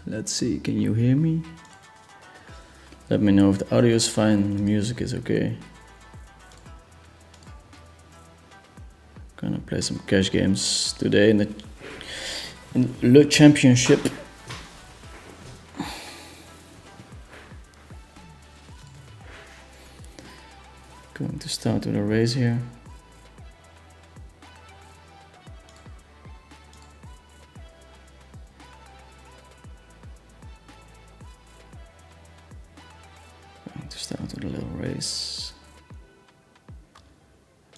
Let's see, can you hear me? Let me know if the audio is fine, the music is okay. Gonna play some cash games today in the Le Championship. Going to start with a raise here. Going to start with a little raise.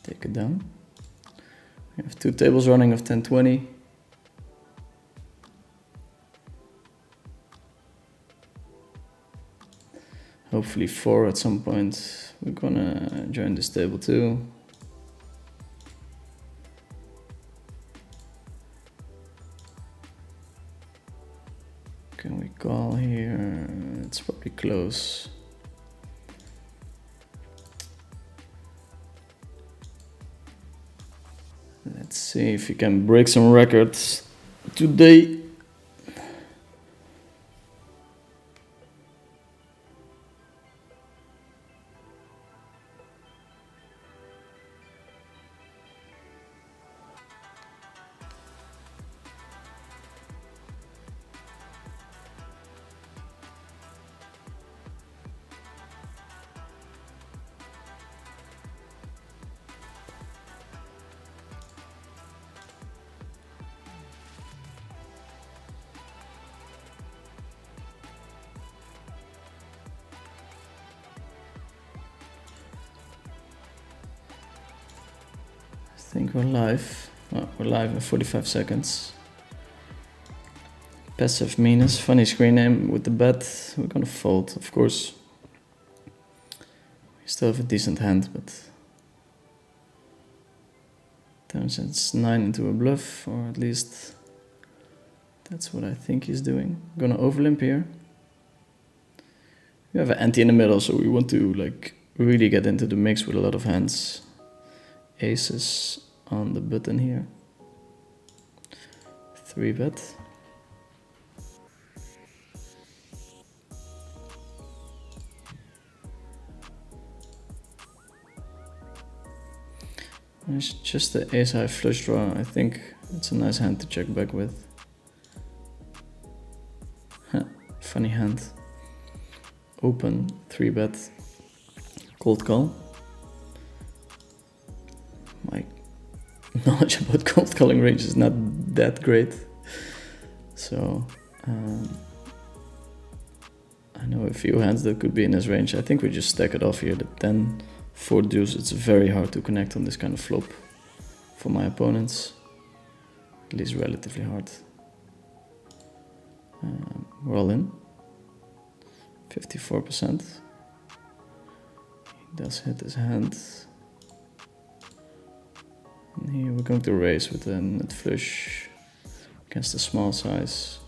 Take it down. We have 2 tables running of 10-20. Hopefully 4 at some point. We're gonna join this table too. Can we call here? It's probably close. Let's see if we can break some records today. I think we're live. Oh, we're live in 45 seconds. Passive Minus, funny screen name with the bet. We're gonna fold, of course. We still have a decent hand, but turns it's 9 into a bluff, or at least that's what I think he's doing. Gonna overlimp here. We have an ante in the middle, so we want to like really get into the mix with a lot of hands. Aces on the button here. 3 bet. It's just the ace high flush draw. I think it's a nice hand to check back with. Funny hand. Open, 3 bet. Cold call. My knowledge about cold calling range is not that great. So I know a few hands that could be in his range. I think we just stack it off here. The 10, 4 deuce. It's very hard to connect on this kind of flop for my opponents. At least relatively hard. We're all in. 54%. He does hit his hand. And here we're going to raise with a nut flush against the small size.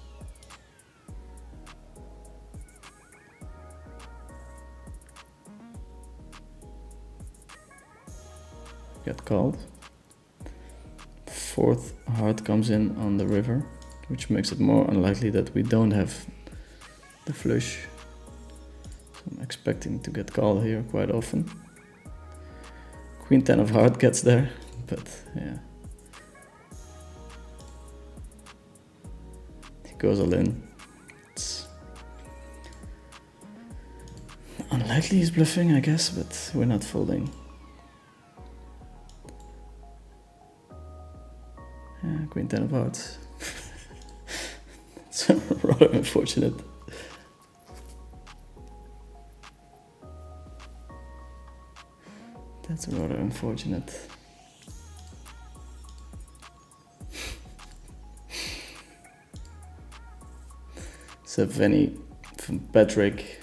Get called. 4th heart comes in on the river, which makes it more unlikely that we don't have the flush. So I'm expecting to get called here quite often. Queen 10 of heart gets there, but yeah. He goes all in. It's unlikely he's bluffing, I guess, but we're not folding. Yeah, Queen 10 of hearts. It's rather unfortunate. That's rather unfortunate. So Vinny from Patrick,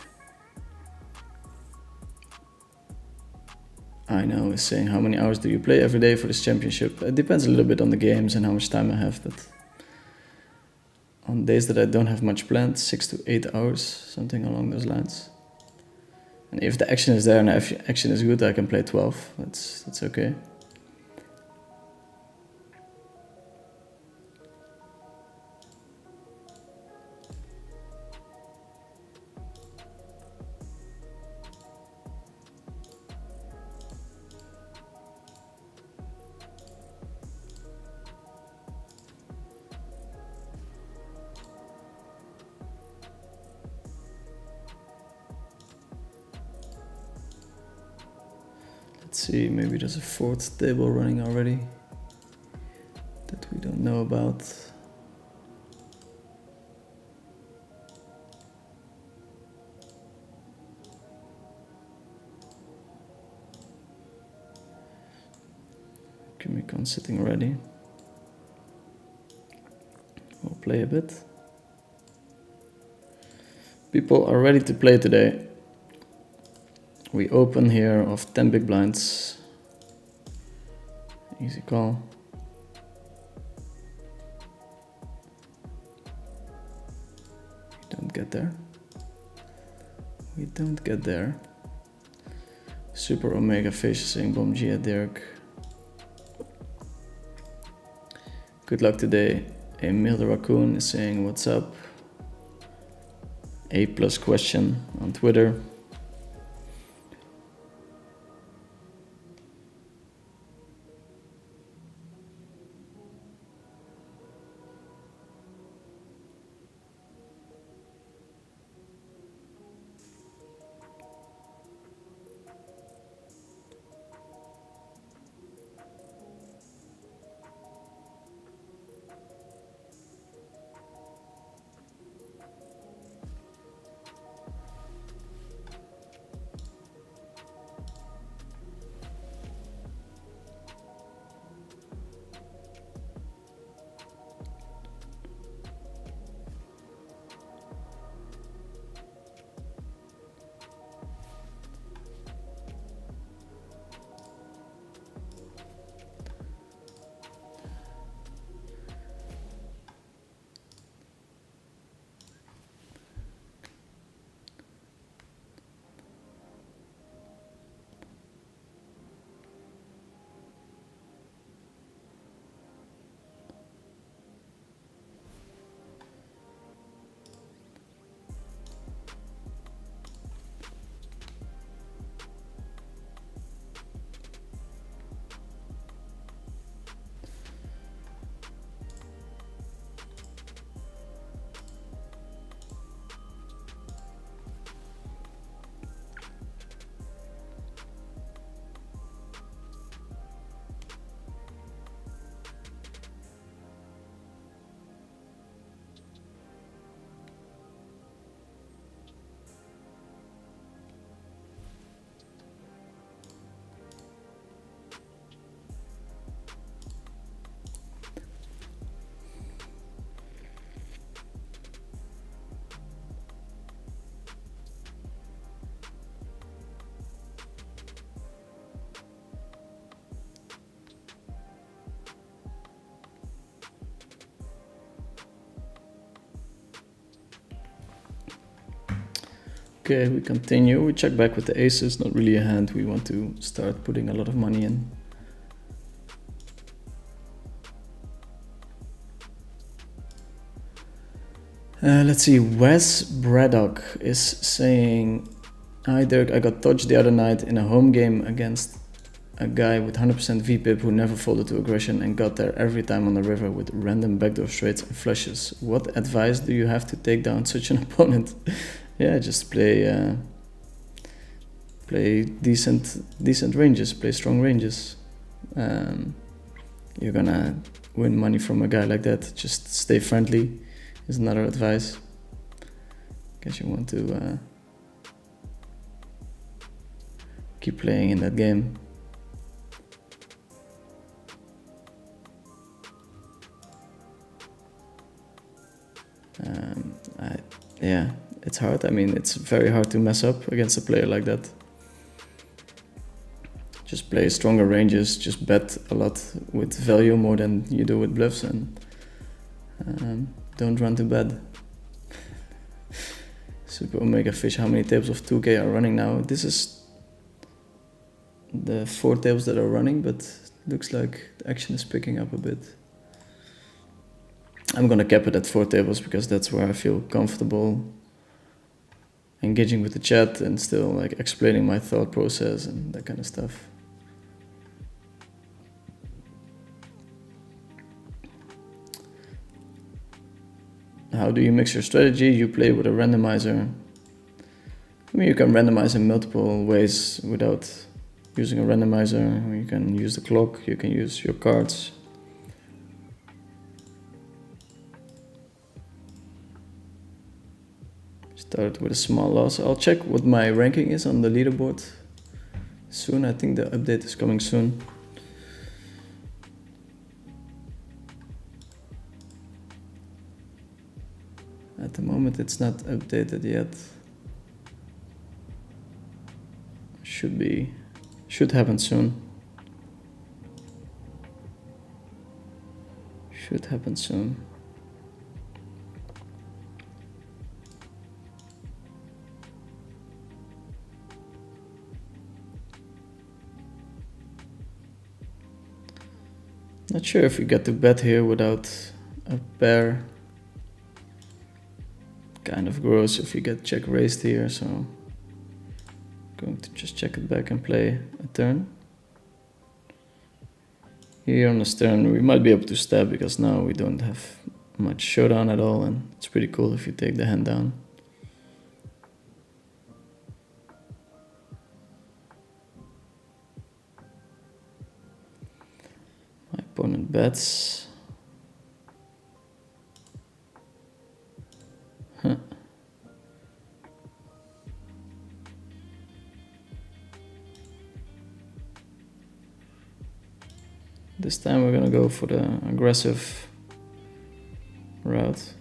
I know, is saying, how many hours do you play every day for this championship? It depends a little bit on the games and how much time I have, but on days that I don't have much planned, 6 to 8 hours, something along those lines. And if the action is there and if the action is good, I can play 12. That's okay. Let's see, maybe there's a fourth table running already that we don't know about. Kimikon sitting ready. We'll play a bit. People are ready to play today. We open here off 10 big blinds. Easy call. We don't get there. We don't get there. Super Omega Fish saying Bomb G at Dirk. Good luck today. Emil the Raccoon is saying what's up. A+ question on Twitter. Okay, we continue. We check back with the aces, not really a hand we want to start putting a lot of money in. Let's see, Wes Braddock is saying, hi Dirk, I got touched the other night in a home game against a guy with 100% VPIP who never folded to aggression and got there every time on the river with random backdoor straights and flushes. What advice do you have to take down such an opponent? Yeah, just play decent ranges, play strong ranges. You're gonna win money from a guy like that. Just stay friendly is another advice. Guess you want to keep playing in that game. Yeah, it's hard. I mean, it's very hard to mess up against a player like that. Just play stronger ranges, just bet a lot with value more than you do with bluffs, and don't run to bed. Super Omega Fish, how many tables of 2K are running now? This is the 4 tables that are running, but looks like the action is picking up a bit. I'm gonna cap it at 4 tables because that's where I feel comfortable engaging with the chat and still like explaining my thought process and that kind of stuff. How do you mix your strategy? You play with a randomizer. I mean, you can randomize in multiple ways without using a randomizer. You can use the clock, you can use your cards. Started with a small loss. I'll check what my ranking is on the leaderboard soon. I think the update is coming soon. At the moment it's not updated yet. Should happen soon. Should happen soon. Not sure if you get to bet here without a pair. Kind of gross if you get check raised here, so going to just check it back and play a turn. Here on the stern we might be able to stab because now we don't have much showdown at all, and it's pretty cool if you take the hand down. My opponent bets. Huh. This time we're gonna go for the aggressive route.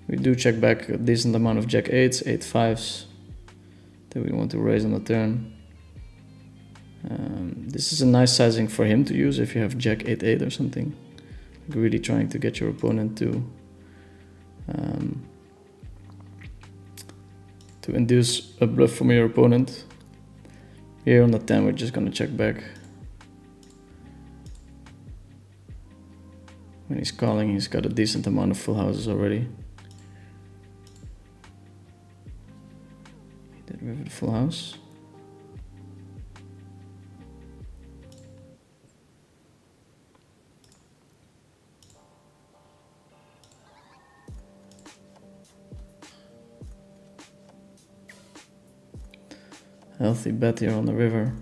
We do check back a decent amount of jack 8s, 8-5s that we want to raise on the turn. This is a nice sizing for him to use if you have jack 8-8 or something. Like really trying to get your opponent to induce a bluff from your opponent. Here on the 10 we're just gonna check back. When he's calling, he's got a decent amount of full houses already. He did river the full house. Healthy bet here on the river.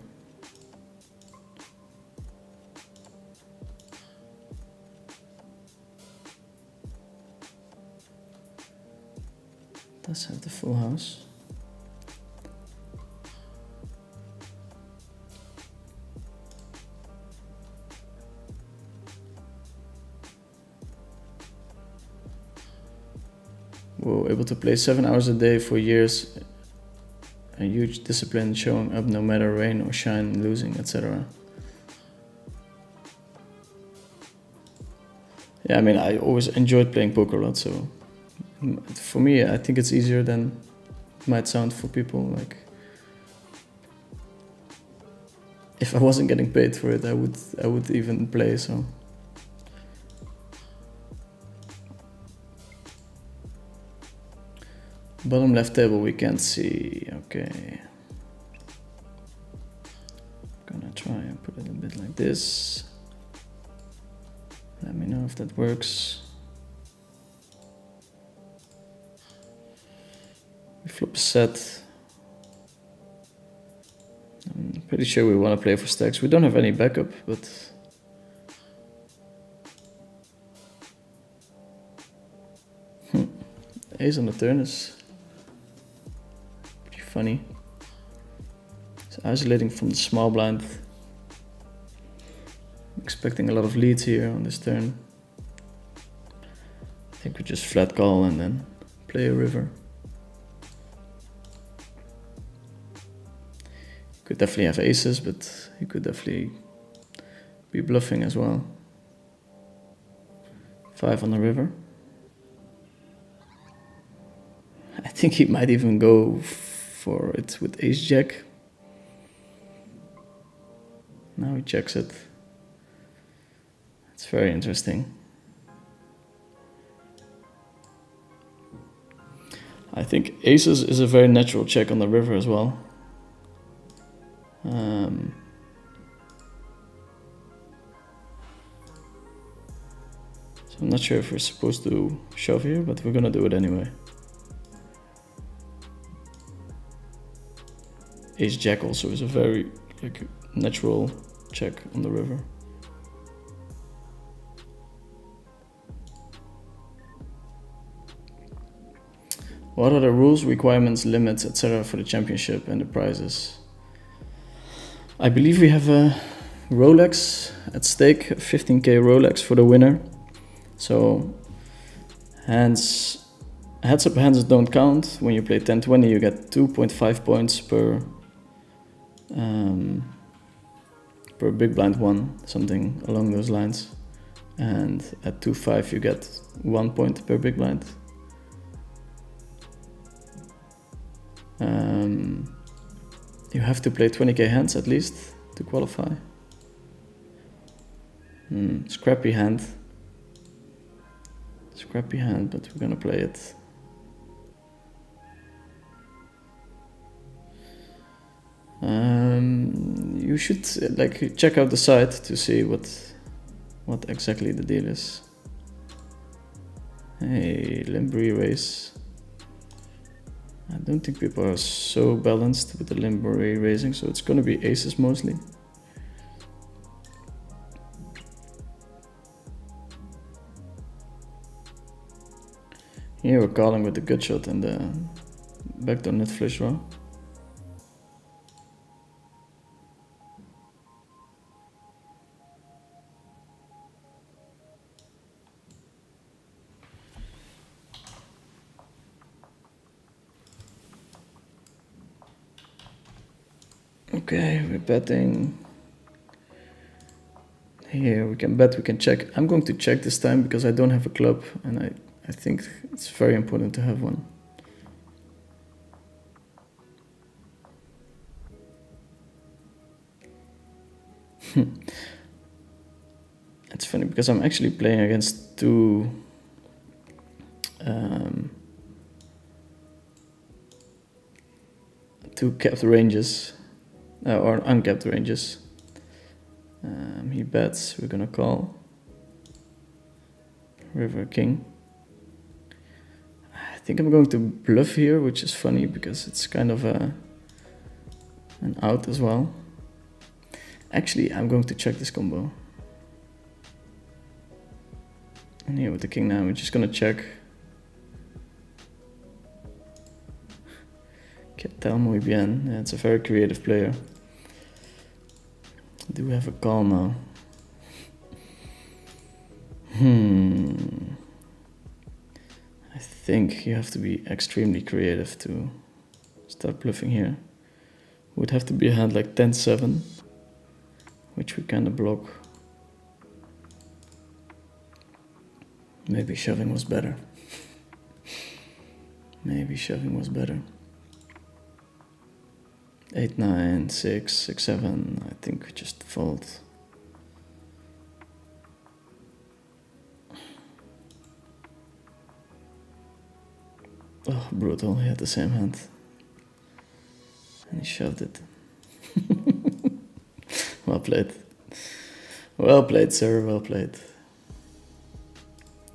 Does have the full house. Whoa, able to play 7 hours a day for years. A huge discipline, showing up no matter rain or shine, losing, etc. Yeah, I mean, I always enjoyed playing poker a lot, so for me, I think it's easier than it might sound for people. Like, if I wasn't getting paid for it, I would even play. So. Bottom left table we can't see. Okay. Gonna try and put it a bit like this. Let me know if that works. We flop a set. I'm pretty sure we want to play for stacks. We don't have any backup, but ace on the turn is funny. It's isolating from the small blind. I'm expecting a lot of leads here on this turn. I think we just flat call and then play a river. Could definitely have aces, but he could definitely be bluffing as well. 5 on the river. I think he might even go for it with ace jack. Now he checks it. It's very interesting. I think aces is a very natural check on the river as well. So I'm not sure if we're supposed to shove here, but we're gonna do it anyway. ace jack also is a very like natural check on the river. What are the rules, requirements, limits, etc. for the championship and the prizes? I believe we have a Rolex at stake, a 15k Rolex for the winner. So heads up hands don't count. When you play 10-20 you get 2.5 points per big blind one, something along those lines. And at 2-5 you get 1 point per big blind. You have to play 20k hands at least to qualify. Scrappy hand, but we're gonna play it. You should like check out the site to see what exactly the deal is. Hey, Limbury race. I don't think people are so balanced with the Limbury raising, so it's gonna be aces mostly. Here we're calling with the gut shot and the backdoor nut flush draw. Okay, we're betting. Here we can bet, we can check. I'm going to check this time because I don't have a club and I think it's very important to have one. It's funny because I'm actually playing against two capped ranges or uncapped ranges. He bets, we're gonna call. River king. I think I'm going to bluff here, which is funny because it's kind of an out as well. Actually, I'm going to check this combo. And here with the king now, we're just gonna check. Que tal muy bien. Yeah, it's a very creative player. Do we have a call now? I think you have to be extremely creative to start bluffing here. Would have to be a hand like 10-7, which we kind of block. Maybe shoving was better. Maybe shoving was better. 8-9, 6, 6-7. I think we just fold. Oh, brutal. He had the same hand. And he shoved it. Well played. Well played, sir. Well played.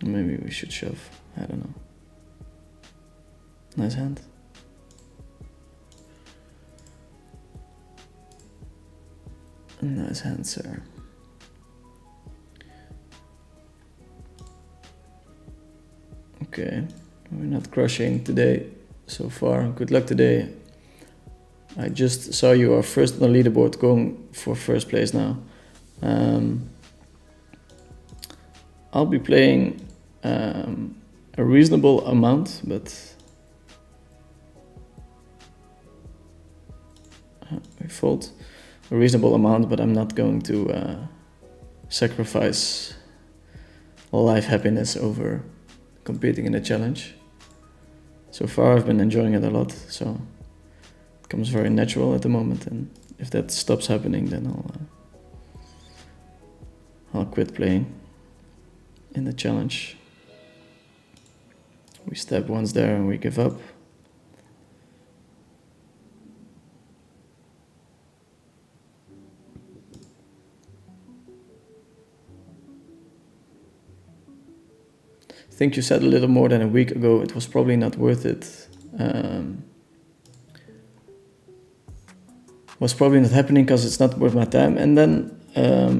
Maybe we should shove. I don't know. Nice hand. Nice hand, sir. Okay, we're not crushing today so far. Good luck today. I just saw you are first on the leaderboard, going for first place now. I'll be playing a reasonable amount, but we fold a reasonable amount, but I'm not going to sacrifice life happiness over competing in a challenge. So far I've been enjoying it a lot, so it comes very natural at the moment, and if that stops happening, then I'll quit playing in the challenge. We step once there and we give up. I think you said a little more than a week ago it was probably not worth it. was probably not happening because it's not worth my time. And then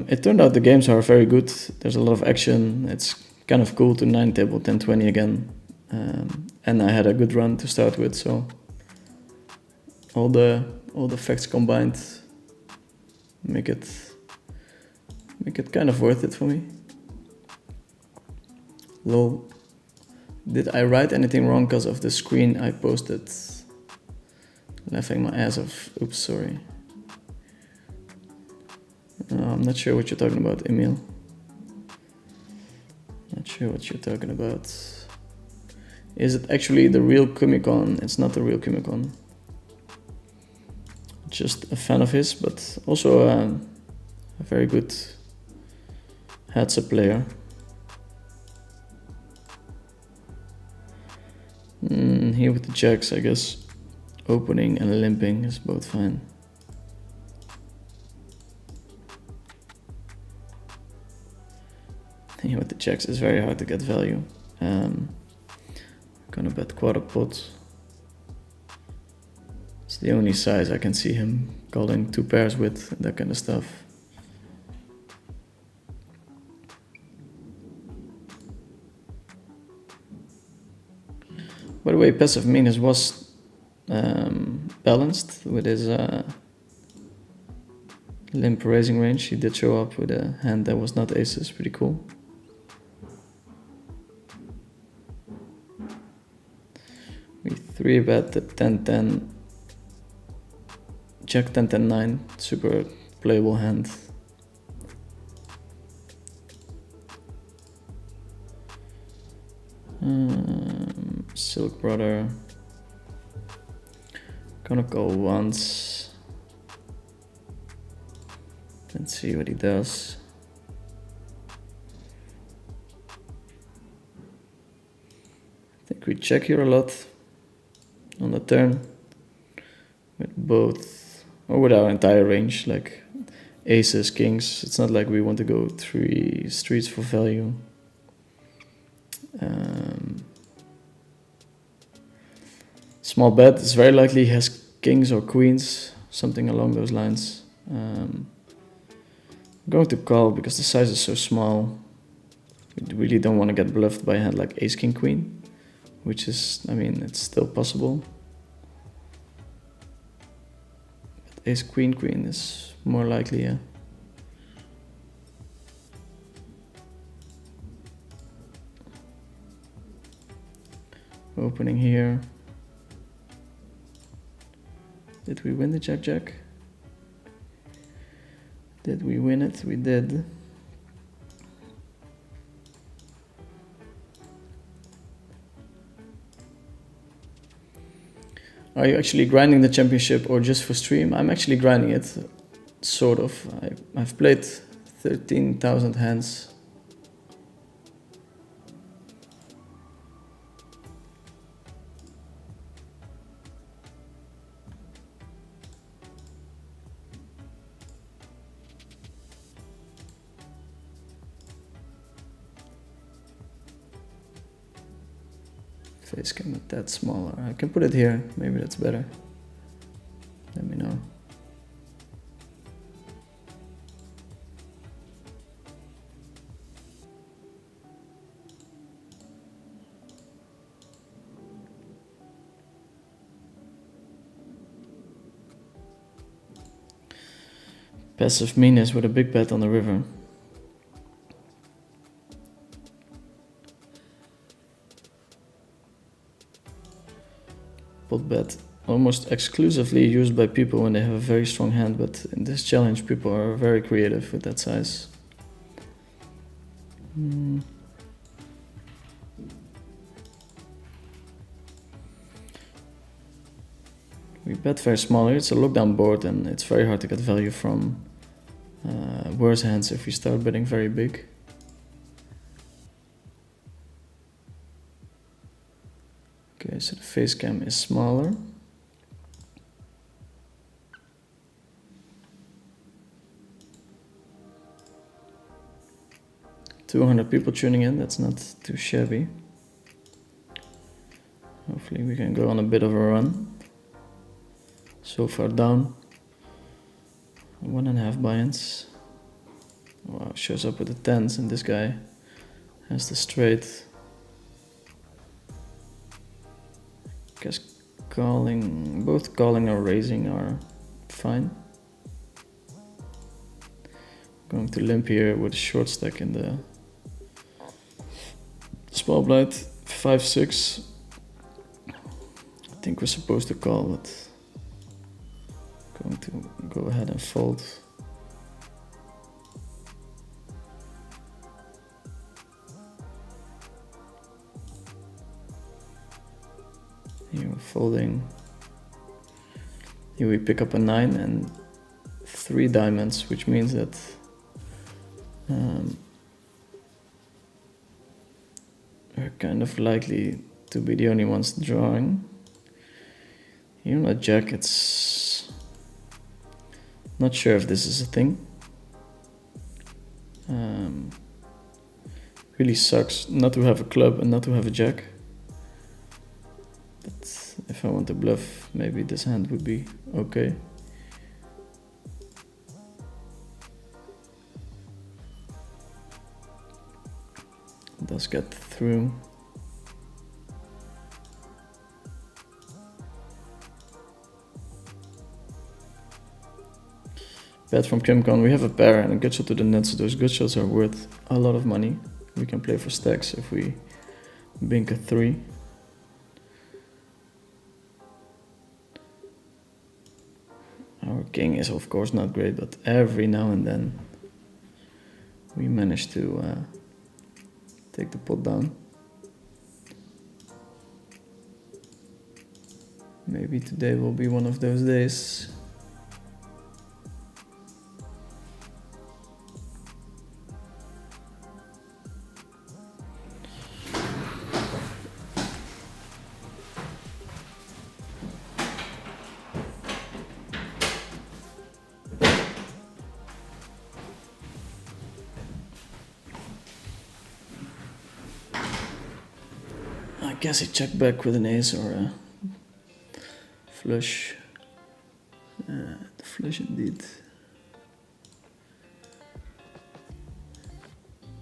it turned out the games are very good. There's a lot of action. It's kind of cool to 9 table 10-20 again. And I had a good run to start with, so all the facts combined make it kind of worth it for me. Lol. Did I write anything wrong because of the screen I posted? Laughing my ass off. Oops, sorry. I'm not sure what you're talking about, Emil. Not sure what you're talking about. Is it actually the real Kumikon? It's not the real Kumikon. Just a fan of his, but also a very good heads-up player. Here with the jacks, I guess opening and limping is both fine. Here with the jacks is very hard to get value. Gonna bet quarter pot. It's the only size I can see him calling 2 pairs with, that kind of stuff. By the way, passive meanness was balanced with his limp raising range. He did show up with a hand that was not aces, pretty cool. We 3-bet the 10-10, Jack 10-10-9, super playable hand. Silk Brother. Gonna call once. Let's see what he does. I think we check here a lot on the turn with both, or with our entire range, like aces, kings. It's not like we want to go 3 streets for value. Small bet, it's very likely he has kings or queens, something along those lines. I'm going to call because the size is so small. We really don't want to get bluffed by a hand like ace, king, queen, which is, I mean, it's still possible. But ace, queen, queen is more likely, yeah. Opening here. Did we win the jack-jack? Did we win it? We did. Are you actually grinding the championship or just for stream? I'm actually grinding it, sort of. I've played 13,000 hands. Face cam with that smaller. I can put it here, maybe that's better. Let me know. Passive meanness with a big bet on the river. Pot bet almost exclusively used by people when they have a very strong hand, but in this challenge people are very creative with that size. We bet very small here. It's a lockdown board and it's very hard to get value from worse hands if we start betting very big. Okay, so the face cam is smaller. $200 people tuning in, that's not too shabby. Hopefully we can go on a bit of a run. So far down. 1.5 buy-ins. Wow, shows up with the tens, and this guy has the straight. Guess calling, both calling or raising are fine. Going to limp here with a short stack in the small blind, 5-6. I think we're supposed to call, but going to go ahead and fold. Here we're folding. Here we pick up a 9 and 3 diamonds, which means that we're kind of likely to be the only ones drawing. Here on a jack, it's not sure if this is a thing. Really sucks not to have a club and not to have a jack. But if I want to bluff, maybe this hand would be okay. It does get through. Bet from Kimcon, we have a pair and a good shot to the nuts. Those good shots are worth a lot of money. We can play for stacks if we bink a 3. Our king is of course not great, but every now and then we manage to take the pot down. Maybe today will be one of those days. I guess he checked back with an ace or a flush. The flush indeed.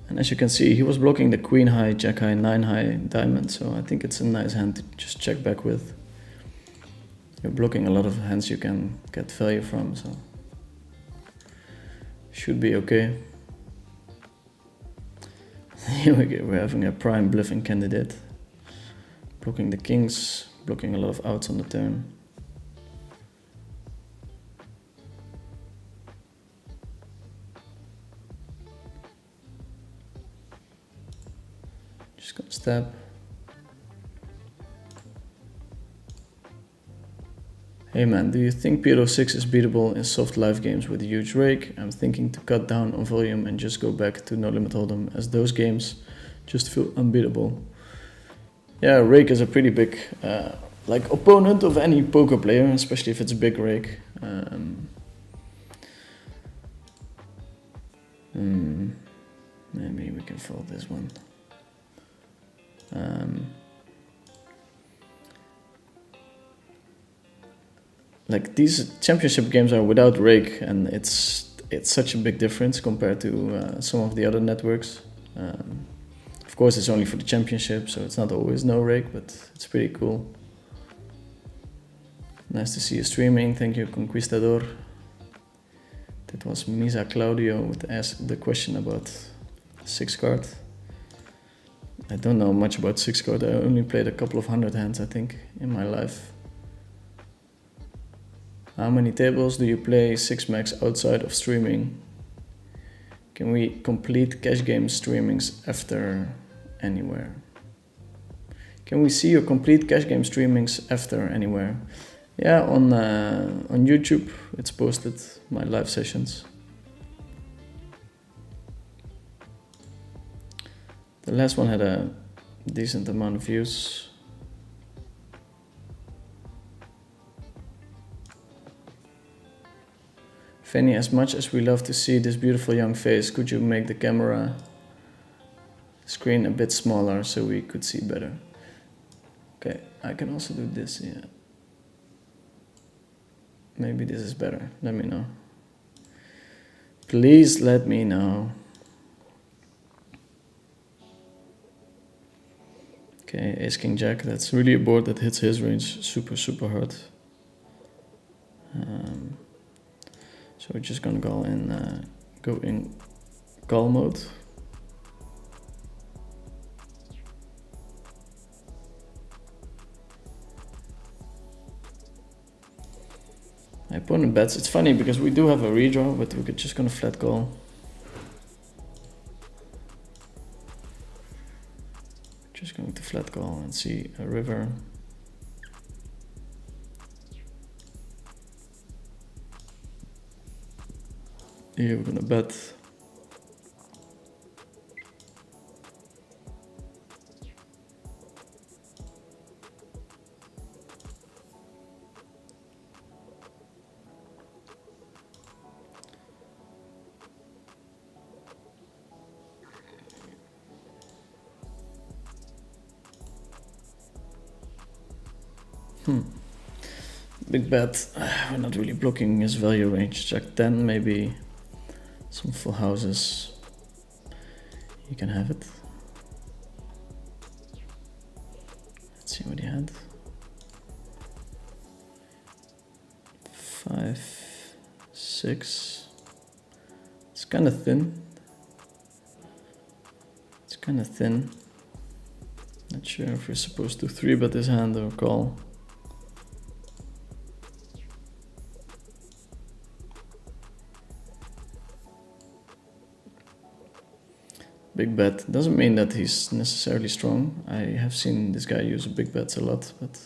And as you can see, he was blocking the queen high, jack high, 9 high diamond, so I think it's a nice hand to just check back with. You're blocking a lot of hands you can get value from, so should be okay. Here we go, we're having a prime bluffing candidate. Blocking the kings, blocking a lot of outs on the turn. Just gonna stab. Hey man, do you think P06 is beatable in soft live games with a huge rake? I'm thinking to cut down on volume and just go back to No Limit Hold'em, as those games just feel unbeatable. Yeah, rake is a pretty big opponent of any poker player, especially if it's a big rake. Maybe we can fold this one. Like these championship games are without rake, and it's such a big difference compared to some of the other networks. Of course, it's only for the championship, so it's not always no rake, but it's pretty cool. Nice to see you streaming. Thank you, Conquistador. That was Misa Claudio with the question about 6 card. I don't know much about 6 card. I only played a couple of 100 hands, I think, in my life. How many tables do you play 6 max outside of streaming? Can we complete cash game streamings after anywhere? Can we see your complete cash game streamings after anywhere? Yeah, on YouTube it's posted, my live sessions. The last one had a decent amount of views. Fanny, as much as we love to see this beautiful young face, could you make the camera screen a bit smaller so we could see better? Okay, I can also do this, yeah. Maybe this is better, let me know. Please let me know. Okay, ace king jack. That's really a board that hits his range super hard. So we're just gonna go in call mode. My opponent bets. It's funny because we do have a redraw, but we're just gonna flat call. Just going to flat call and see a river. Here we're gonna bet. Big bet. We're not really blocking his value range. Jack 10, maybe some full houses. You can have it. Let's see what he had. 5, 6. It's kind of thin. It's kind of thin. Not sure if we're supposed to 3-bet his hand or call. Big bet doesn't mean that he's necessarily strong. I have seen this guy use big bets a lot, but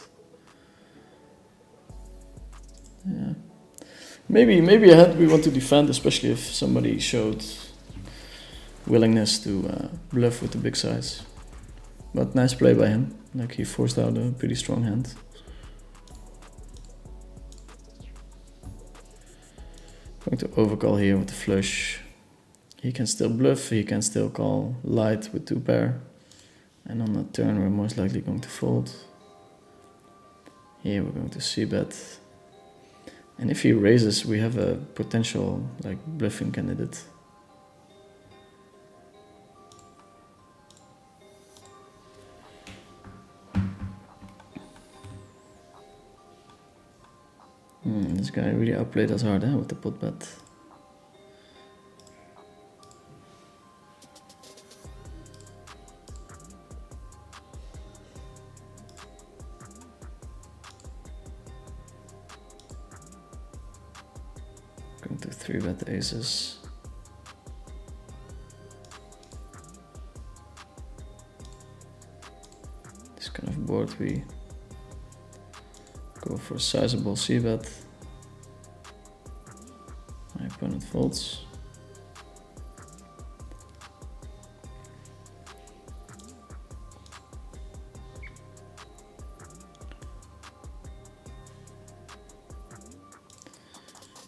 yeah, maybe a hand we want to defend, especially if somebody showed willingness to bluff with the big size. But nice play by him. Like, he forced out a pretty strong hand. Going to overcall here with the flush. He can still bluff, he can still call light with 2 pair. And on the turn we're most likely going to fold. Here we're going to c-bet. And if he raises, we have a potential like bluffing candidate. This guy really outplayed us hard with the pot bet. Going to 3-bet the aces. This kind of board we go for a sizable c-bet. My opponent folds.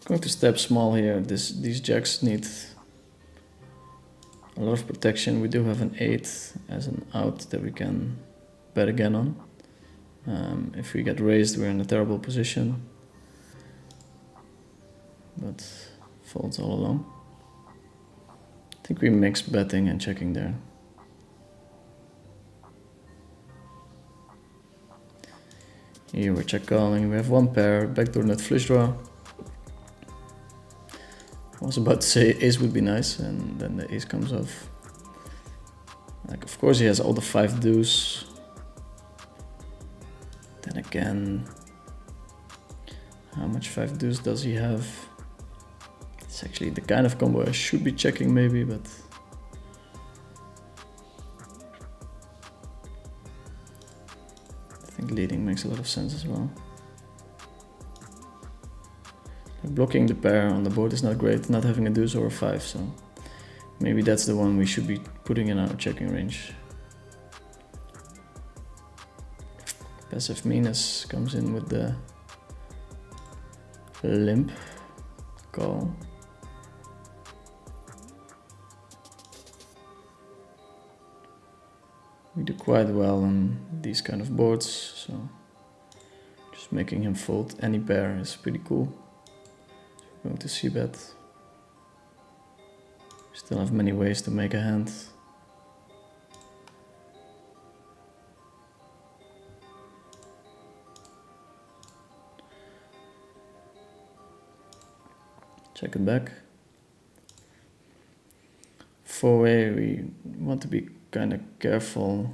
Going to step small here. These jacks need a lot of protection. We do have an 8 as an out that we can bet again on. If we get raised, we're in a terrible position. But folds all along. I think we mix betting and checking there. Here we're check calling. We have 1 pair, backdoor nut flush draw. I was about to say ace would be nice, and then the ace comes off. Like, of course he has all the 5 deuce. Then again, how much 5 deuce does he have? It's actually the kind of combo I should be checking maybe, but I think leading makes a lot of sense as well. Blocking the pair on the board is not great, not having a deuce or a 5, so maybe that's the one we should be putting in our checking range. Passive meanness comes in with the limp call. We do quite well on these kind of boards, so just making him fold any pair is pretty cool. Going to c-bet. Still have many ways to make a hand. Check it back. 4-way, we want to be kind of careful.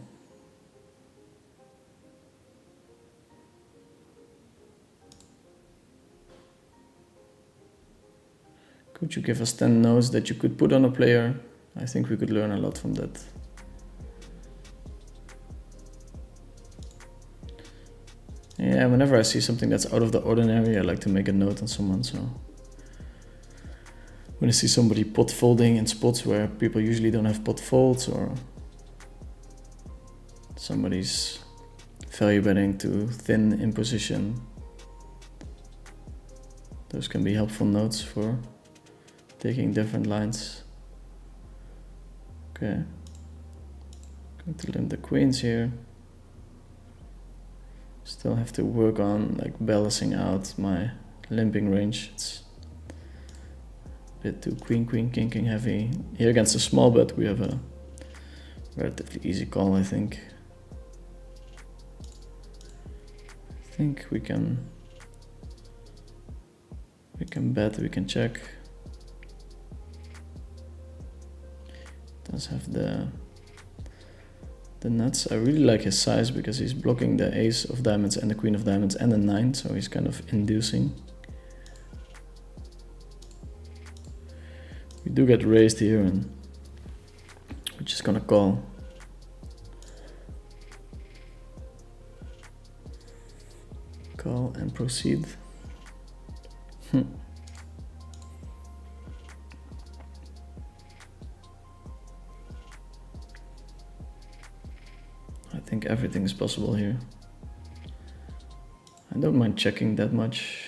Could you give us 10 notes that you could put on a player? I think we could learn a lot from that. Yeah, whenever I see something that's out of the ordinary, I like to make a note on someone. So when I see somebody pot folding in spots where people usually don't have pot folds, or somebody's value betting too thin in position, those can be helpful notes for taking different lines. Okay, going to limp the queens here. Still have to work on like balancing out my limping range. It's a bit too queen, king heavy. Here against a small bet we have a relatively easy call, I think. I think we can bet, we can check. Does have the nuts. I really like his size because he's blocking the ace of diamonds and the queen of diamonds and the 9, so he's kind of inducing. We do get raised here and we're just gonna call. Call and proceed. I think everything is possible here. I don't mind checking that much.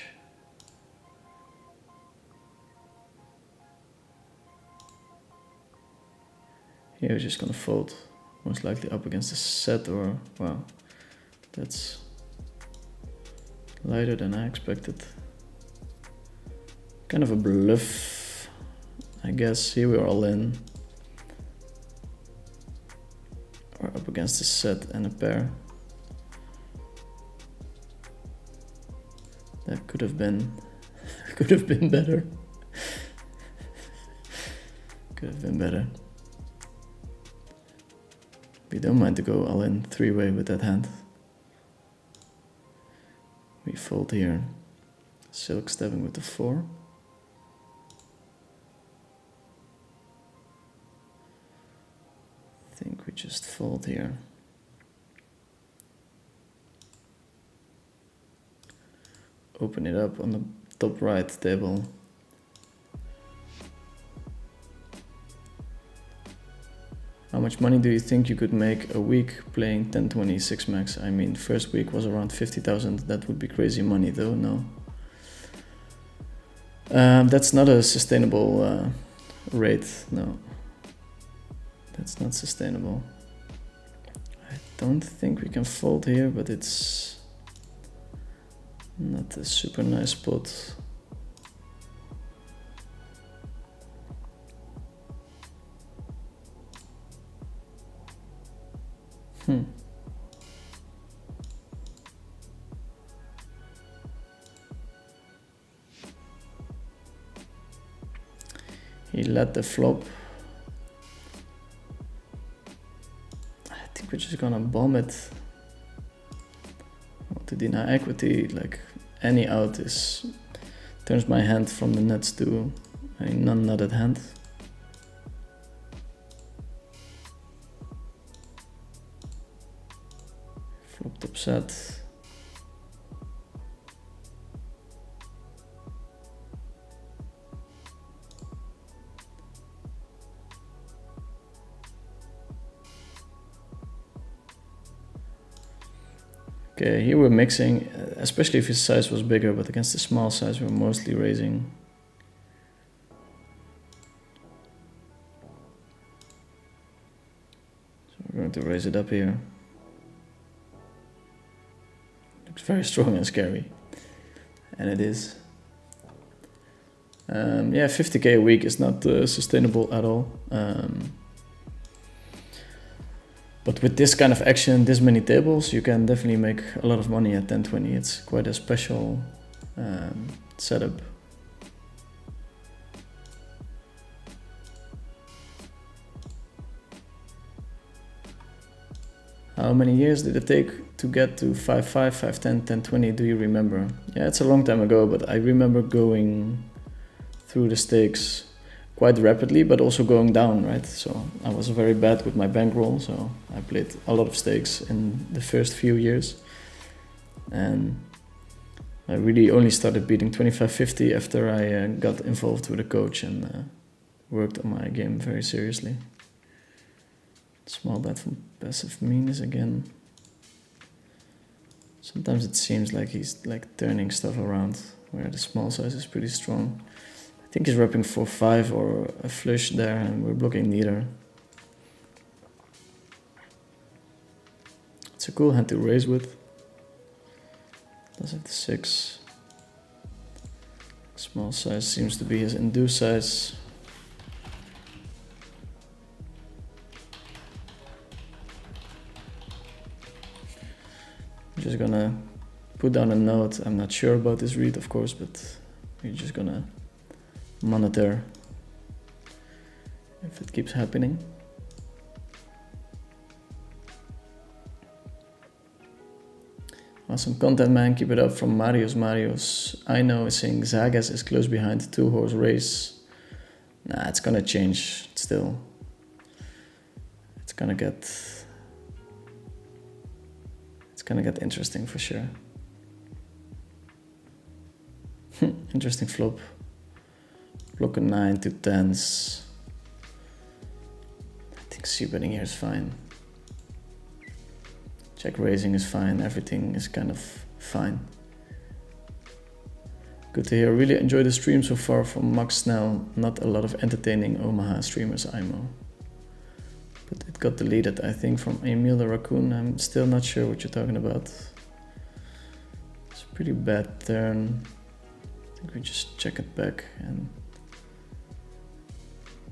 Here we're just gonna fold, most likely up against a set, or wow, that's lighter than I expected. Kind of a bluff, I guess. Here we're all in. Or up against a set and a pair. That could have been better. Could have been better. We don't mind to go all in 3-way with that hand. We fold here, silk stabbing with the 4. I think we just fold here. Open it up on the top right table. How much money do you think you could make a week playing 10-20 max? I mean, first week was around 50,000. That would be crazy money though, no? That's not a sustainable rate, no. That's not sustainable. I don't think we can fold here, but it's not a super nice spot. He let the flop. I think we're just gonna bomb it. To deny equity, like any out turns my hand from the nuts to a non-nutted hand. Flopped upset. Okay, here we're mixing, especially if his size was bigger, but against the small size we're mostly raising. So we're going to raise it up here. Looks very strong and scary. And it is. Yeah, 50k a week is not sustainable at all. But with this kind of action, this many tables, you can definitely make a lot of money at 1020. It's quite a special setup. How many years did it take to get to 5.5, 5.10, 10.20? Do you remember? Yeah, it's a long time ago, but I remember going through the stakes quite rapidly, but also going down, right? So I was very bad with my bankroll, so I played a lot of stakes in the first few years. And I really only started beating 25.50 after I got involved with a coach and worked on my game very seriously. Small bet from passive meanness again. Sometimes it seems like he's like turning stuff around where the small size is pretty strong. I think he's wrapping 4-5 or a flush there and we're blocking neither. It's a cool hand to raise with. Does have the 6. Small size seems to be his induced size. I'm just gonna put down a note. I'm not sure about this read, of course, but we're just gonna monitor if it keeps happening. Awesome content, man. Keep it up from Marius. Marius, I know, is saying Zagas is close behind 2-horse race. Nah, it's gonna change still. It's gonna get interesting for sure. Interesting flop. Block a 9 to 10s. I think c-betting here is fine. Check raising is fine. Everything is kind of fine. Good to hear. Really enjoy the stream so far from Max Snell. Not a lot of entertaining Omaha streamers, IMO. But it got deleted, I think, from Emil the Raccoon. I'm still not sure what you're talking about. It's a pretty bad turn. I think we just check it back and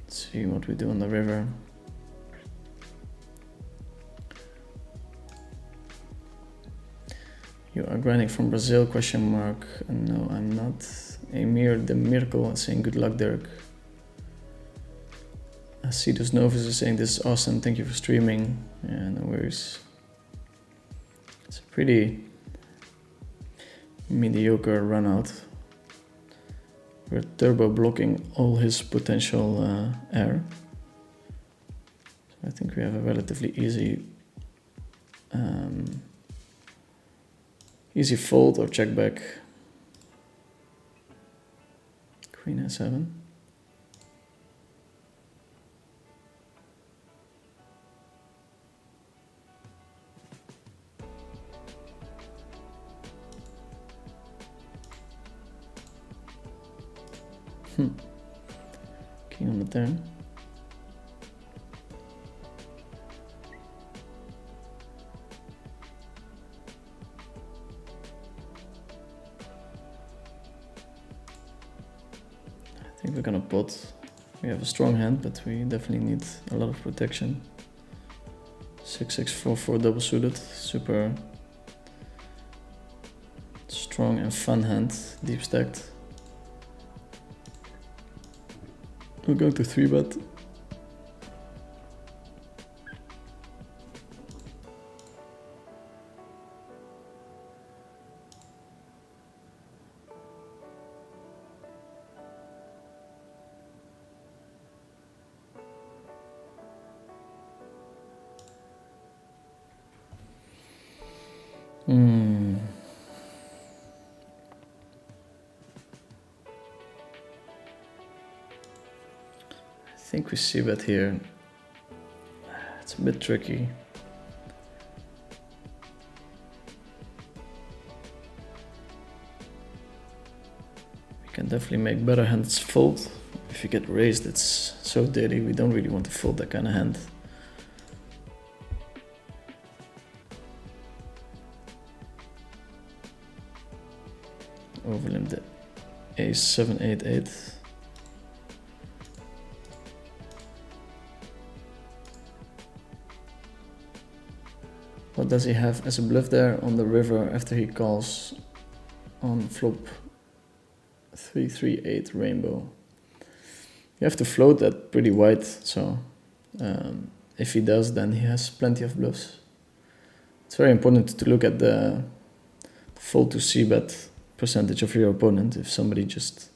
see what we do on the river. You are grinding from Brazil, question mark. No, I'm not. Emir the Miracle saying good luck, Dirk. Cetus Novus is saying this is awesome, thank you for streaming. Yeah, no worries. It's a pretty mediocre run out. We're turbo blocking all his potential air. So I think we have a relatively easy easy fold or check back. Queen a7. King on the turn. I think we're gonna pot. We have a strong hand, but we definitely need a lot of protection. 6-6-4-4 double suited, super strong and fun hand, deep stacked. We're going to 3-bet. I think we see bet here. It's a bit tricky. We can definitely make better hands fold. If you get raised, it's so dirty. We don't really want to fold that kind of hand. Overlimp the ace 7-8-8. does he have as a bluff there on the river after he calls on flop 3-3-8 rainbow? You have to float that pretty wide, so if he does, then he has plenty of bluffs. It's very important to look at the fold to c-bet percentage of your opponent. If somebody just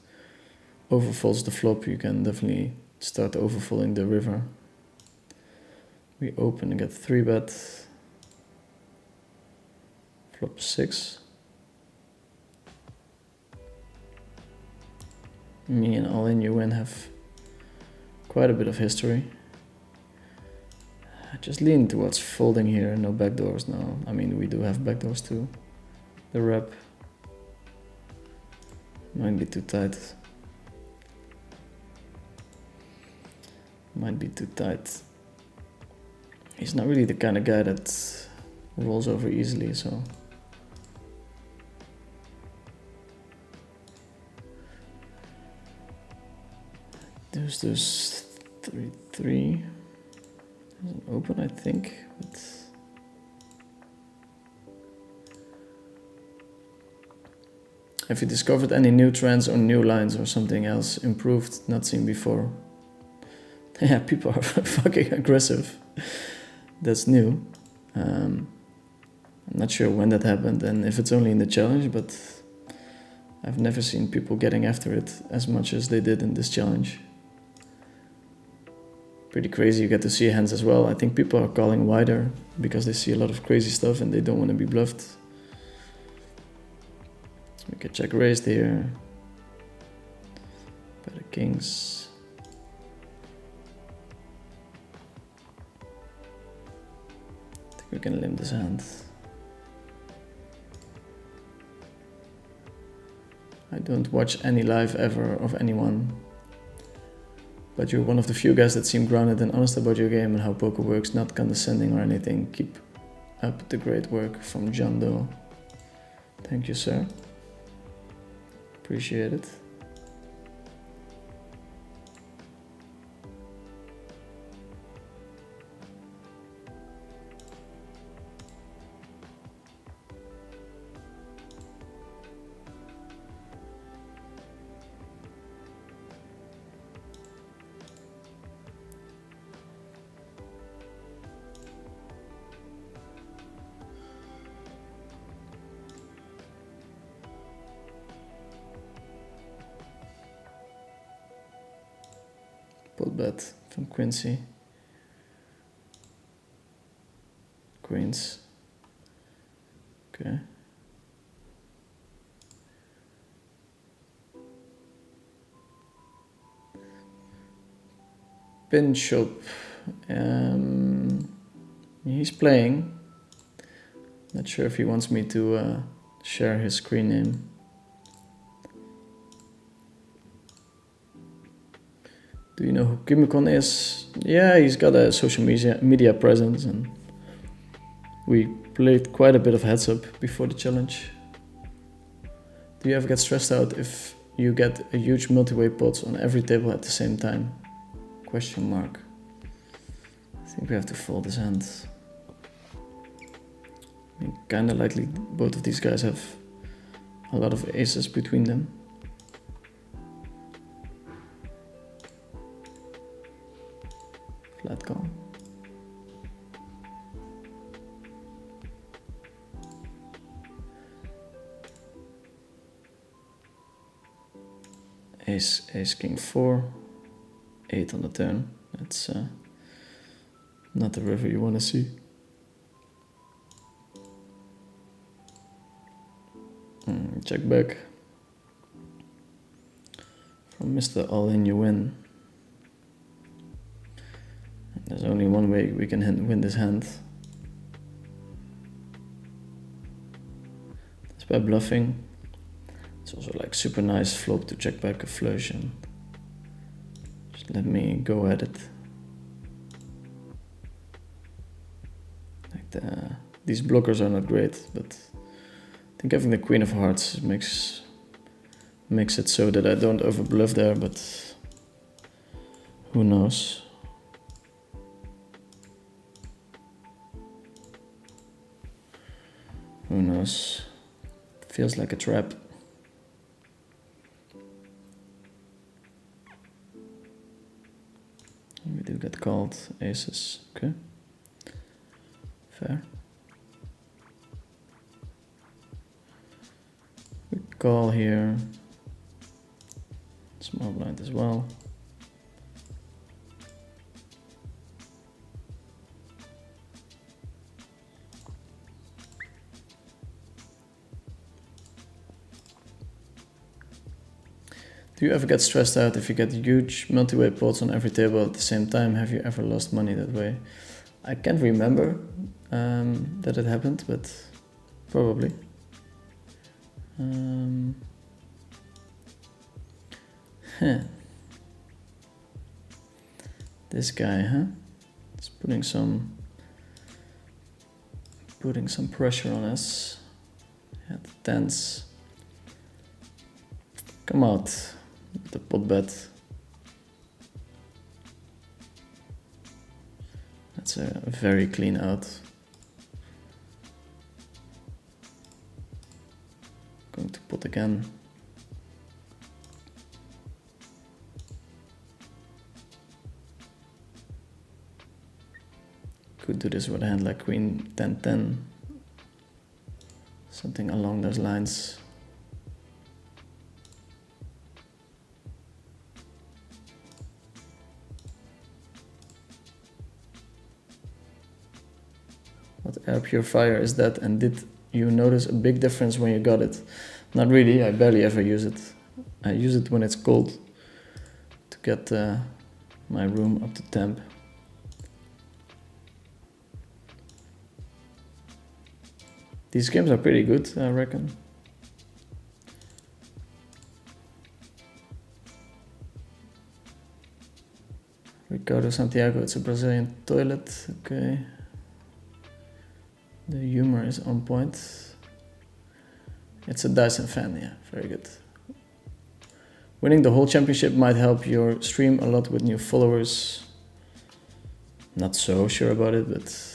overfolds the flop, you can definitely start overfolding the river. We open and get 3-bet. Flop 6. Me and All In You Win have quite a bit of history. I just lean towards folding here, no backdoors now. I mean, we do have backdoors too. The rep might be too tight. Might be too tight. He's not really the kind of guy that rolls over easily, so. There's 3-3. There's an open, I think, but have you discovered any new trends or new lines or something else improved, not seen before? Yeah, people are fucking aggressive. That's new. I'm not sure when that happened and if it's only in the challenge, but I've never seen people getting after it as much as they did in this challenge. Pretty crazy. You get to see hands as well. I think people are calling wider because they see a lot of crazy stuff and they don't want to be bluffed. We can check raised here. Better kings. I think we can limp this hand. I don't watch any live ever of anyone, but you're one of the few guys that seem grounded and honest about your game and how poker works, not condescending or anything. Keep up the great work, from John Doe. Thank you, sir. Appreciate it. Pot bet from Quincy. Queens. Okay. Pin shop. He's playing. Not sure if he wants me to share his screen name. Do you know who Kimikon is? Yeah, he's got a social media presence and we played quite a bit of heads up before the challenge. Do you ever get stressed out if you get a huge multi-way pots on every table at the same time? Question mark. I think we have to fold this hand. I mean, kinda likely both of these guys have a lot of aces between them. Flat call. Ace, king 4, 8 on the turn. That's not the river you want to see. Check back from Mr. All In You Win. There's only one way we can win this hand. It's by bluffing. It's also like super nice flop to check back a flush and just let me go at it. Like these blockers are not great, but I think having the Queen of Hearts makes it so that I don't over bluff there, but who knows. Who knows? Feels like a trap. We do get called aces. Okay. Fair. We call here. Small blind as well. Do you ever get stressed out if you get huge multi-way pots on every table at the same time? Have you ever lost money that way? I can't remember that it happened, but probably. This guy, huh? It's putting some pressure on us. Yeah, the tens. Come out with the pot bet. That's a very clean out. Going to pot again. Could do this with a hand like queen 10-10. Something along those lines. What air purifier is that, and did you notice a big difference when you got it? Not really, I barely ever use it. I use it when it's cold to get my room up to temp. These games are pretty good, I reckon. Ricardo Santiago, it's a Brazilian toilet, okay. The humor is on point. It's a Dyson fan, yeah, very good. Winning the whole championship might help your stream a lot with new followers. Not so sure about it, but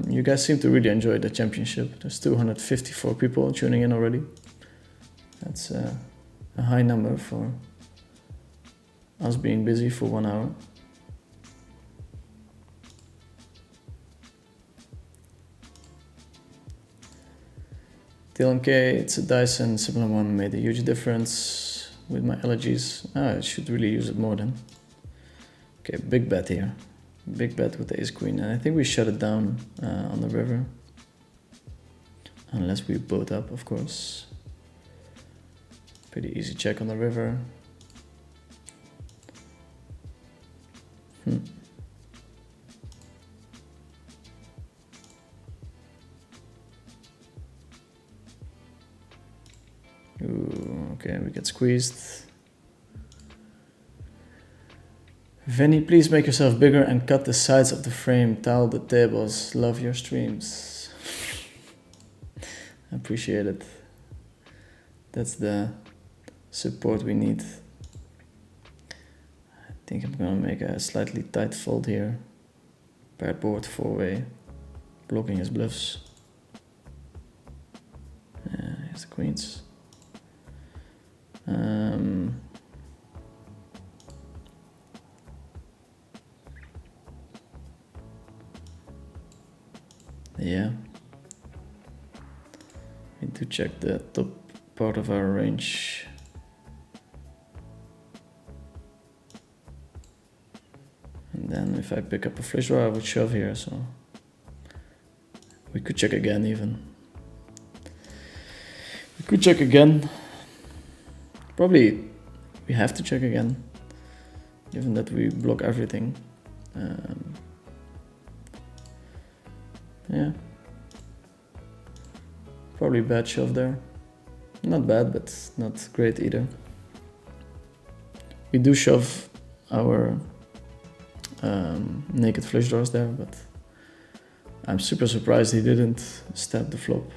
you guys seem to really enjoy the championship. There's 254 people tuning in already. That's a high number for us being busy for 1 hour. Dylan K, it's a Dyson similar one, made a huge difference with my allergies. I should really use it more then. Okay, big bet here. Big bet with the ace queen, and I think we shut it down on the river. Unless we boat up, of course. Pretty easy check on the river. Ooh, okay, we get squeezed. Vinny, please make yourself bigger and cut the sides of the frame. Towel the tables. Love your streams. I appreciate it. That's the support we need. I think I'm gonna make a slightly tight fold here. Paired board 4-way. Blocking his bluffs. Here's the queens. Yeah. We need to check the top part of our range. And then if I pick up a flush draw, I would shove here, so we could check again even. We could check again. Probably we have to check again, given that we block everything. Yeah. Probably bad shove there. Not bad, but not great either. We do shove our naked flush draws there, but I'm super surprised he didn't stab the flop.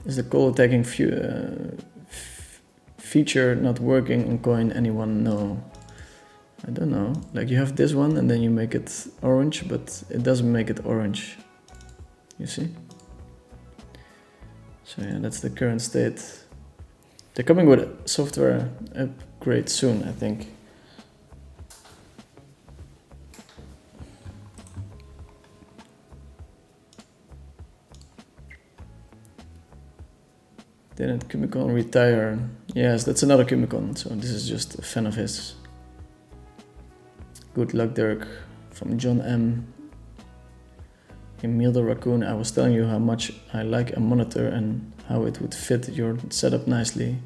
Is the call attacking feature not working on coin? Anyone know? I don't know. Like you have this one and then you make it orange, but it doesn't make it orange. You see? So yeah, that's the current state. They're coming with a software upgrade soon, I think. Didn't Kumikon retire? Yes, that's another Kumikon, so this is just a fan of his. Good luck, Dirk. From John M. Emil the Raccoon, I was telling you how much I like a monitor and how it would fit your setup nicely,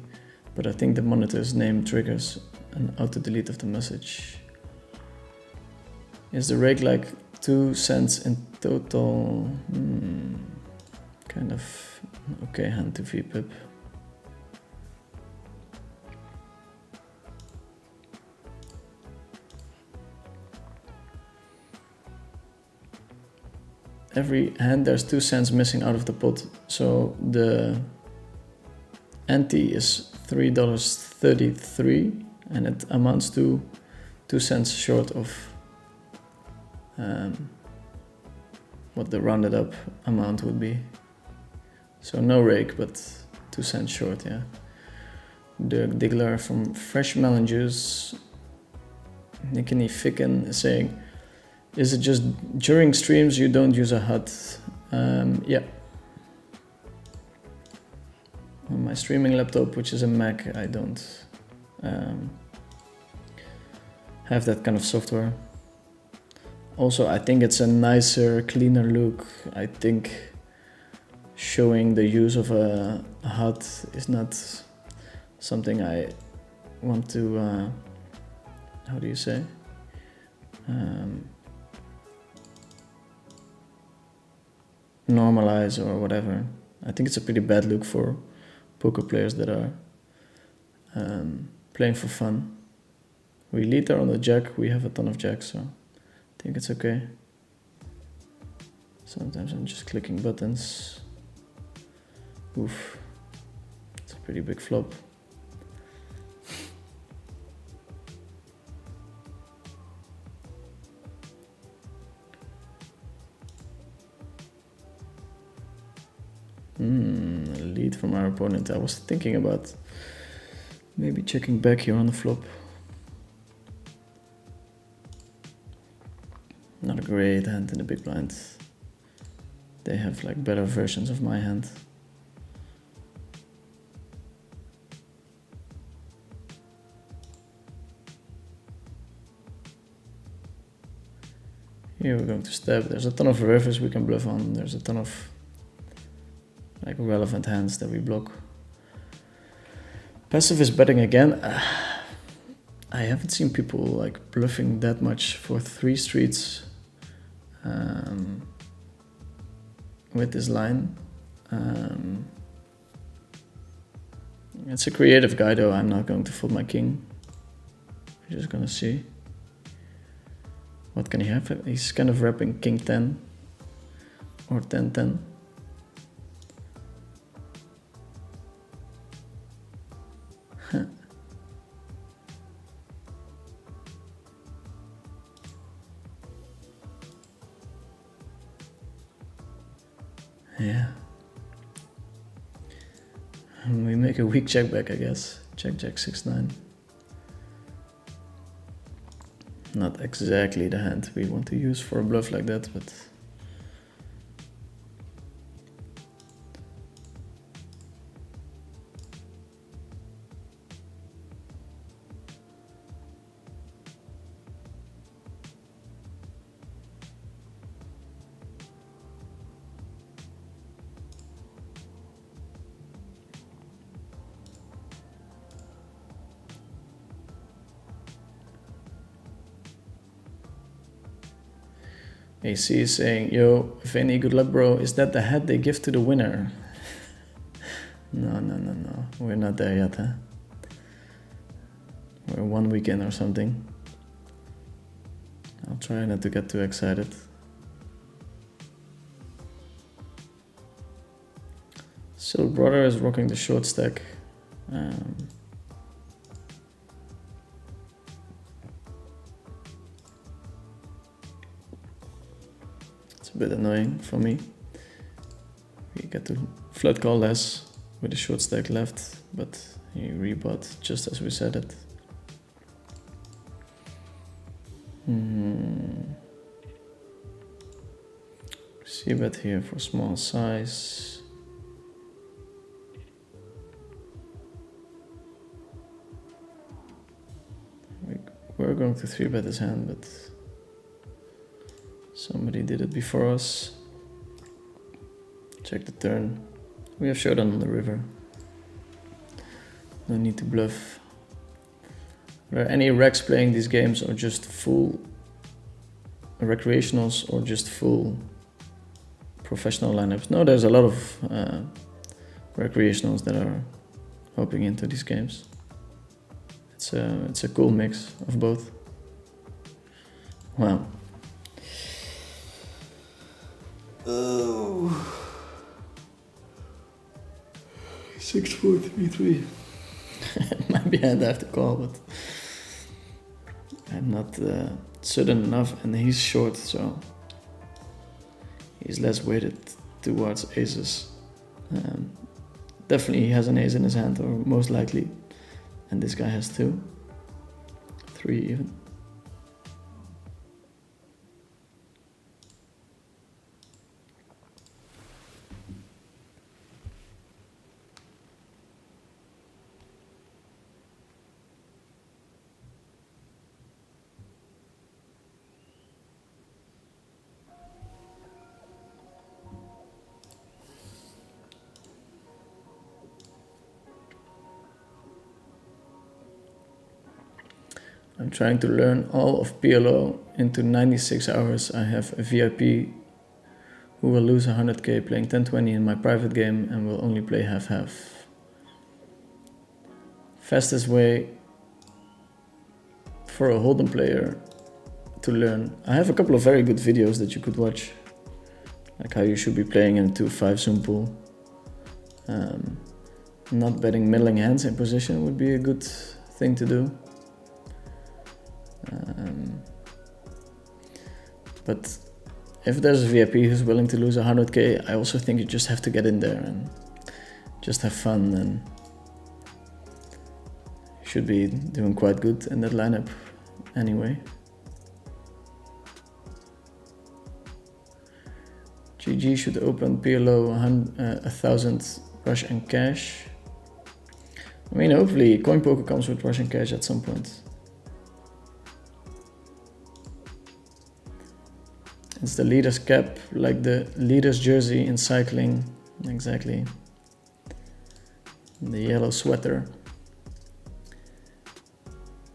but I think the monitor's name triggers an auto-delete of the message. Is the rake like 2 cents in total? Kind of okay hand to VPIP. Every hand there's 2 cents missing out of the pot, so the ante is $3.33 and it amounts to 2 cents short of what the rounded up amount would be. So no rake, but 2 cents short, yeah. Dirk Diggler from Fresh Melon Juice. Nickeny Ficken is saying, is it just during streams you don't use a HUD? Yeah. On my streaming laptop, which is a Mac, I don't have that kind of software. Also, I think it's a nicer, cleaner look. I think showing the use of a HUD is not something I want to, how do you say? Normalize or whatever. I think it's a pretty bad look for poker players that are playing for fun. We lead there on the jack, we have a ton of jacks, so I think it's okay. Sometimes I'm just clicking buttons. Oof, it's a pretty big flop. Lead from our opponent. I was thinking about maybe checking back here on the flop. Not a great hand in the big blind. They have like better versions of my hand. Here we're going to step. There's a ton of rivers we can bluff on. There's a ton of like relevant hands that we block. Passive is betting again. I haven't seen people like bluffing that much for 3 streets with this line. It's a creative guy though. I'm not going to fold my king. We're just gonna see. What can he have? He's kind of wrapping king 10 or 10-10. Yeah. And we make a weak check back, I guess. Check, jack, 6-9. Not exactly the hand we want to use for a bluff like that, but AC is saying, yo, Vinny, good luck, bro. Is that the hat they give to the winner? No. We're not there yet, huh? We're 1 weekend or something. I'll try not to get too excited. Silk Brother is rocking the short stack. It's a bit annoying for me. We get to flat call less with a short stack left, but he rebought just as we said it. C-bet here for small size. We're going to 3-bet his hand, but somebody did it before us. Check the turn. We have showdown on the river. No need to bluff. Are there any recs playing these games or just full recreationals or just full professional lineups? No, there's a lot of recreationals that are hopping into these games. It's a cool mix of both. Wow. Oh. 6-4, 3-3. It might be I'd have to call, but I'm not sudden enough, and he's short, so he's less weighted towards aces. Definitely he has an ace in his hand, or most likely, and this guy has 2, 3 even. I'm trying to learn all of PLO into 96 hours. I have a VIP who will lose 100k playing 10-20 in my private game and will only play half-half. Fastest way for a Hold'em player to learn. I have a couple of very good videos that you could watch, like how you should be playing in a 2-5 zoom pool. Not betting middling hands in position would be a good thing to do. But if there's a VIP who's willing to lose 100k, I also think you just have to get in there and just have fun, and you should be doing quite good in that lineup anyway. GG should open PLO 1,000 rush and cash. I mean, hopefully Coin Poker comes with rush and cash at some point. It's the leader's cap, like the leader's jersey in cycling. Exactly. The yellow sweater.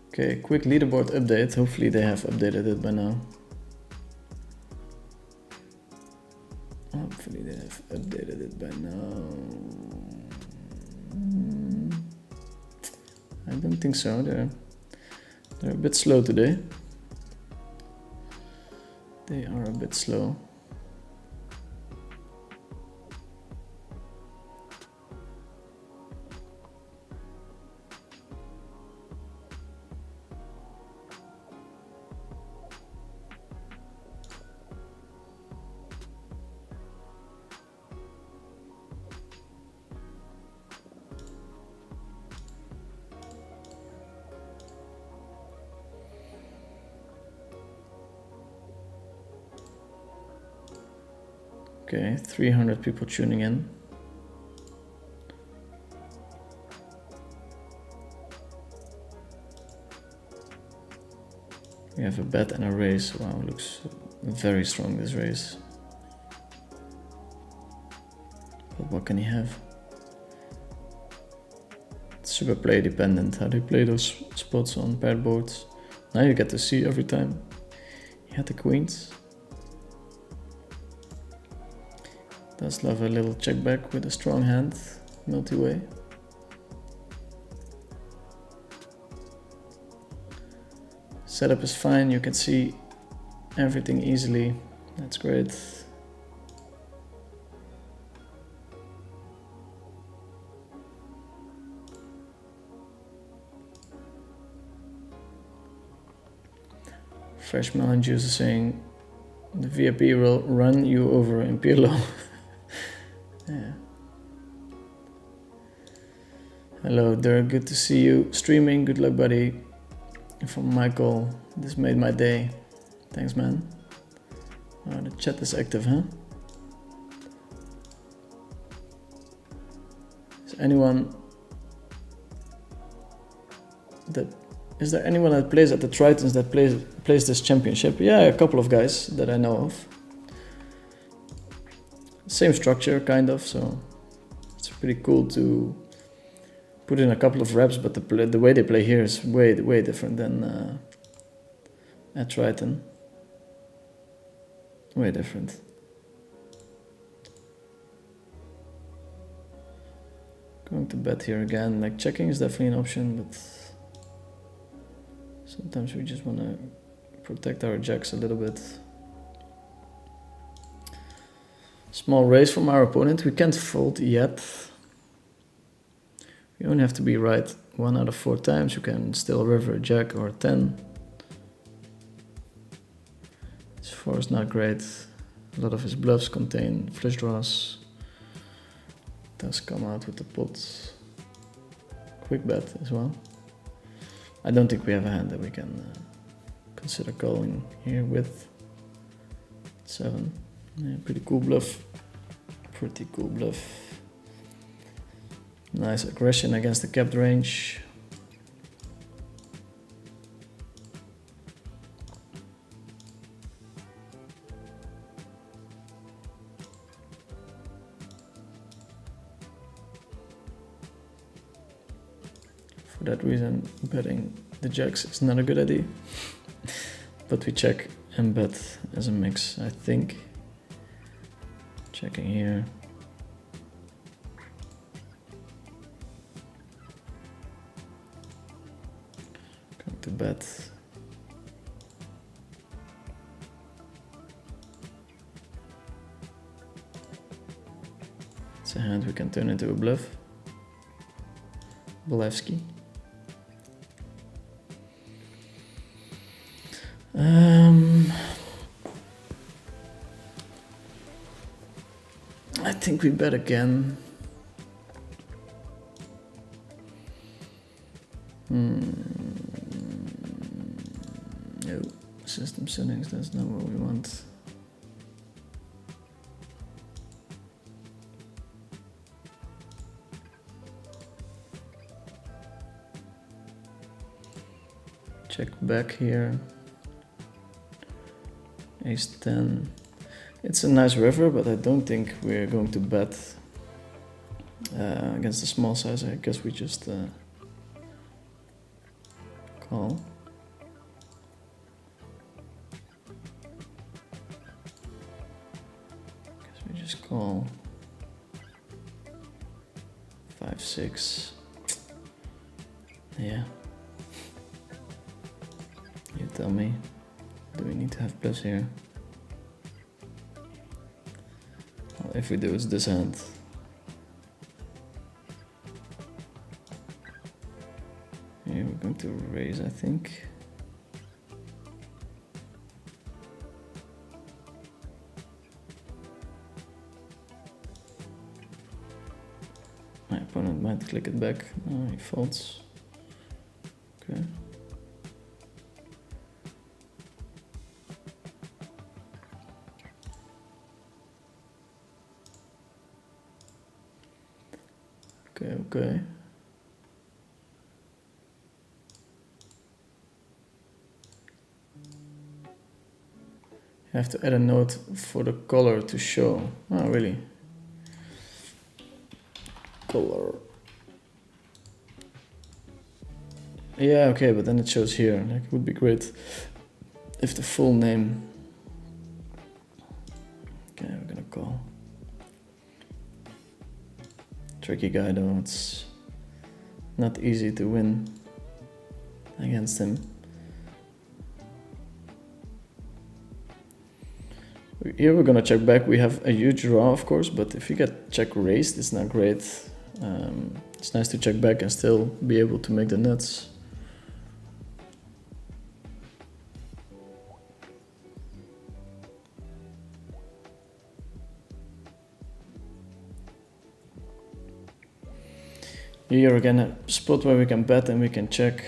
Okay, quick leaderboard update. Hopefully they have updated it by now. Hopefully they have updated it by now. I don't think so. They're a bit slow today. They are a bit slow. Okay, 300 people tuning in. We have a bet and a raise. Wow, looks very strong, this raise. But what can he have? It's super play dependent how they play those spots on paired boards. Now you get to see every time. He had the queens. Does love a little check back with a strong hand, multi-way. Setup is fine, you can see everything easily. That's great. Fresh melon juice is saying The VIP will run you over in Pirlo. Yeah. Hello, Dirk. Good to see you streaming. Good luck, buddy. From Michael. This made my day. Thanks, man. Oh, the chat is active, huh? Is there anyone that plays at the Tritons that plays this championship? Yeah, a couple of guys that I know of. Same structure, kind of, so it's pretty cool to put in a couple of reps, but the way they play here is way different than at Triton. Way different. Going to bet here again. Like, checking is definitely an option, but sometimes we just want to protect our jacks a little bit. Small raise from our opponent. We can't fold yet. You only have to be right 1 out of 4 times. You can still river a jack or a 10. This 4 is not great. A lot of his bluffs contain flush draws. Does come out with the pot. Quick bet as well. I don't think we have a hand that we can consider calling here with 7. Yeah, pretty cool bluff. Pretty cool bluff. Nice aggression against the capped range. For that reason, betting the jacks is not a good idea. But we check and bet as a mix, I think. Checking here. Going to bet. It's a hand we can turn into a bluff. Bolevsky. I think we bet again. No, system settings, that's not what we want. Check back here. Ace 10. It's a nice river, but I don't think we're going to bet against the small size. I guess we just call. Guess we just call 5-6. Yeah. You tell me. Do we need to have plus here? Well, if we do, it's this hand. Here we're going to raise, I think. My opponent might click it back. No, he folds. Okay. Okay. You have to add a note for the color to show. Oh, really? Color. Yeah, okay, but then it shows here. Like, it would be great if the full name. Okay, we're gonna call. Tricky guy though, it's not easy to win against him. Here we're gonna check back. We have a huge draw, of course, but if you get check raised, it's not great. It's nice to check back and still be able to make the nuts. Here again, a spot where we can bet and we can check.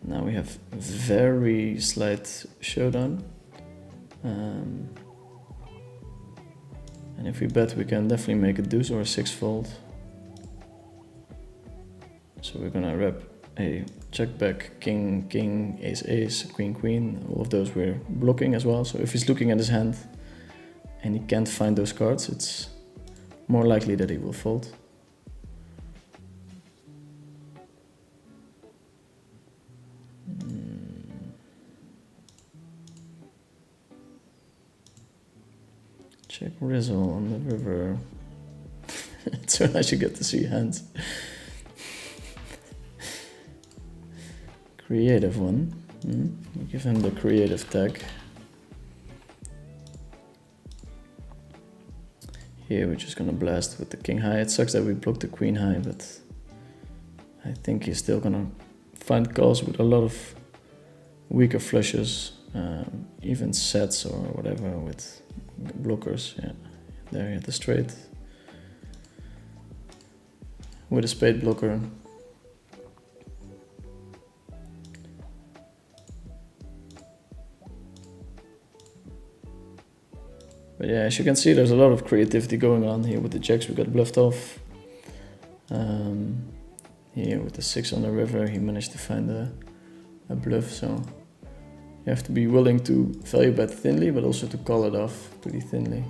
Now we have very slight showdown. And if we bet, we can definitely make a deuce or a six fold. So we're gonna rep a check back, king, king, ace, ace, queen, queen. All of those we're blocking as well. So if he's looking at his hand and he can't find those cards, it's more likely that he will fold. Check Rizzle on the river. It's so nice you get to see hands. Creative one. We give him the creative tag. Here we're just gonna blast with the king high. It sucks that we blocked the queen high, but I think he's still gonna find calls with a lot of weaker flushes, even sets or whatever with blockers. Yeah, there you have the straight with a spade blocker. But yeah, as you can see, there's a lot of creativity going on here with the jacks. We got bluffed off. Here with the 6 on the river, he managed to find a bluff. So you have to be willing to value bet thinly, but also to call it off pretty thinly.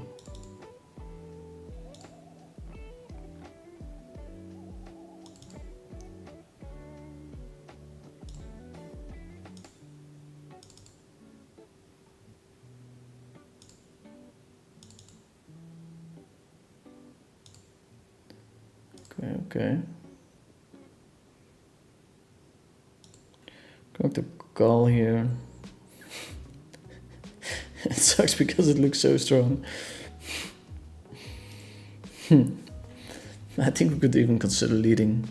Okay. Going to call here. It sucks because it looks so strong. I think we could even consider leading.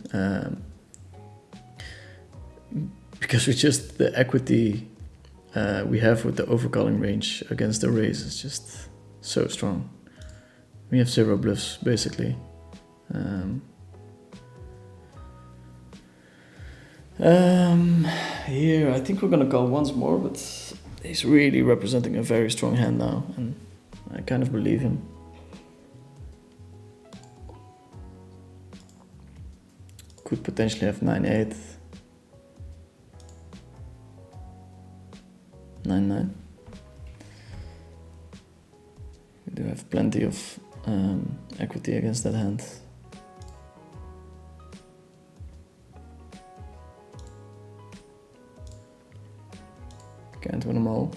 Because we just, the equity we have with the overcalling range against the raise is just so strong. We have 0 bluffs basically. Here I think we're gonna call once more, but he's really representing a very strong hand now, and I kind of believe him. Could potentially have 9-8, 9-9. We do have plenty of equity against that hand. Can't win them all.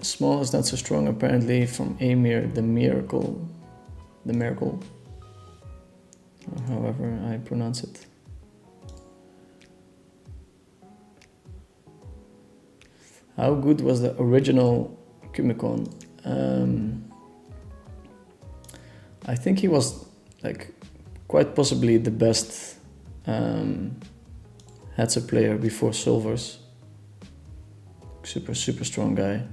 Small is not so strong apparently from Amir the Miracle. The Miracle. Or however I pronounce it. How good was the original Kumikon? I think he was like quite possibly the best heads-up player before Solvers. Super strong guy.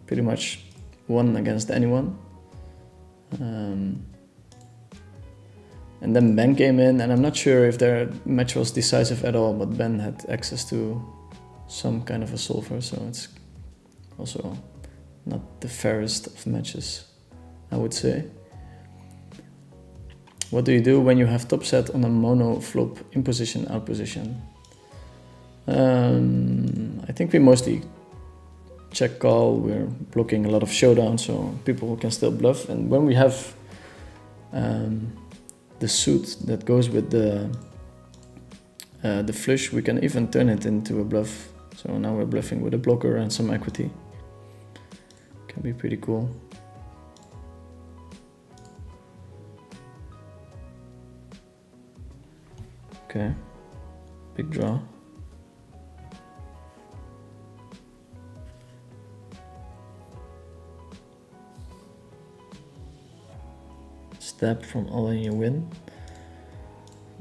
Pretty much won against anyone. And then Ben came in, and I'm not sure if their match was decisive at all, but Ben had access to some kind of a solver, so it's also not the fairest of matches, I would say. What do you do when you have top set on a mono flop in position, out position? I think we mostly check call. We're blocking a lot of showdown, so people can still bluff. And when we have the suit that goes with the flush, we can even turn it into a bluff. So now we're bluffing with a blocker and some equity. Can be pretty cool. Okay, big draw. Step from all in, you win.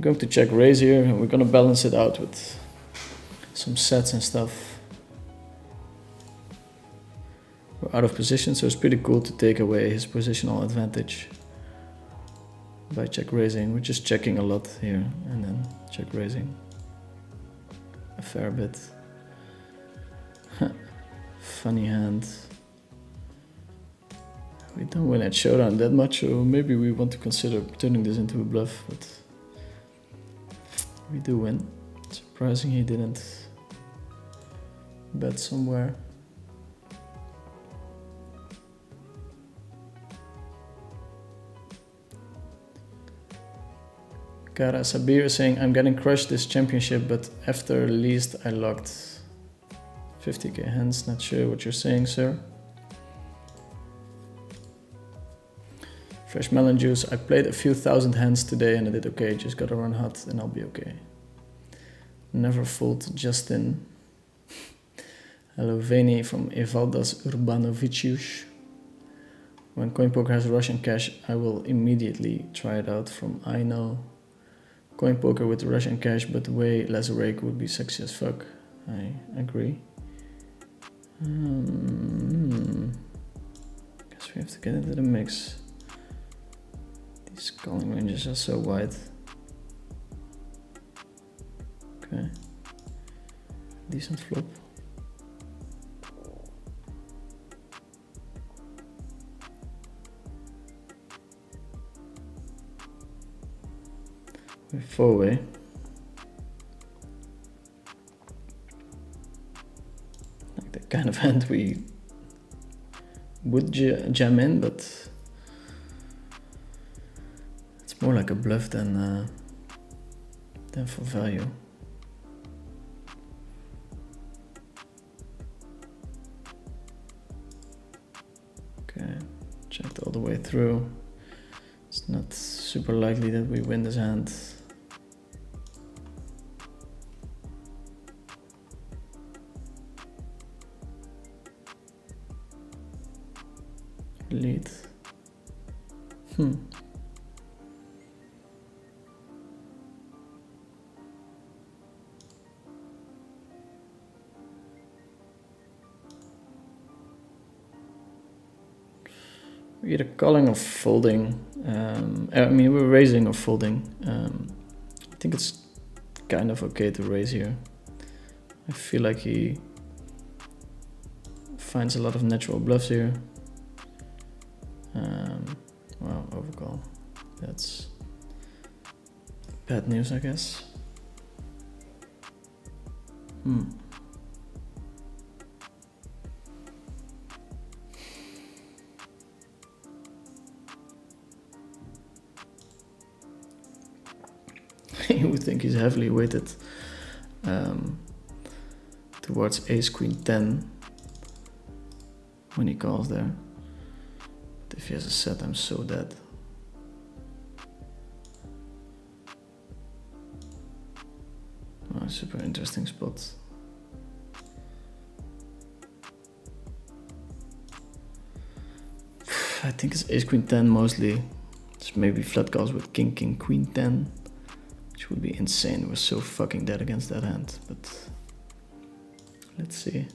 I'm going to check raise here, and we're gonna balance it out with some sets and stuff. We're out of position, so it's pretty cool to take away his positional advantage by check raising. We're just checking a lot here and then check raising a fair bit. Funny hand. We don't win at showdown that much, so maybe we want to consider turning this into a bluff, but we do win. Surprising he didn't bet somewhere. Kara Sabir is saying, I'm getting crushed this championship, but after least I locked 50k hands. Not sure what you're saying, sir. Fresh melon juice. I played a few thousand hands today and I did okay. Just gotta run hot and I'll be okay. Never fooled Justin. Hello, Veni from Evaldas Urbanovicius. When CoinPoker has Russian cash, I will immediately try it out from I know. CoinPoker with Russian cash, but way less rake would be sexy as fuck. I agree. Guess we have to get into the mix. These calling ranges are so wide. Okay. Decent flop. We're 4-way. Like the kind of hand we would jam in, but it's more like a bluff than for value. Okay, checked all the way through. It's not super likely that we win this hand. Lead. We're either calling or folding. I mean, we're raising or folding. I think it's kind of okay to raise here. I feel like he finds a lot of natural bluffs here. Wow, overcall. That's bad news, I guess. You would think he's heavily weighted towards ace queen 10 when he calls there. But if he has a set, I'm so dead. Oh, super interesting spot. I think it's ace queen 10 mostly. It's maybe flat calls with king king queen 10, which would be insane. We're so fucking dead against that hand, but let's see.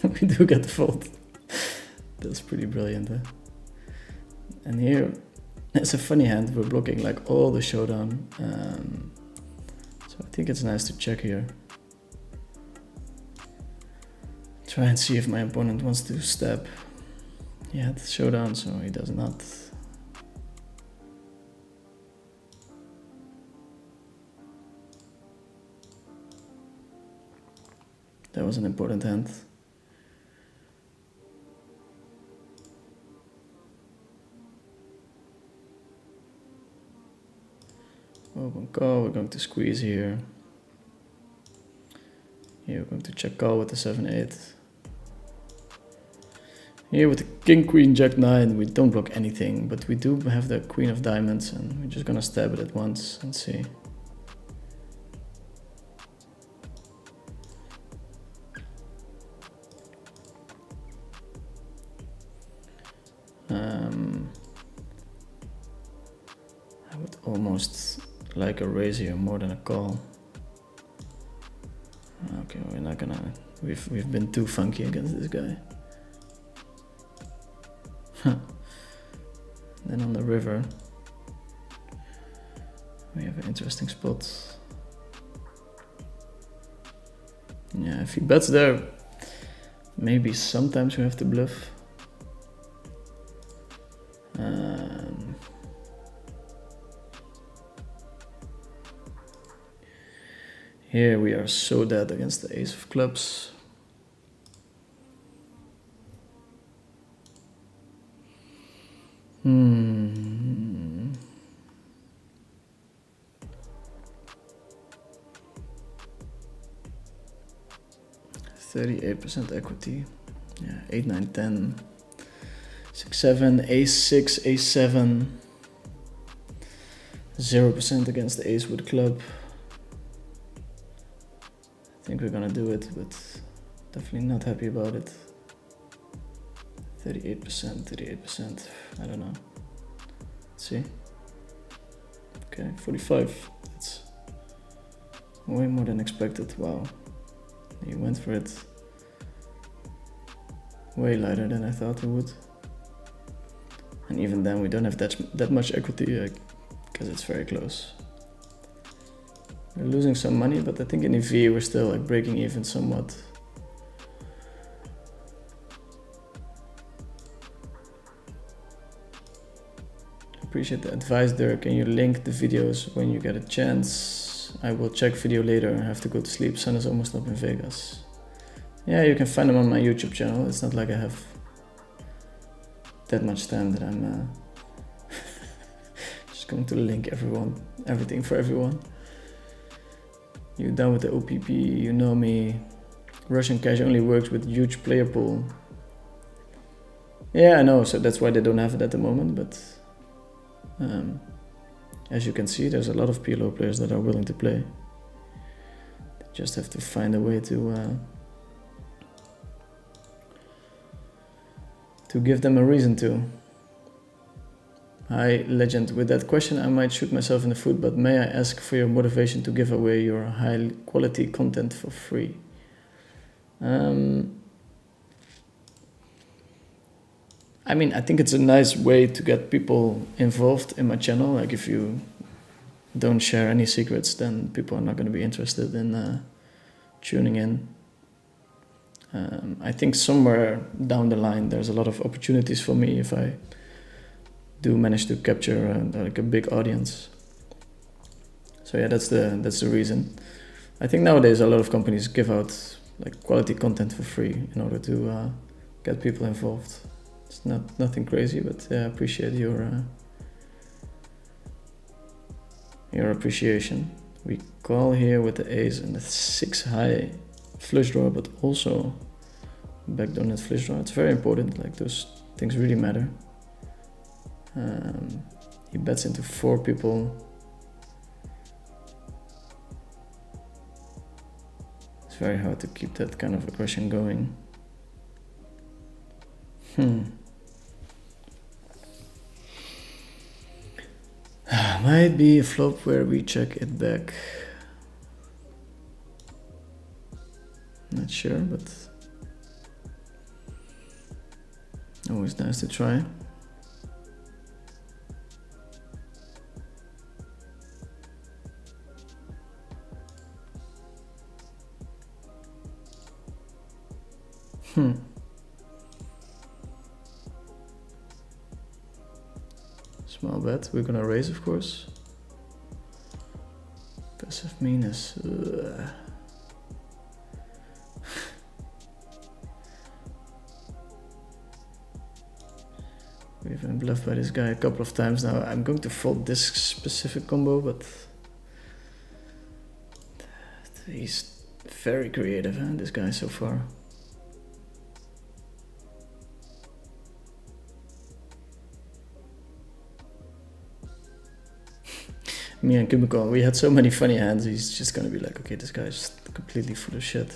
We do get the fold. That's pretty brilliant, eh? And here, it's a funny hand. We're blocking like all the showdown. So I think it's nice to check here. Try and see if my opponent wants to step. He had showdown, so he does not. That was an important hand. Open call, we're going to squeeze here. Here we're going to check call with the 7-8. Here with the king, queen, jack, nine, we don't block anything, but we do have the queen of diamonds, and we're just gonna stab it at once and see. I would almost like a raise here more than a call. Okay, we're not gonna. We've been too funky against this guy. Then on the river, we have an interesting spot. Yeah, if he bets there, maybe sometimes we have to bluff. Here we are so dead against the ace of clubs. Hmm. 38% equity. Yeah, 8, 9, 10. 6, 7, ace 6, ace 7. 0% against the ace with club. I think we're gonna do it, but definitely not happy about it. 38%, 38%, I don't know. Let's see. Okay, 45. That's way more than expected. Wow. He went for it way lighter than I thought he would. And even then we don't have that much equity because it's very close. We're losing some money, but I think in EV we're still like breaking even somewhat. Appreciate the advice there. Can you link the videos when you get a chance? I will check video later. I have to go to sleep. Sun is almost up in Vegas. Yeah, you can find them on my YouTube channel. It's not like I have that much time that I'm just going to link everything for everyone. You down with the OPP, you know me. Russian cash only works with huge player pool. Yeah, I know, so that's why they don't have it at the moment, but as you can see, there's a lot of PLO players that are willing to play. They just have to find a way to give them a reason to. Hi, Legend. With that question, I might shoot myself in the foot, but may I ask for your motivation to give away your high quality content for free? I mean, I think it's a nice way to get people involved in my channel. Like if you don't share any secrets, then people are not going to be interested in tuning in. I think somewhere down the line, there's a lot of opportunities for me if I do manage to capture like a big audience. So yeah, that's the reason. I think nowadays a lot of companies give out like quality content for free in order to get people involved. It's nothing crazy, but I appreciate your appreciation. We call here with the ace and the 6 high flush draw, but also backdoor net flush draw. It's very important, like those things really matter. He bets into 4 people. It's very hard to keep that kind of aggression going. Might be a flop where we check it back. Not sure, but always nice to try. Small bet. We're gonna raise, of course. Passive minus. We've been bluffed by this guy a couple of times now. I'm going to fold this specific combo, but he's very creative, huh, this guy so far. me and Kumiko, we had so many funny hands. He's just gonna be like, okay, this guy's just completely full of shit.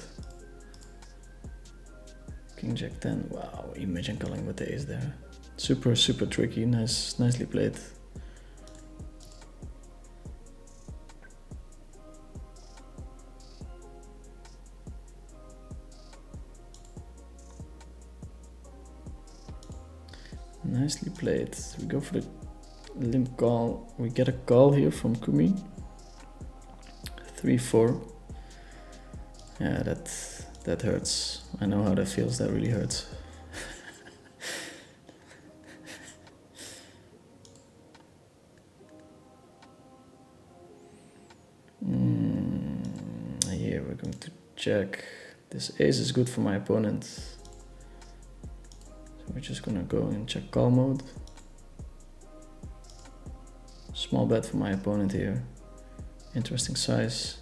King Jack 10. Wow, imagine calling with the ace there. Super, super tricky. Nicely played. Nicely played. We go for the limp call. We get a call here from Kumi. 3-4. Yeah, that hurts. I know how that feels. That really hurts. Here we're going to check. This ace is good for my opponent. So we're just gonna go and check call mode. Small bet for my opponent here. Interesting size.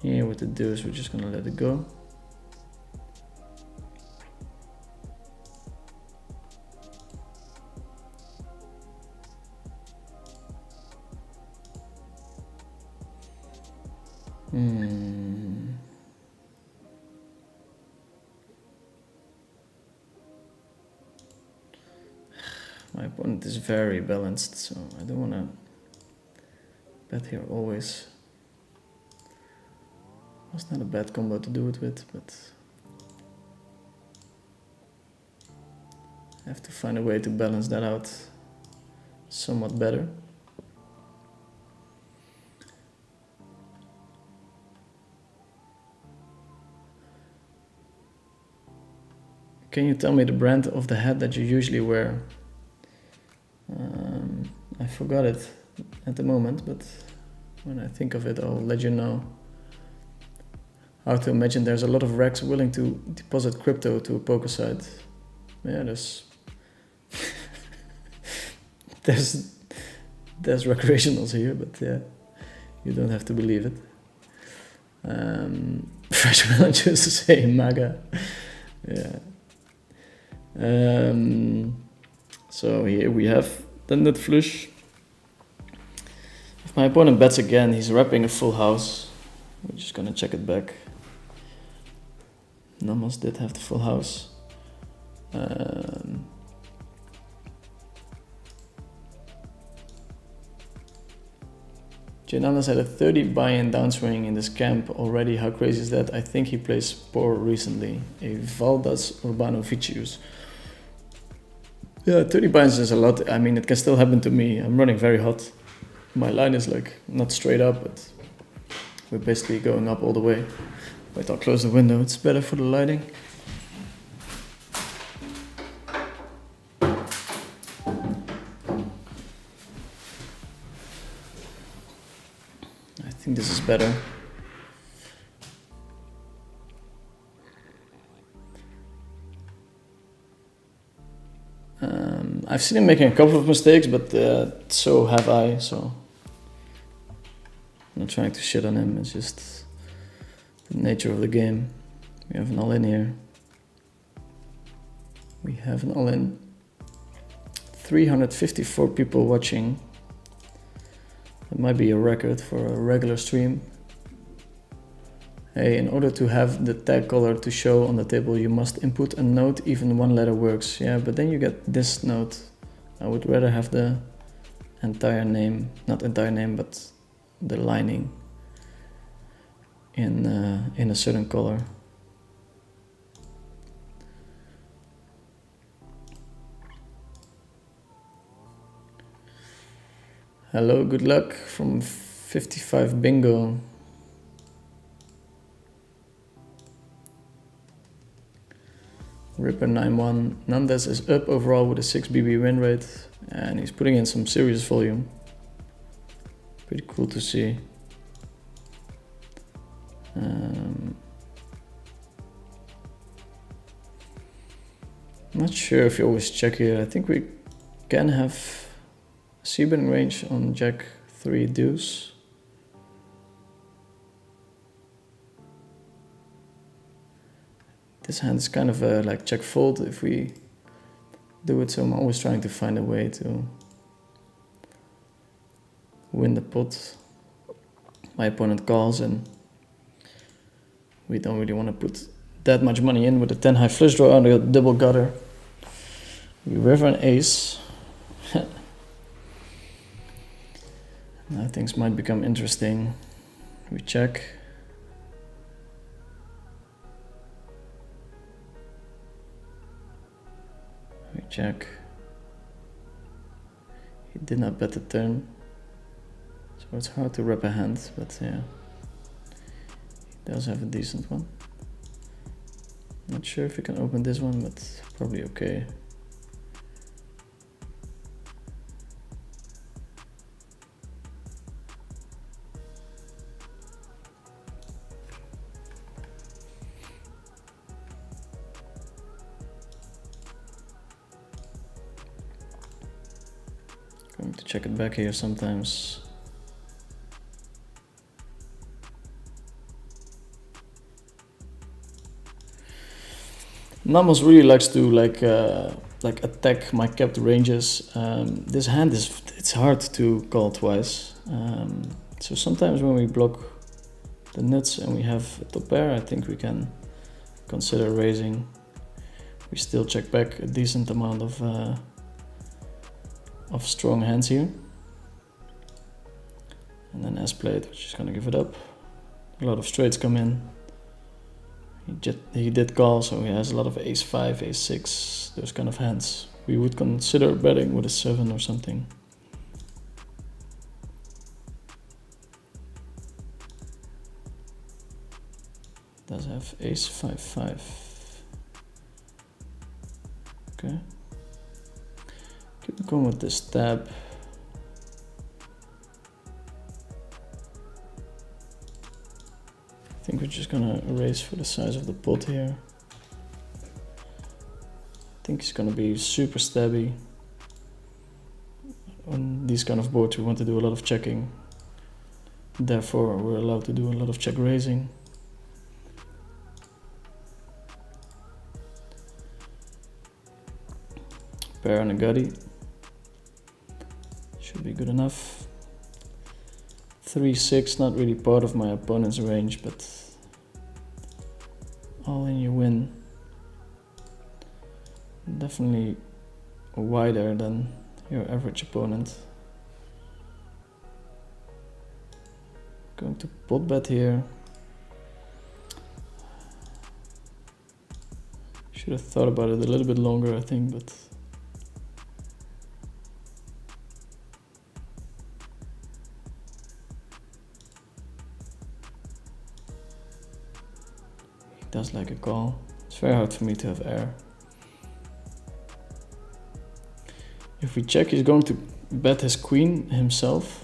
Here with the deuce, we're just gonna let it go. My opponent is very balanced, so I don't wanna bet here always. It's not a bad combo to do it with, but I have to find a way to balance that out somewhat better. Can you tell me the brand of the hat that you usually wear? I forgot it at the moment, but when I think of it, I'll let you know. How to imagine there's a lot of racks willing to deposit crypto to a poker site. Yeah, there's recreationals here, but yeah, you don't have to believe it. Fresh melon juice to say MAGA. Yeah. So here we have the nut flush. If my opponent bets again, he's wrapping a full house. We're just gonna check it back. Nomos did have the full house. Janalas had a 30 buy-in downswing in this camp already. How crazy is that? I think he plays poor recently. A Valdas Urbanovicius. Yeah, 30 buy-ins is a lot. I mean, it can still happen to me. I'm running very hot. My line is like not straight up, but we're basically going up all the way. Wait, I'll close the window. It's better for the lighting. I think this is better. I've seen him making a couple of mistakes, but so have I, so I'm not trying to shit on him, it's just the nature of the game. We have an all-in here. We have an all-in. 354 people watching. That might be a record for a regular stream. Hey, in order to have the tag color to show on the table, you must input a note, even one letter works. Yeah, but then you get this note. I would rather have the entire name, not entire name, but the lining in a certain color. Hello, good luck from 55 Bingo. Ripper 9-1. Nandes is up overall with a 6 BB win rate, and he's putting in some serious volume. Pretty cool to see. Not sure if you always check here. I think we can have C-betting range on Jack 3 deuce. This hand is kind of like check fold if we do it, so I'm always trying to find a way to win the pot. My opponent calls and we don't really want to put that much money in with a 10 high flush draw and a double gutter. We river an ace. Now things might become interesting. We check. We check. He did not bet the turn, so it's hard to wrap a hand, but yeah, he does have a decent one. Not sure if we can open this one, but probably okay. Going to check it back here sometimes. Namos really likes to like attack my capped ranges. This hand it's hard to call twice. So sometimes when we block the nuts and we have a top pair, I think we can consider raising. We still check back a decent amount of strong hands here. And then as played, which is gonna give it up. A lot of straights come in. He did call, so he has a lot of ace 5, ace 6, those kind of hands. We would consider betting with a 7 or something. Does have ace 5, 5. Okay. Keep going with this stab. I think we're just gonna raise for the size of the pot here. I think it's gonna be super stabby. On these kind of boards we want to do a lot of checking. Therefore we're allowed to do a lot of check raising. Pair and a gutty. Should be good enough. 3-6, not really part of my opponent's range, but all in you win. Definitely wider than your average opponent. Going to pot bet here. Should have thought about it a little bit longer, I think, but does like a call. It's very hard for me to have air. If we check, he's going to bet his queen himself.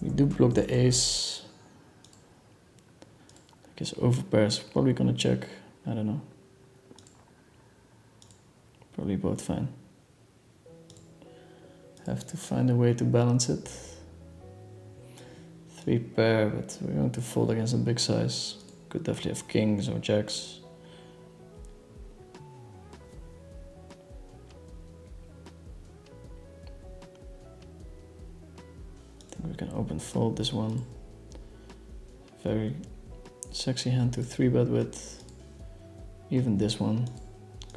We do block the ace. I guess overpairs, probably gonna check. I don't know. Probably both fine. Have to find a way to balance it. 3 pair, but we're going to fold against a big size. Could definitely have kings or jacks. I think we can open fold this one. Very sexy hand to 3-bet with. Even this one.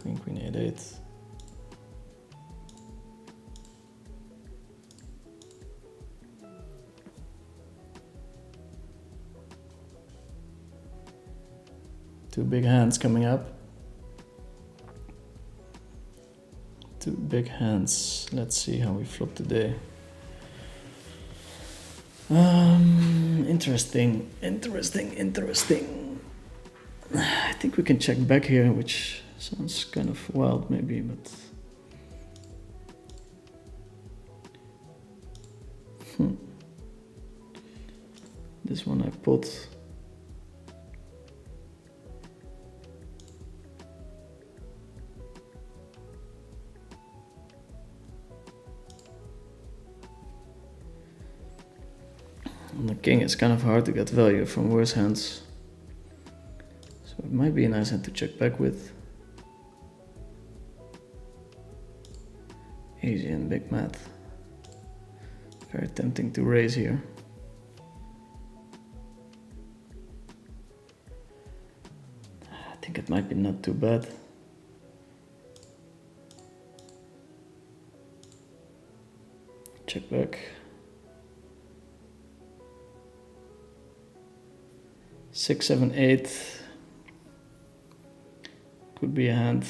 Queen, queen, 8-8. Two big hands coming up. Two big hands. Let's see how we flop today. Interesting. I think we can check back here, which sounds kind of wild maybe, but this one I put. On the king, it's kind of hard to get value from worse hands. So it might be a nice hand to check back with. Easy and big mat. Very tempting to raise here. I think it might be not too bad. Check back. 6, 7, 8 could be a hand.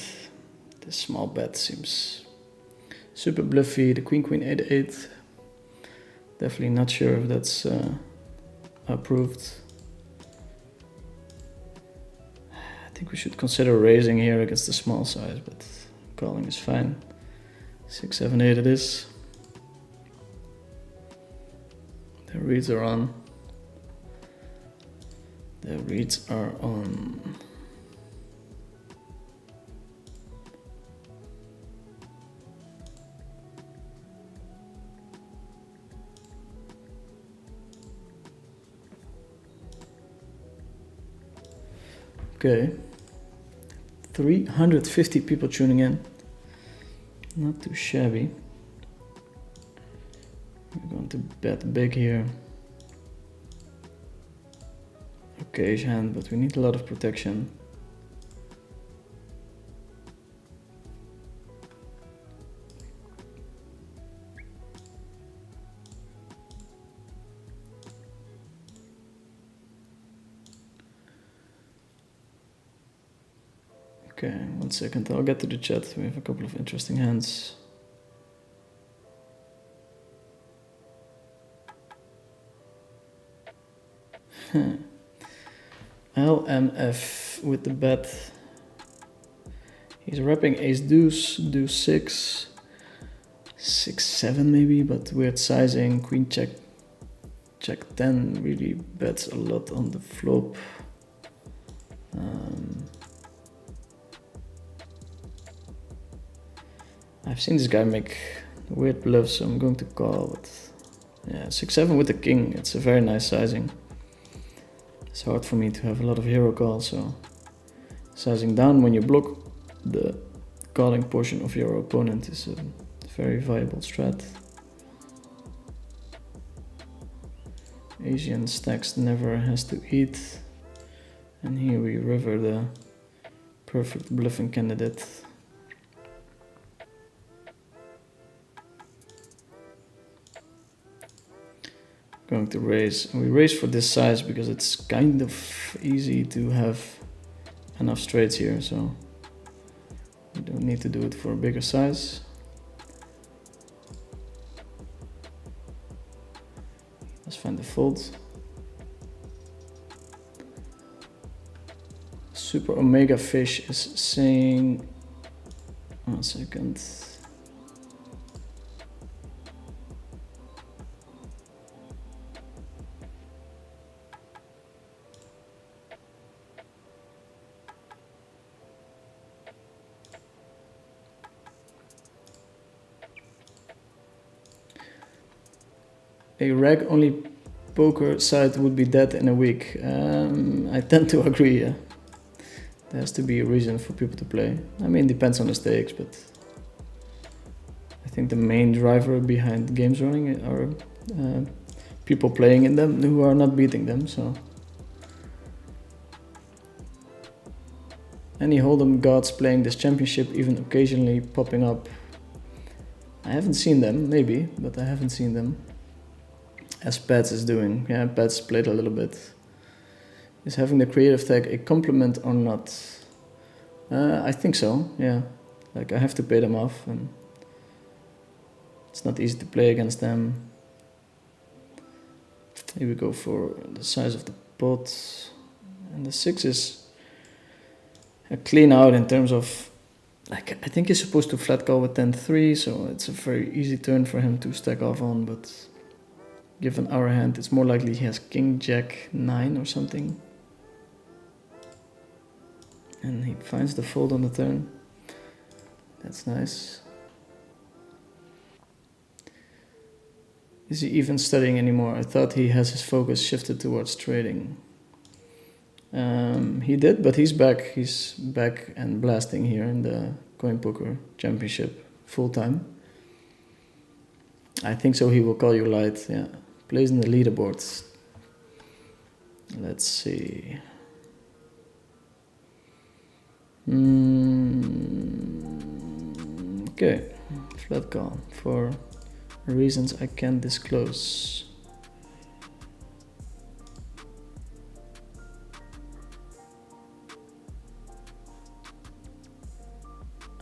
This small bet seems super bluffy. The queen, queen, 8, 8. Definitely not sure if that's approved. I think we should consider raising here against the small size, but calling is fine. 6, 7, 8 it is. The reads are on. The reads are on. Okay. 350 people tuning in. Not too shabby. We're going to bet big here. Okay, hand, but we need a lot of protection. Okay, 1 second, I'll get to the chat. We have a couple of interesting hands. LMF with the bet. He's wrapping ace deuce, deuce 6, 6, 7 maybe, but weird sizing. Queen check, check 10 really bets a lot on the flop. I've seen this guy make weird bluffs, so I'm going to call. But yeah, 6, 7 with the king. It's a very nice sizing. It's hard for me to have a lot of hero calls, so sizing down when you block the calling portion of your opponent is a very viable strat. Asian stacks never has to eat, and here we river the perfect bluffing candidate. Going to raise. We raise for this size because it's kind of easy to have enough straights here, so we don't need to do it for a bigger size. Let's find the fold. Super Omega Fish is saying, 1 second. A reg-only poker site would be dead in a week. I tend to agree, yeah. There has to be a reason for people to play. I mean, it depends on the stakes, but I think the main driver behind games running are people playing in them who are not beating them, so. Any Hold'em gods playing this championship, even occasionally popping up. I haven't seen them, maybe, but I haven't seen them. As Pats is doing. Yeah, Pats played a little bit. Is having the creative tag a compliment or not? I think so, yeah. Like, I have to pay them off, and it's not easy to play against them. Here we go for the size of the pot. And the 6 is a clean out in terms of, like, I think he's supposed to flat call with 10-3, so it's a very easy turn for him to stack off on, but given our hand, it's more likely he has king, jack, 9 or something. And he finds the fold on the turn. That's nice. Is he even studying anymore? I thought he has his focus shifted towards trading. He did, but he's back. He's back and blasting here in the Coin Poker Championship full time. I think so. He will call you light. Yeah, plays in the leaderboards. Let's see. Okay, flat call for reasons I can't disclose.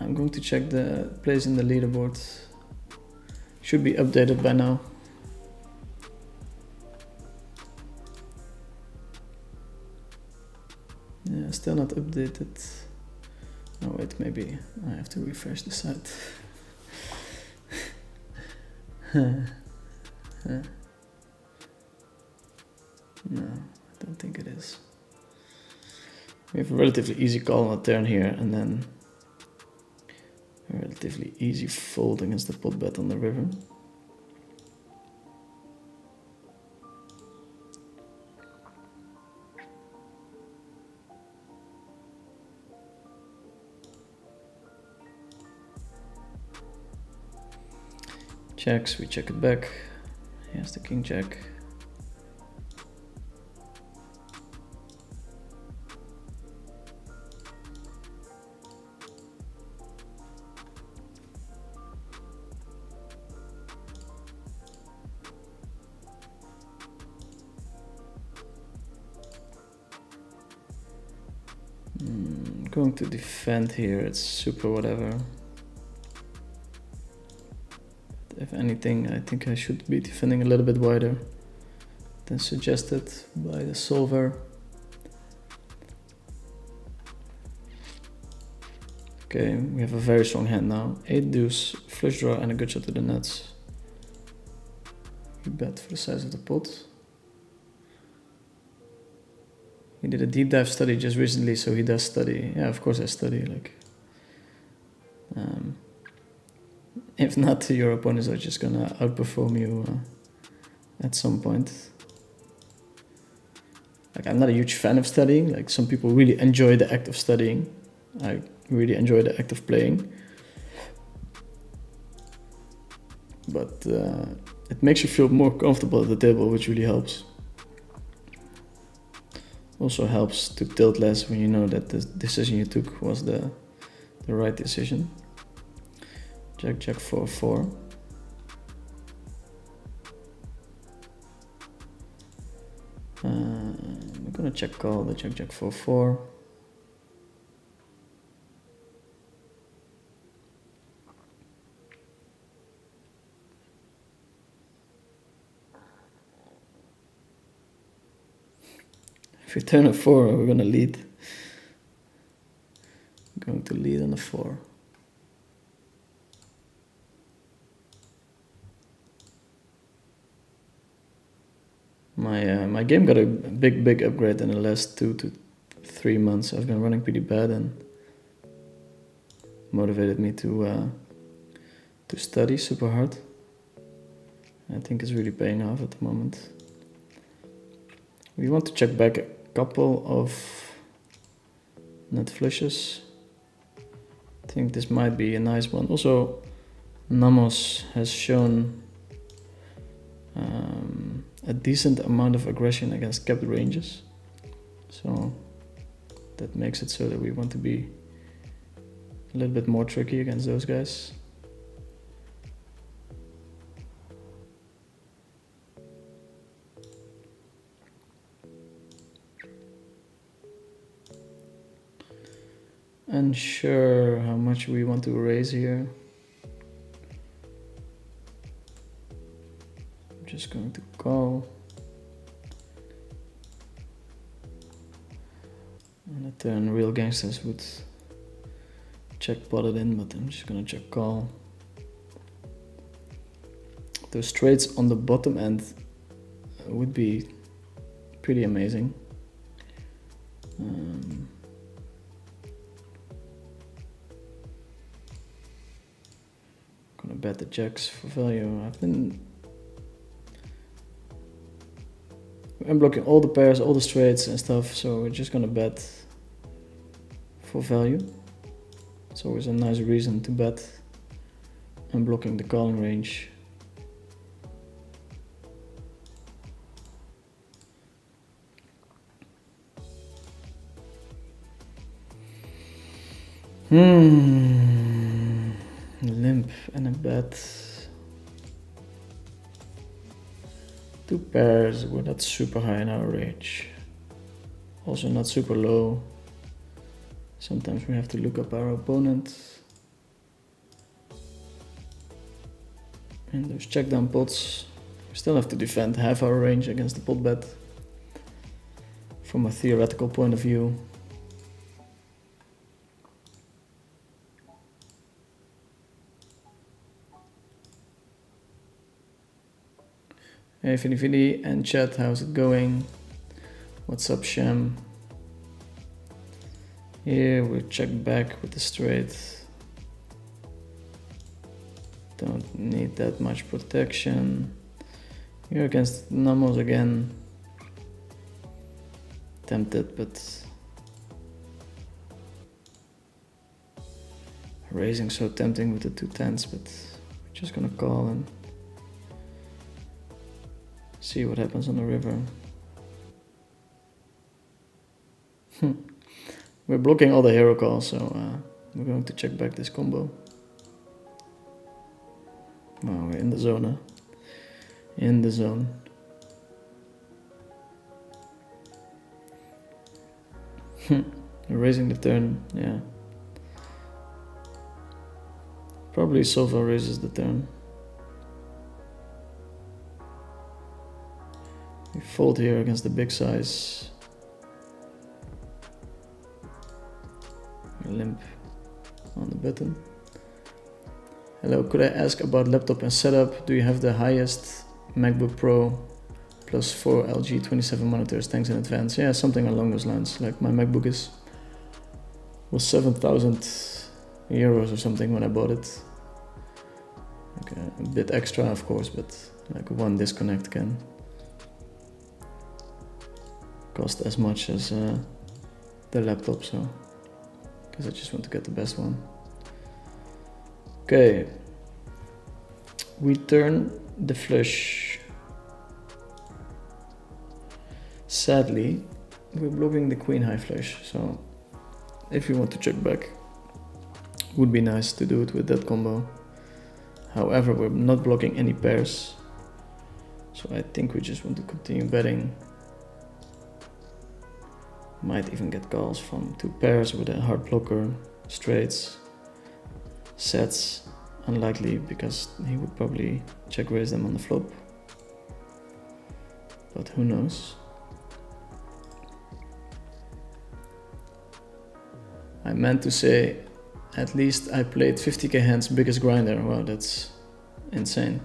I'm going to check the place in the leaderboard. Should be updated by now. Yeah, still not updated. Oh wait, maybe I have to refresh the site. No, I don't think it is. We have a relatively easy call on a turn here, and then a relatively easy fold against the pot bet on the river. Checks, we check it back. Here's the king jack. Going to defend here, it's super whatever. If anything, I think I should be defending a little bit wider than suggested by the solver. Okay, we have a very strong hand now. 8 deuce, flush draw and a good shot to the nuts. We bet for the size of the pot. He did a deep dive study just recently, so he does study. Yeah, of course I study. Like, if not, your opponents are just gonna outperform you at some point. Like, I'm not a huge fan of studying. Like, some people really enjoy the act of studying. I really enjoy the act of playing. But it makes you feel more comfortable at the table, which really helps. Also helps to tilt less when you know that the decision you took was the right decision. Jack, jack, 4, 4. We're gonna check call the jack, jack, 4, 4. If we turn a 4, we're gonna lead. I'm going to lead on a 4. My game got a big upgrade in the last 2 to 3 months. I've been running pretty bad and motivated me to study super hard. I think it's really paying off at the moment. We want to check back a couple of nut flushes. I think this might be a nice one. Also, Namos has shown a decent amount of aggression against capped ranges. So that makes it so that we want to be a little bit more tricky against those guys. Unsure how much we want to raise here. I'm just going to call. On a turn, real gangsters would check pot it in, but I'm just gonna check call. Those straights on the bottom end would be pretty amazing. Gonna bet the jacks for value. I'm blocking all the pairs, all the straights and stuff, so we're just gonna bet for value. It's always a nice reason to bet. I'm blocking the calling range. Limp and a bet. 2 pairs, we're not super high in our range. Also not super low. Sometimes we have to look up our opponent. And those check down pots. We still have to defend half our range against the pot bet. From a theoretical point of view. Hey Vinny Vinny and chat, how's it going? What's up Sham? Here we check back with the straight. Don't need that much protection. Here against Namos again. Tempted, but raising so tempting with the 2 tens, but we're just gonna call and see what happens on the river. We're blocking all the hero calls, so we're going to check back this combo. Oh, we're in the zone, huh? In the zone. Raising the turn, yeah. Probably Sova raises the turn. We fold here against the big size. Limp on the button. Hello, could I ask about laptop and setup? Do you have the highest MacBook Pro plus 4 LG 27 monitors? Thanks in advance. Yeah, something along those lines. Like my MacBook was 7,000 euros or something when I bought it. Like a bit extra, of course, but like one disconnect can cost as much as the laptop, so because I just want to get the best one. Okay, we turn the flush. Sadly, we're blocking the queen high flush, so if you want to check back, would be nice to do it with that combo. However, we're not blocking any pairs, so I think we just want to continue betting. Might even get calls from 2 pairs with a hard blocker, straights, sets. Unlikely because he would probably check raise them on the flop. But who knows? I meant to say at least I played 50k hands biggest grinder. Wow, that's insane.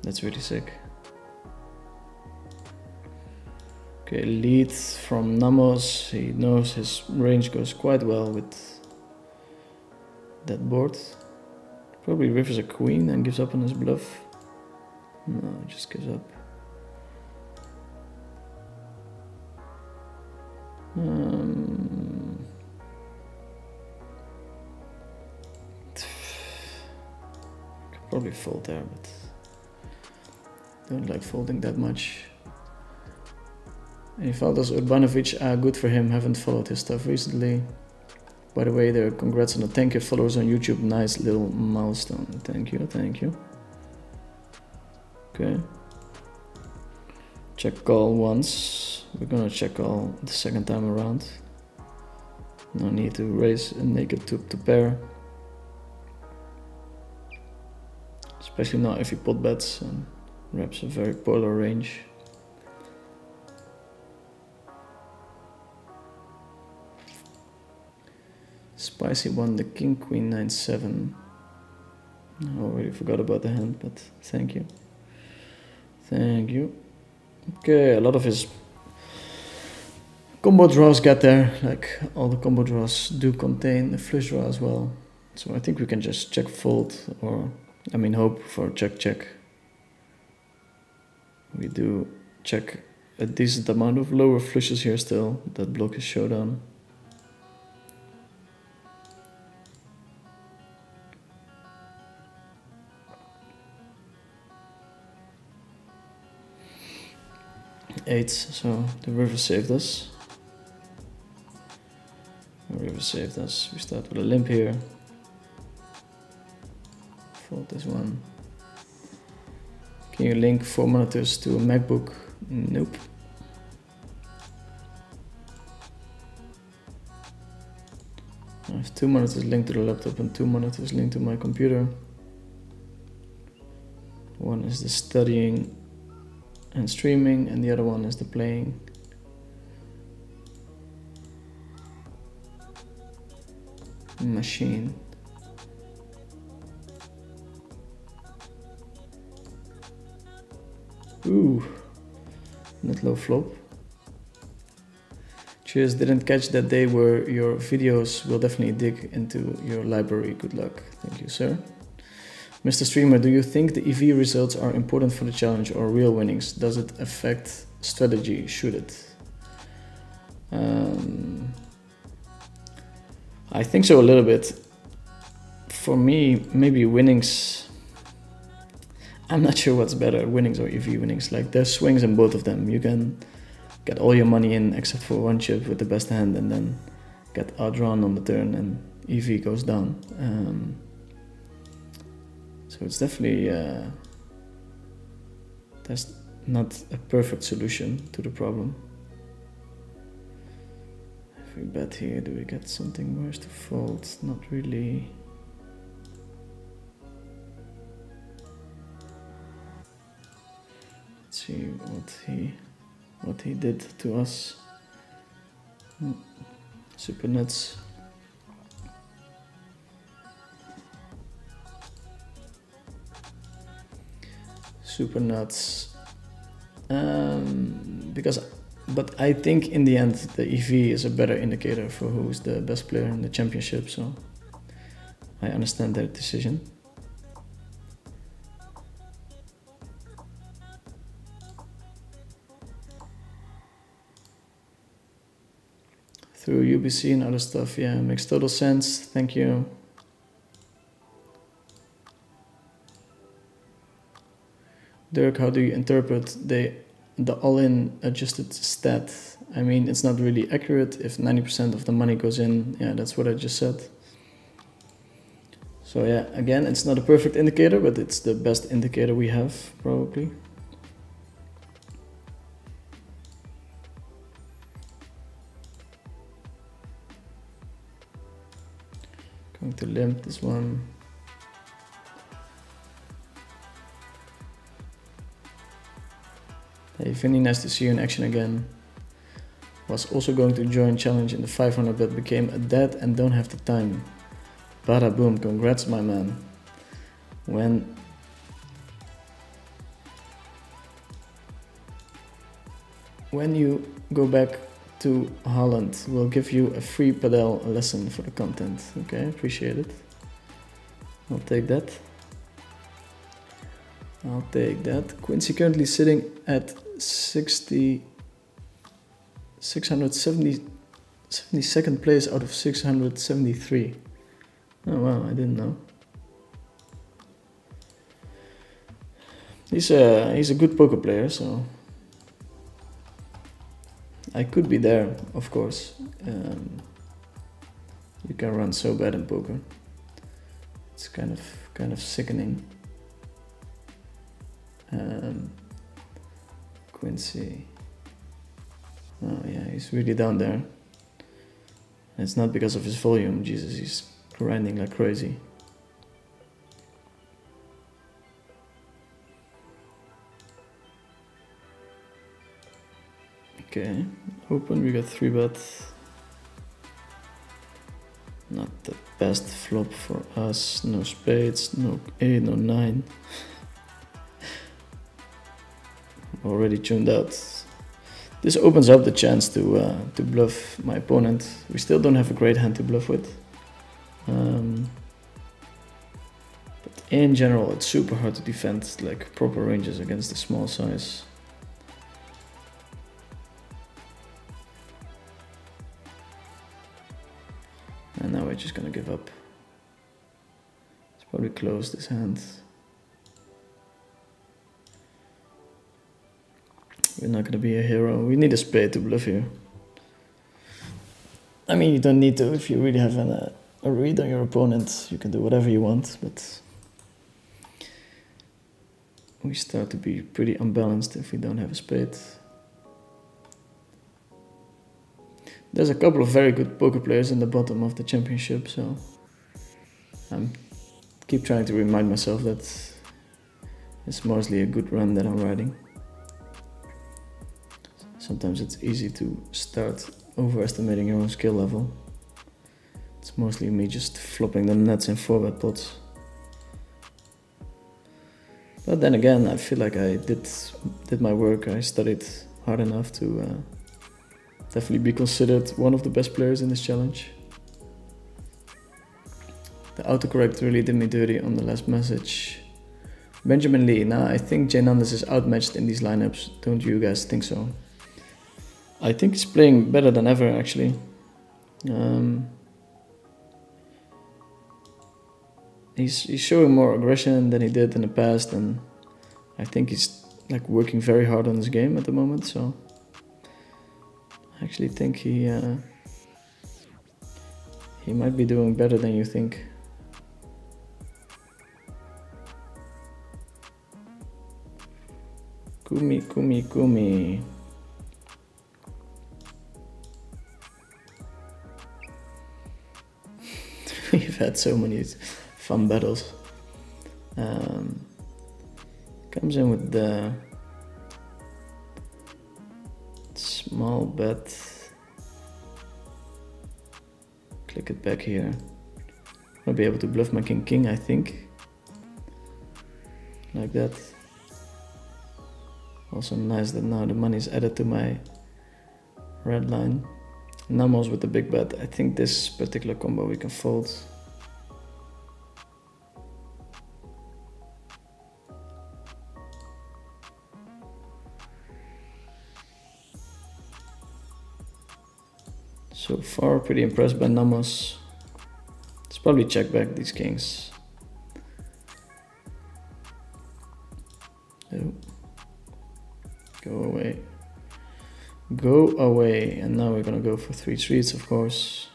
That's really sick. Okay, lead from Namos. He knows his range goes quite well with that board. Probably rivers a queen and gives up on his bluff. No, he just gives up. Could probably fold there, but don't like folding that much. Valdas Urbanovic, good for him, haven't followed his stuff recently. By the way, there, congrats on the 10k followers on YouTube, nice little milestone. Thank you, thank you. Okay. Check call once, we're gonna check call the second time around. No need to raise a naked to pair. Especially not if he pot bets and wraps a very polar range. Spicy won the king queen 9-7. I already forgot about the hand, but thank you. Thank you. Okay, a lot of his combo draws get there. Like all the combo draws do contain the flush draw as well. So I think we can just check fold or, I mean, hope for check check. We do check a decent amount of lower flushes here still. That block is showdown. Eights, so the river saved us. The river never saved us. We start with a limp here. Fold this one. Can you link 4 monitors to a MacBook? Nope. I have 2 monitors linked to the laptop and 2 monitors linked to my computer. One is the studying and streaming, and the other one is the playing. Machine. Ooh, net low flop. Cheers, didn't catch that they were your videos. Will definitely dig into your library. Good luck. Thank you, sir. Mr. Streamer, do you think the EV results are important for the challenge or real winnings? Does it affect strategy? Should it? I think so a little bit. For me, maybe winnings. I'm not sure what's better, winnings or EV winnings. Like there's swings in both of them. You can get all your money in except for one chip with the best hand and then get outdrawn on the turn and EV goes down. So it's definitely, there's not a perfect solution to the problem. If we bet here, do we get something worse to fold? Not really. Let's see what he did to us. Super nuts. Super nuts. But I think in the end the EV is a better indicator for who's the best player in the championship, so I understand their decision. Through UBC and other stuff, yeah, makes total sense. Thank you. Dirk, how do you interpret the all-in adjusted stat? I mean, it's not really accurate. If 90% of the money goes in, yeah, that's what I just said. So yeah, again, it's not a perfect indicator, but it's the best indicator we have, probably. Going to limp this one. Hey Vinny, nice to see you in action again. Was also going to join challenge in the 500 but became a dad and don't have the time. Bada boom, congrats my man. When you go back to Holland, we'll give you a free padel lesson for the content. Okay, appreciate it. I'll take that. Quincy currently sitting at 672nd place out of 673. Oh wow, I didn't know. He's a good poker player, so I could be there, of course. You can run so bad in poker. It's kind of sickening. Quincy. Oh yeah, he's really down there. And it's not because of his volume. Jesus, he's grinding like crazy. Okay, open, we got 3-bet. Not the best flop for us. No spades, no 8, no 9. Already tuned out. This opens up the chance to bluff my opponent. We still don't have a great hand to bluff with. But in general, it's super hard to defend like proper ranges against the small size. And now we're just gonna give up. Let's probably close this hand. We're not gonna be a hero. We need a spade to bluff here. I mean, you don't need to. If you really have a read on your opponent, you can do whatever you want, but we start to be pretty unbalanced if we don't have a spade. There's a couple of very good poker players in the bottom of the championship, so I keep trying to remind myself that it's mostly a good run that I'm riding. Sometimes it's easy to start overestimating your own skill level. It's mostly me just flopping the nuts in 4-bet pots. But then again, I feel like I did my work. I studied hard enough to definitely be considered one of the best players in this challenge. The autocorrect really did me dirty on the last message. Benjamin Lee, nah, I think Jay Nandes is outmatched in these lineups. Don't you guys think so? I think he's playing better than ever, actually. He's showing more aggression than he did in the past, and I think he's like working very hard on his game at the moment. So I actually think he might be doing better than you think. Kumi. We've had so many fun battles. Comes in with the small bet. Click it back here. I'll be able to bluff my king, I think. Like that. Also nice that now the money is added to my red line. Namos with the big bet. I think this particular combo we can fold. So far, pretty impressed by Namos. Let's probably check back these kings. Oh. Go away. Go away. And now we're gonna go for 3 streets, of course.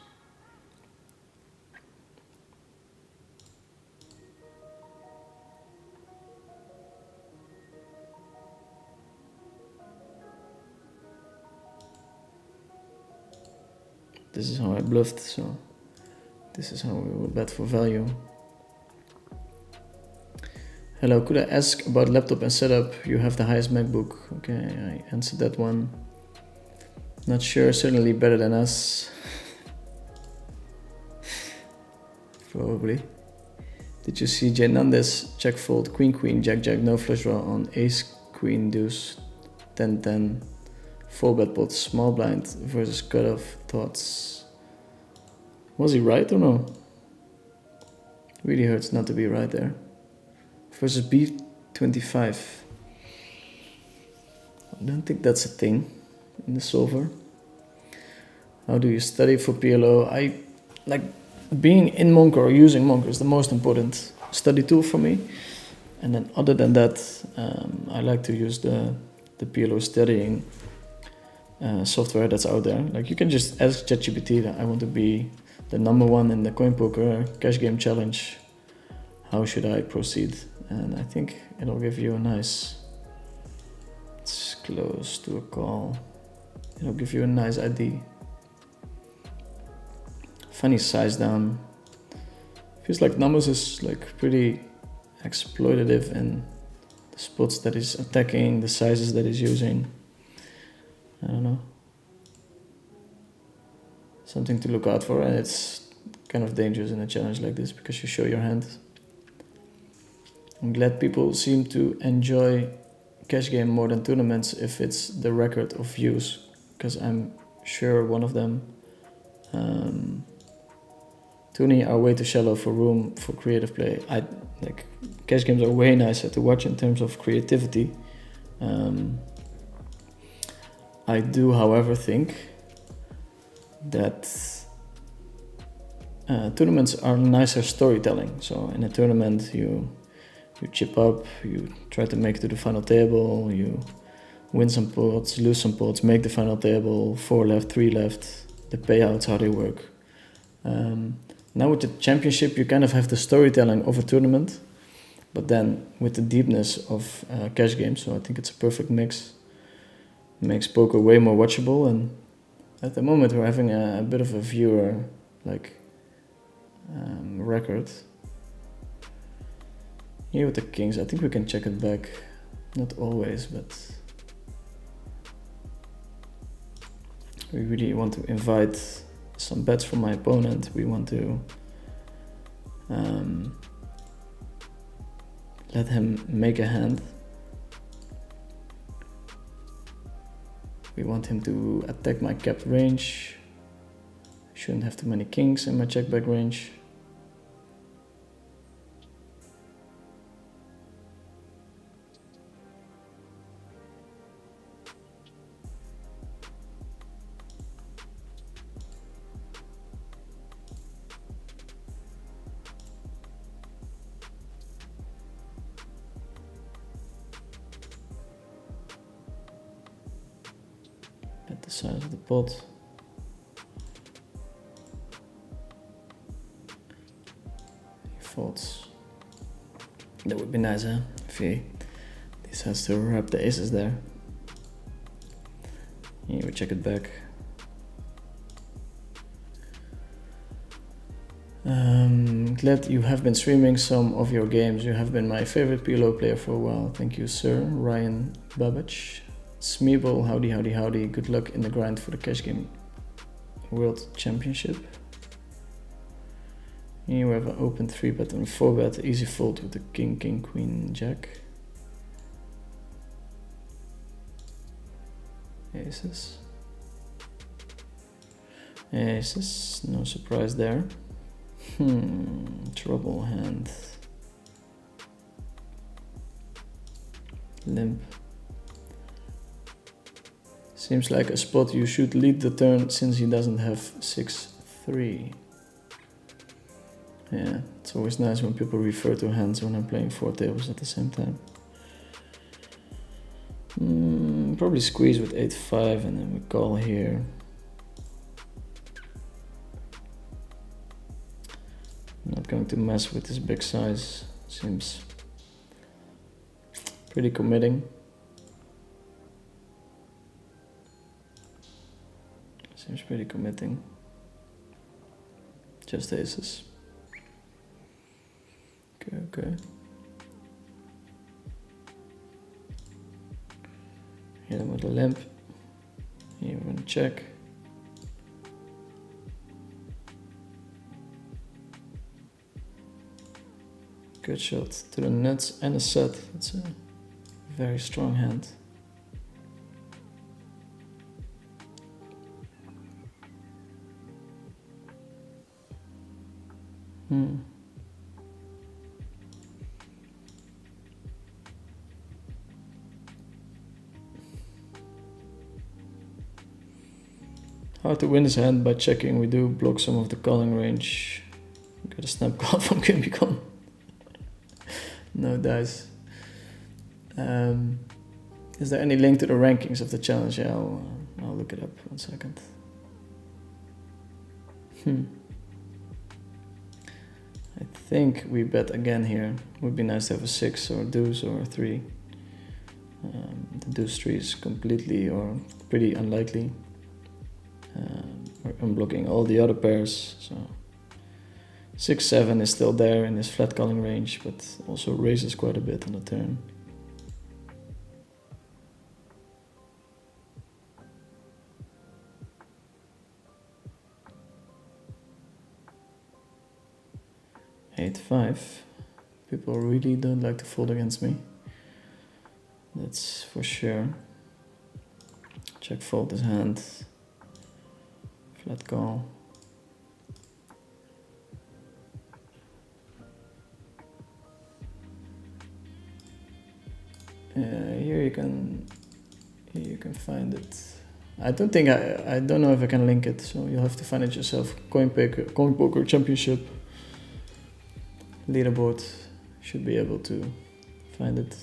This is how I bluffed, so this is how we will bet for value. Hello, could I ask about laptop and setup? You have the highest MacBook. Okay, I answered that one. Not sure, certainly better than us. Probably. Did you see Jay Nandes check fold queen queen jack jack no flush draw on ace queen deuce 10-10 full bet pot small blind versus cutoff? Thoughts? Was he right or no? Really hurts not to be right there. Versus b25. I don't think that's a thing in the solver. How do you study for PLO? I like being in Monk or using Monk is the most important study tool for me. And then other than that, I like to use the PLO studying software that's out there. Like you can just ask ChatGPT that I want to be the #1 in the Coin Poker Cash Game Challenge. How should I proceed? And I think it'll give you a nice, it's close to a call. It'll give you a nice ID. Funny size down. Feels like Namos is like pretty exploitative in the spots that he's attacking, the sizes that he's using. I don't know. Something to look out for, and it's kind of dangerous in a challenge like this because you show your hand. I'm glad people seem to enjoy cash game more than tournaments if it's the record of views, because I'm sure one of them. Tourney are way too shallow for room for creative play. I like cash games are way nicer to watch in terms of creativity. I do, however, think that tournaments are nicer storytelling. So in a tournament, you chip up, you try to make it to the final table, you win some pots, lose some pots, make the final table, 4 left, 3 left, the payouts, how they work. Now with the championship, you kind of have the storytelling of a tournament, but then with the deepness of cash games. So I think it's a perfect mix. It makes poker way more watchable, and at the moment we're having a bit of a viewer record. Here with the kings, I think we can check it back. Not always, but we really want to invite some bets from my opponent. We want to let him make a hand. We want him to attack my capped range. Shouldn't have too many kings in my check back range. At the size of the pot. He folds. That would be nice, huh? If he decides to wrap the aces there. Here we check it back. Glad you have been streaming some of your games. You have been my favorite PLO player for a while. Thank you, sir. Ryan Babbage. Smeeble, howdy, howdy, howdy. Good luck in the grind for the Cash Game World Championship. Here we have an open 3-bet and 4-bet. Easy fold with the king, king, queen, jack. Aces. Aces, no surprise there. Trouble hand. Limp. Seems like a spot you should lead the turn since he doesn't have 6-3. Yeah, it's always nice when people refer to hands when I'm playing 4 tables at the same time. Probably squeeze with 8-5 and then we call here. I'm not going to mess with this big size. Seems pretty committing. Seems pretty committing. Just aces. Okay. Hit him with a limp. Here we're gonna check. Good shot to the nuts and a set. It's a very strong hand. Hard to win this hand by checking. We do block some of the calling range. Got a snap call from Kimicon. No dice. Is there any link to the rankings of the challenge? Yeah, I'll look it up. 1 second. I think we bet again here. Would be nice to have a 6 or a deuce or a 3. The deuce 3 is completely or pretty unlikely. We're unblocking all the other pairs, so 6-7 is still there in his flat calling range, but also raises quite a bit on the turn. Eight, 5. People really don't like to fold against me. That's for sure. Check fold his hand. Flat call. Here you can find it. I don't know if I can link it, so you'll have to find it yourself. Coin Poker Championship leaderboard, should be able to find it.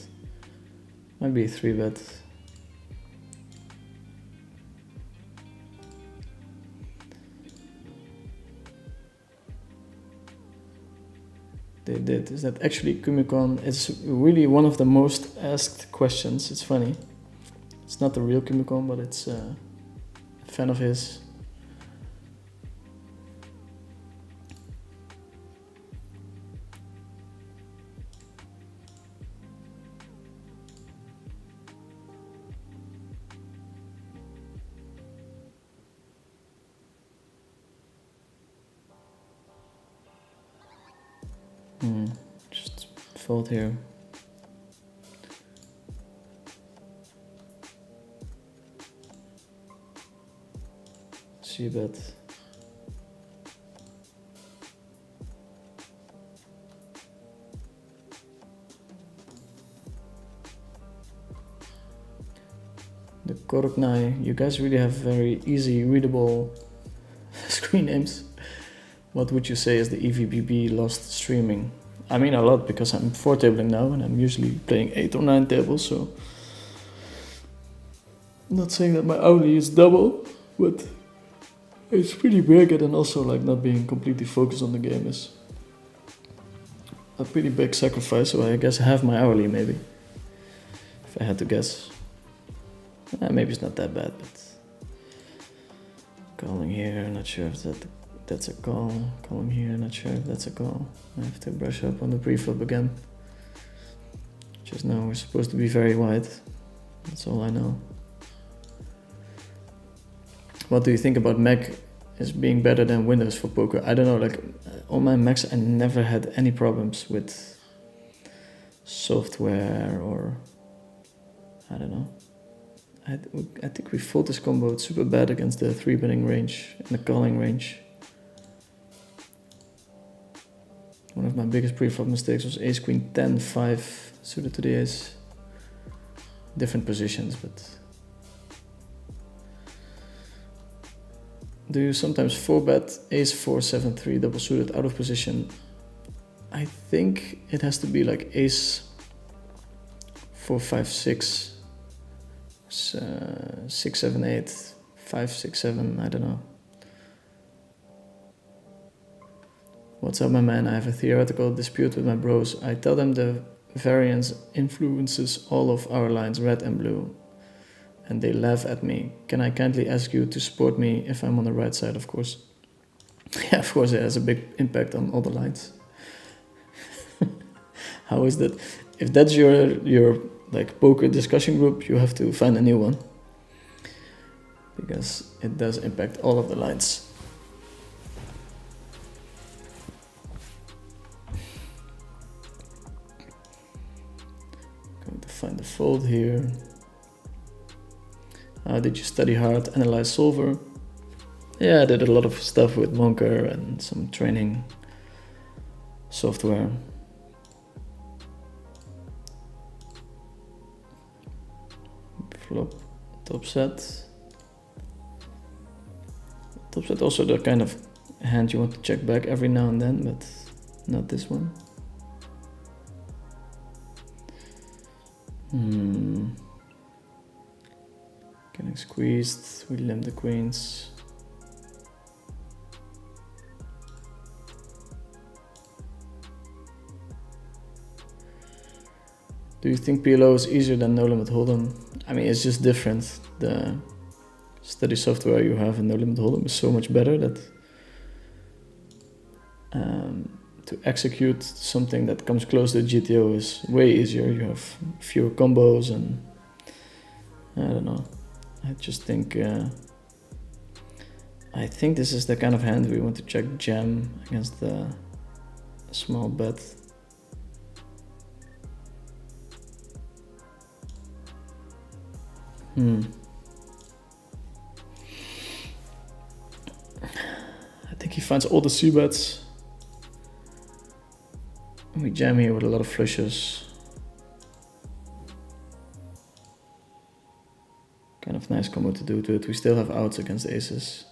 Might be a 3-bet. they did. Is that actually Kumikon? It's really one of the most asked questions. It's funny. It's not the real Kumikon, but it's a fan of his. Just fold here. See bet. The Koroknai, you guys really have very easy readable screen names. What would you say is the EVBB lost streaming? I mean a lot, because I'm 4 tabling now and I'm usually playing 8 or 9 tables, so I'm not saying that my hourly is double, but it's pretty big, and also like not being completely focused on the game is a pretty big sacrifice, so I guess half my hourly maybe, if I had to guess. Maybe it's not that bad, but calling here, not sure if that's a call. Calling here, not sure if that's a call. I have to brush up on the preflop again. Just now we're supposed to be very wide. That's all I know. What do you think about Mac as being better than Windows for poker? I don't know, like on my Macs I never had any problems with software or I don't know. I think we fought this combo super bad against the 3-betting range and the calling range. One of my biggest pre-flop mistakes was ace queen 10 5 suited to the ace. Different positions, but do you sometimes 4-bet ace 4 7 3 double suited out of position? I think it has to be like ace 4 5 6 6 7 8 5 6 7, I don't know. What's up, my man? I have a theoretical dispute with my bros. I tell them the variance influences all of our lines, red and blue, and they laugh at me. Can I kindly ask you to support me if I'm on the right side, of course? Yeah, of course, it has a big impact on all the lines. How is that? If that's your like poker discussion group, you have to find a new one, because it does impact all of the lines. Going to find the fold here. Did you study hard, analyze solver? Yeah, I did a lot of stuff with Monker and some training software. Flop, top set. Top set also the kind of hand you want to check back every now and then, but not this one. Getting squeezed, we limp the queens. Do you think PLO is easier than No Limit Hold'em? I mean, it's just different. The study software you have in No Limit Hold'em is so much better that to execute something that comes close to GTO is way easier. You have fewer combos and I don't know. I just think I think this is the kind of hand we want to check jam against the small bet. I think he finds all the c-bets. We jam here with a lot of flushes. Kind of nice combo to do to it. We still have outs against aces.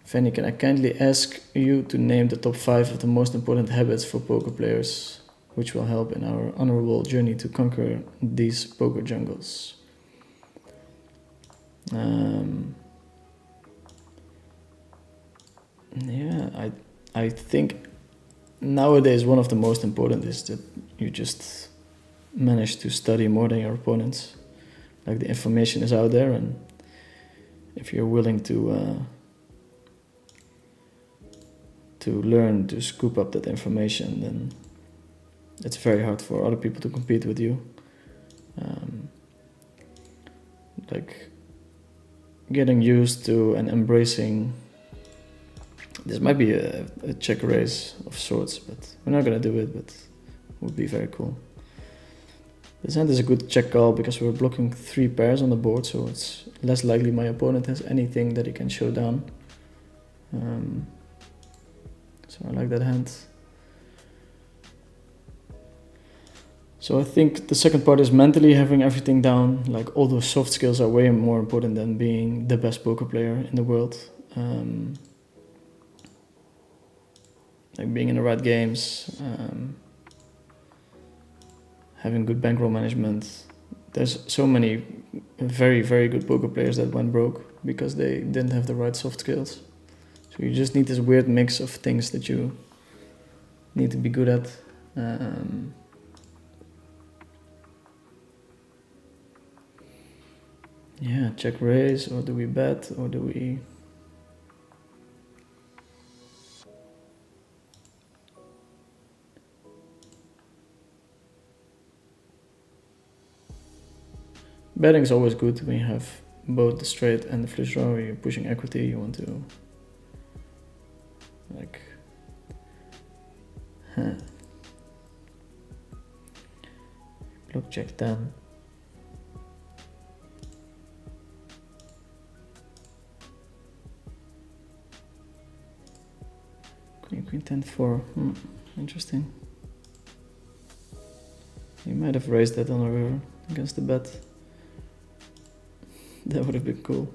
Fanny, can I kindly ask you to name the top 5 of the most important habits for poker players, which will help in our honorable journey to conquer these poker jungles? Yeah, I think nowadays one of the most important is that you just manage to study more than your opponents. Like the information is out there, and if you're willing to learn to scoop up that information, then it's very hard for other people to compete with you. Like getting used to and embracing. This might be a check raise of sorts, but we're not gonna do it, but it would be very cool. This hand is a good check call because we're blocking 3 pairs on the board, so it's less likely my opponent has anything that he can show down. So I like that hand. So I think the second part is mentally having everything down. Like all those soft skills are way more important than being the best poker player in the world. Like being in the right games, having good bankroll management. There's so many very, very good poker players that went broke because they didn't have the right soft skills. So you just need this weird mix of things that you need to be good at. Yeah, check raise, or do we bet, or do we... Betting is always good when you have both the straight and the flush draw. You're pushing equity, you want to like block check 10. Queen 10 4. Interesting. You might have raised that on the river against the bet. That would have been cool.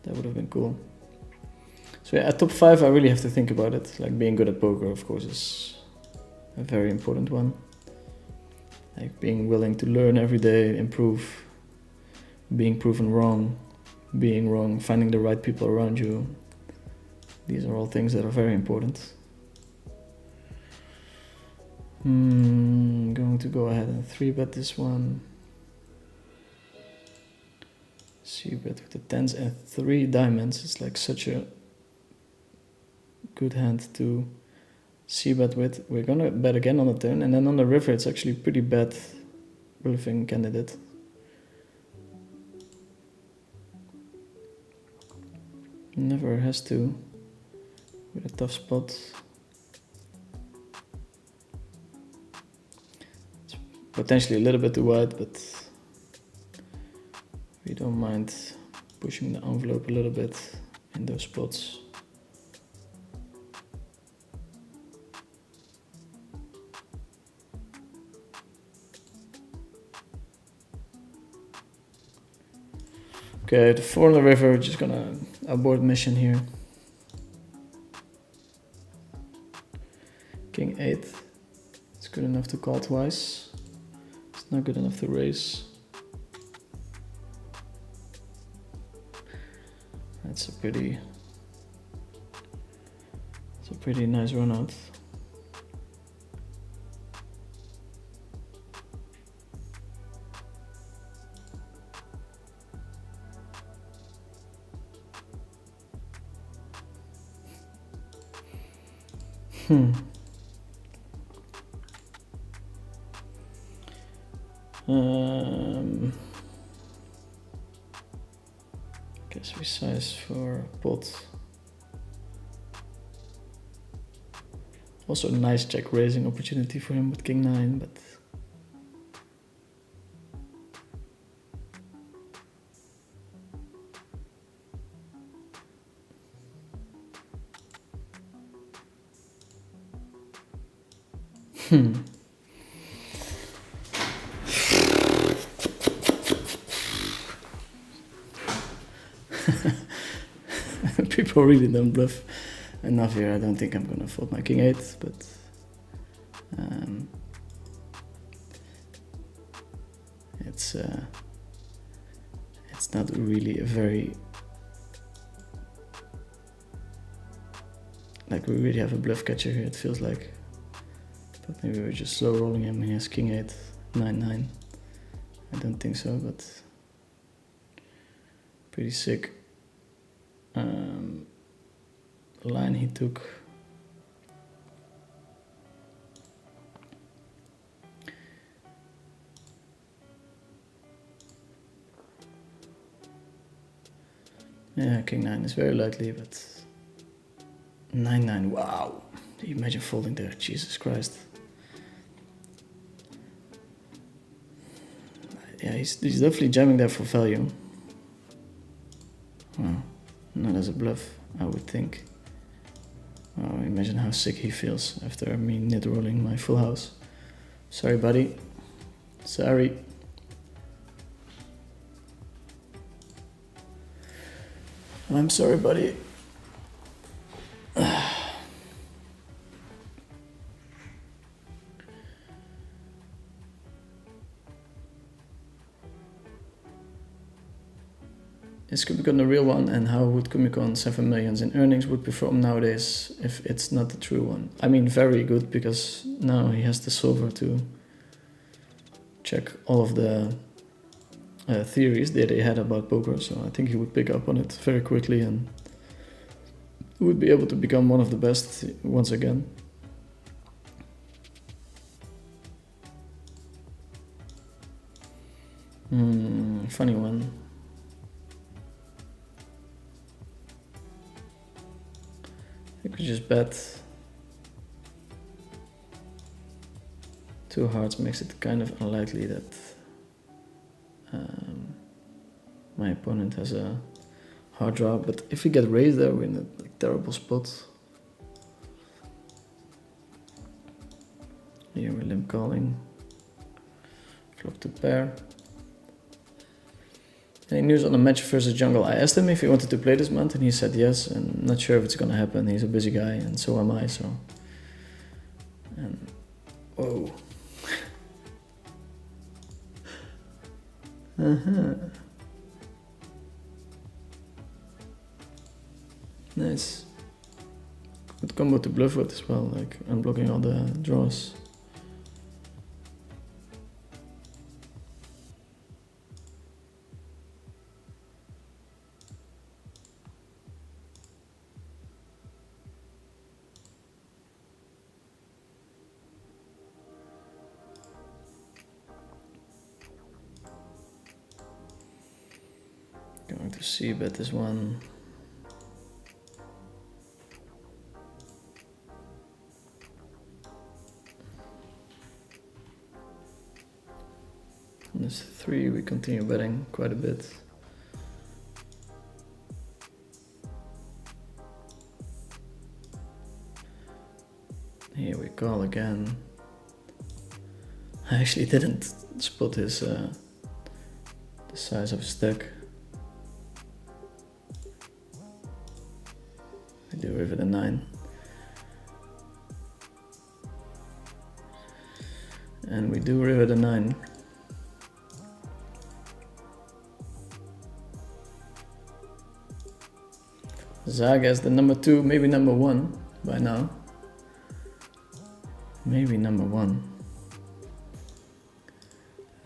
That would have been cool. So yeah, at top 5 I really have to think about it. Like being good at poker, of course, is a very important one. Like being willing to learn every day, improve, being proven wrong, being wrong, finding the right people around you. These are all things that are very important. I'm going to go ahead and 3-bet this one. C-bet with the 10s and 3 diamonds. It's like such a good hand to C-bet with. We're gonna bet again on the turn, and then on the river it's actually pretty bad bluffing candidate. Never has to with a tough spot. It's potentially a little bit too wide, but we don't mind pushing the envelope a little bit in those spots. Okay, the 4 on the river, just gonna abort mission here. King 8. It's good enough to call twice. It's not good enough to raise. It's a pretty nice run out. Guess we size for pot. Also a nice check raising opportunity for him with King 9, but people really don't bluff enough here. I don't think I'm gonna fold my King 8, but it's not really a very... Like, we really have a bluff catcher here, it feels like. But maybe we're just slow rolling him. He has king 8, 9, 9. I don't think so, but pretty sick line he took. Yeah, king 9 is very likely, but 9, 9, wow. Imagine folding there, Jesus Christ. Yeah, he's definitely jamming there for value. Wow, not as a bluff, I would think. Wow, imagine how sick he feels after me nit rolling my full house. Sorry, buddy. Sorry. I'm sorry, buddy. Is Kumikon the real one, and how would Kumikon 7 million in earnings would perform nowadays if it's not the true one? I mean, very good, because now he has the solver to check all of the theories that he had about poker, so I think he would pick up on it very quickly and would be able to become one of the best once again. Funny one. I could just bet. Two hearts makes it kind of unlikely that my opponent has a hard draw, but if we get raised there, we're in a terrible spot. Here we're limp calling. Flop to pair. Any news on the match versus Jungle? I asked him if he wanted to play this month and he said yes, and not sure if it's gonna happen. He's a busy guy and so am I, so... And... Whoa. Nice. Good combo to bluff with as well, like unblocking all the draws. Going to see bet this one. On this 3 we continue betting quite a bit. Here we call again. I actually didn't spot his the size of his stack. I do river the 9. And we do river the 9. Zaga is the number 2, maybe number 1 by now. Maybe number 1.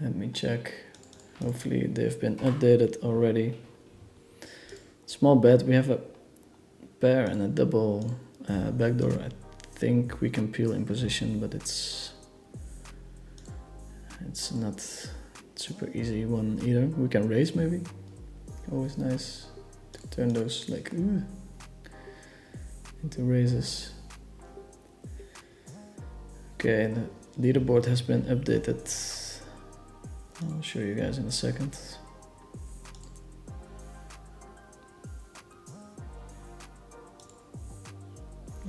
Let me check. Hopefully they've been updated already. Small bet, we have a pair and a double backdoor. I think we can peel in position, but it's not super easy one either. We can raise maybe. Always nice to turn those like into raises. Okay, the leaderboard has been updated. I'll show you guys in a second.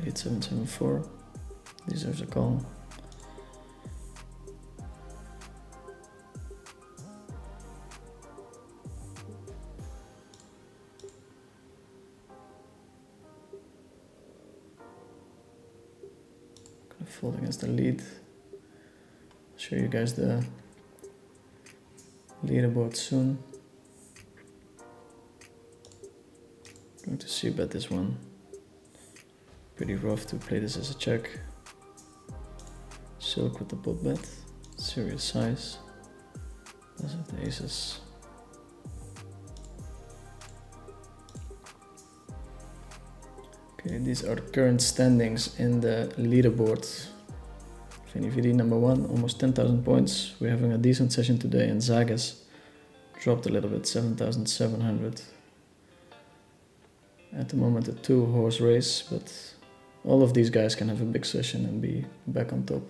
Eight 774 deserves a call. Gonna fold against the lead. Show you guys the leaderboard soon. Going to c-bet this one. Pretty rough to play this as a check. Silk with the pot bet. Serious size. Those are the aces. Okay, these are the current standings in the leaderboard. Vinny number 1, almost 10,000 points. We're having a decent session today, and Zagas dropped a little bit, 7,700. At the moment a 2-horse race, but all of these guys can have a big session and be back on top.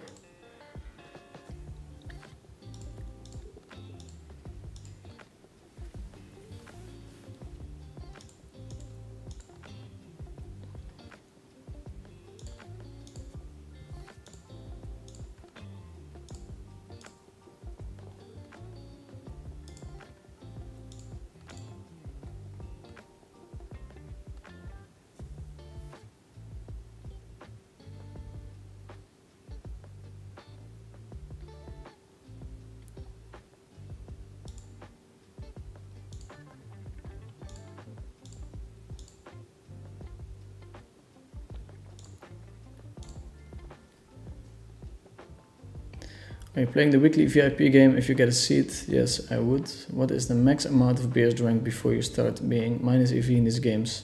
Are you playing the weekly VIP game if you get a seat? Yes, I would. What is the max amount of beers drank before you start being minus EV in these games?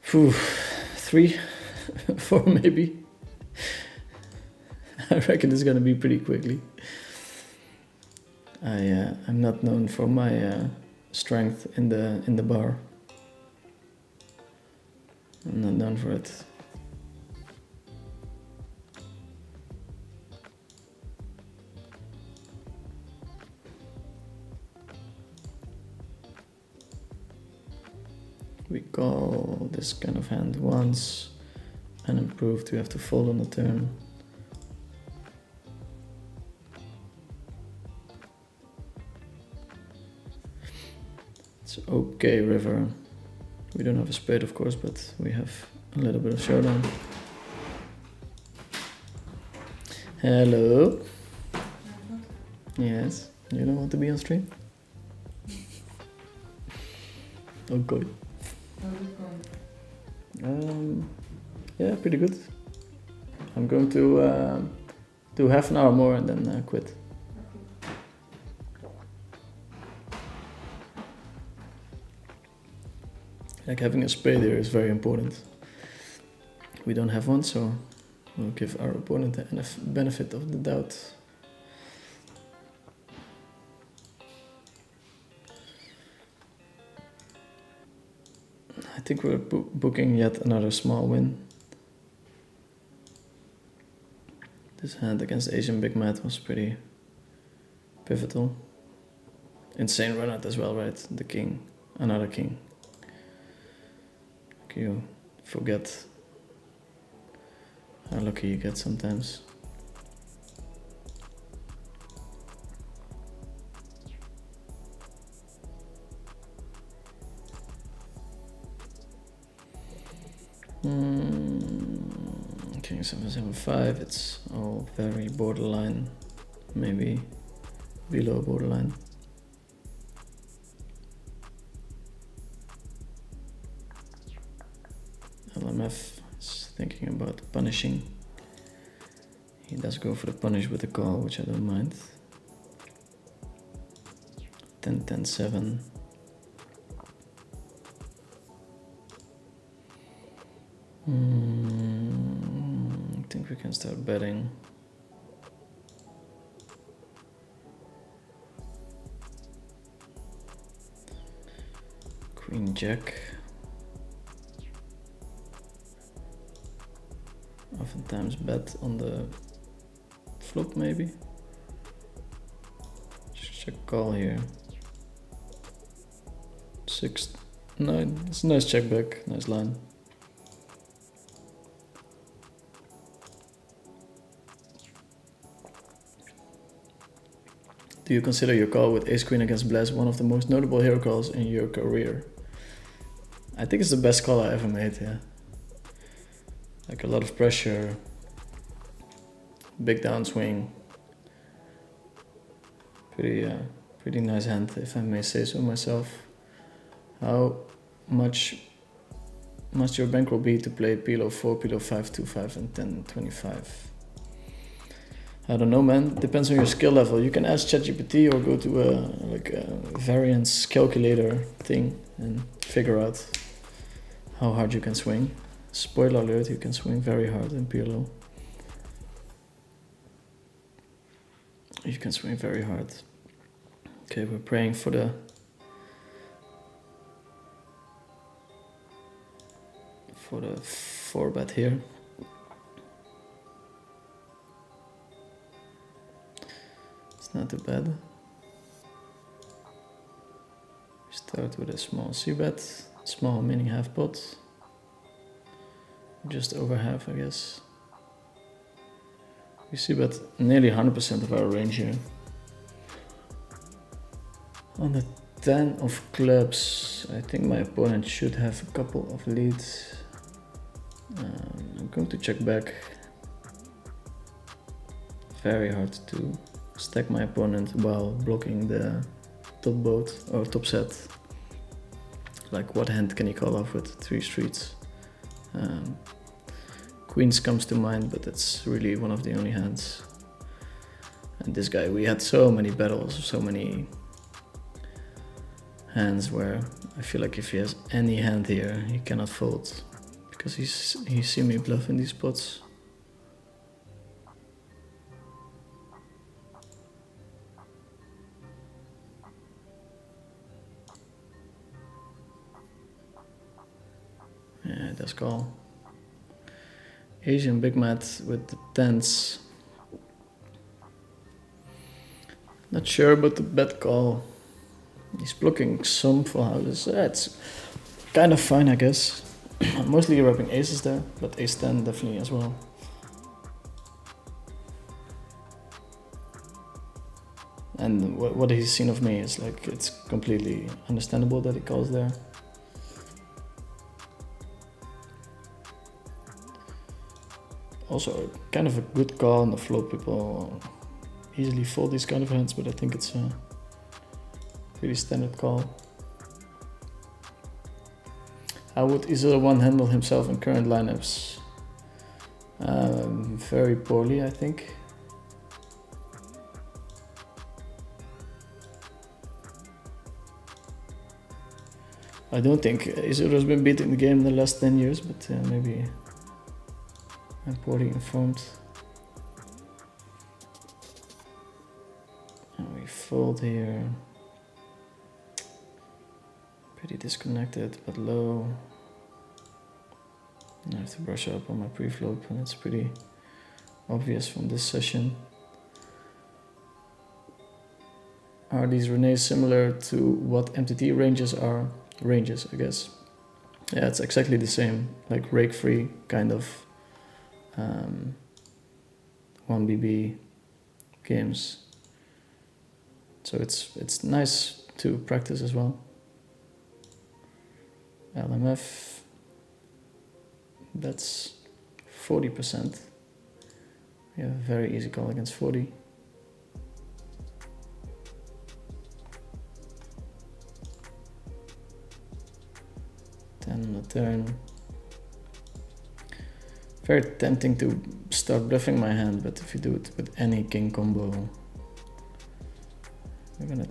3, 4 maybe. I reckon it's gonna be pretty quickly. I'm not known for my strength in the bar. I'm not known for it. We call this kind of hand once, and improved we have to fold on the turn. It's okay, river. We don't have a spade, of course, but we have a little bit of showdown. Hello. Yes, you don't want to be on stream? Okay. How's it going? Yeah, pretty good. I'm going to do half an hour more and then quit. Like having a spade here is very important. We don't have one, so we'll give our opponent the benefit of the doubt. I think we're booking yet another small win. This hand against Asian Big Mat was pretty pivotal. Insane run out as well, right? The king, another king. You forget how lucky you get sometimes. King 775, it's all very borderline, maybe below borderline. LMF is thinking about punishing. He does go for the punish with the call, which I don't mind. 10-10-7. I think we can start betting. Queen Jack. Oftentimes bet on the flop, maybe. Check call here. 6-9. It's a nice check back, nice line. Do you consider your call with Ace Queen against Bless one of the most notable hero calls in your career? I think it's the best call I ever made, yeah. Like a lot of pressure, big downswing. Pretty nice hand, if I may say so myself. How much must your bankroll be to play Pilo 4, Pilo 5, 2, 5 and 10, 25? I don't know, man. Depends on your skill level. You can ask ChatGPT or go to a variance calculator thing and figure out how hard you can swing. Spoiler alert, you can swing very hard in Pilo. You can swing very hard. Okay, we're praying for the 4-bet here. It's not too bad. We start with a small c-bet, small meaning half pot. Just over half, I guess. We c-bet nearly 100% of our range here. On the 10 of clubs, I think my opponent should have a couple of leads. I'm going to check back. Very hard to stack my opponent while blocking the top boat or top set. Like, what hand can he call off with 3 streets? Queens comes to mind, but that's really one of the only hands. And this guy, we had so many battles, so many hands where I feel like if he has any hand here, he cannot fold. Because he's seen me bluff in these spots. Yeah, it does call. Asian big mat with the 10s. Not sure about the bet call. He's blocking some full houses. It's kind of fine, I guess. Mostly rubbing aces there, but ace 10 definitely as well. And what he's seen of me is like, it's completely understandable that he calls there. Also, kind of a good call on the flop. People easily fold these kind of hands, but I think it's a pretty standard call. How would Isildur 1 handle himself in current lineups? Very poorly, I think. I don't think Isildur has been beating the game in the last 10 years, but maybe I'm poorly informed. And we fold here. Pretty disconnected, but low. I have to brush up on my pre-flop, and it's pretty obvious from this session. Are these Renees similar to what MTT ranges are? Ranges, I guess. Yeah, it's exactly the same, like rake-free kind of 1BB games. So it's nice to practice as well. LMF, that's 40%. We have a very easy call against 40. On the turn. Very tempting to start bluffing my hand, but if you do it with any king combo, you're gonna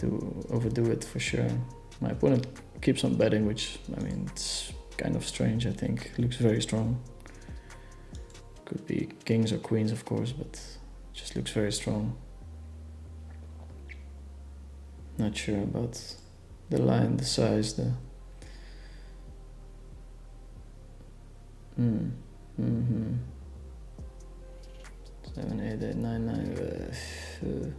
overdo it for sure. My opponent keeps on betting, which, I mean, it's kind of strange, I think. Looks very strong. Could be kings or queens, of course, but it just looks very strong. Not sure about the line, the size, the... 7, 8, 8, 9, 9.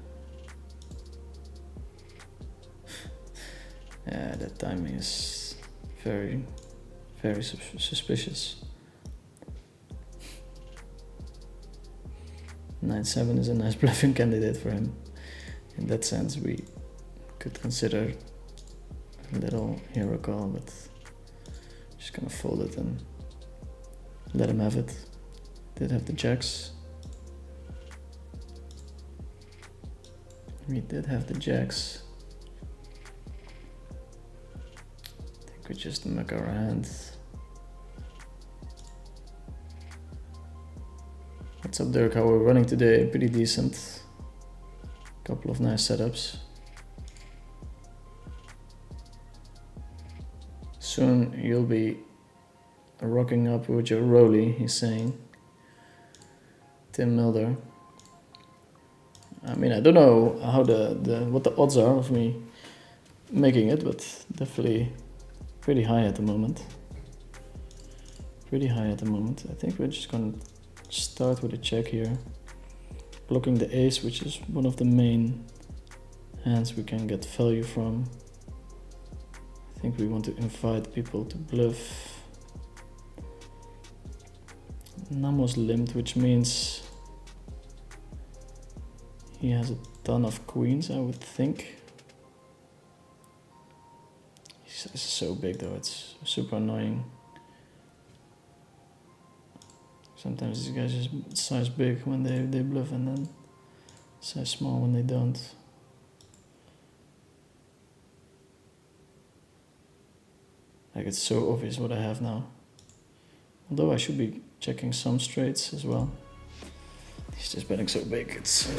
Yeah, that timing is very, very suspicious. 9-7 is a nice bluffing candidate for him. In that sense, we could consider a little hero call, but just gonna fold it and let him have it. Did have the jacks. We did have the jacks. I think Could just make our hand. What's up, Dirk? How we're running today? Pretty decent. Couple of nice setups. Soon you'll be rocking up with your Rolly, he's saying. Tim Milder. I mean, I don't know how what the odds are of me making it, but definitely pretty high at the moment. Pretty high at the moment. I think we're just gonna start with a check here. Blocking the ace, which is one of the main hands we can get value from. I think we want to invite people to bluff. Namo's limped, which means he has a ton of queens, I would think. He's so big though, it's super annoying. Sometimes these guys just size big when they bluff and then size small when they don't. Like, it's so obvious what I have now. Although I should be checking some straights as well. He's just betting so big, it's...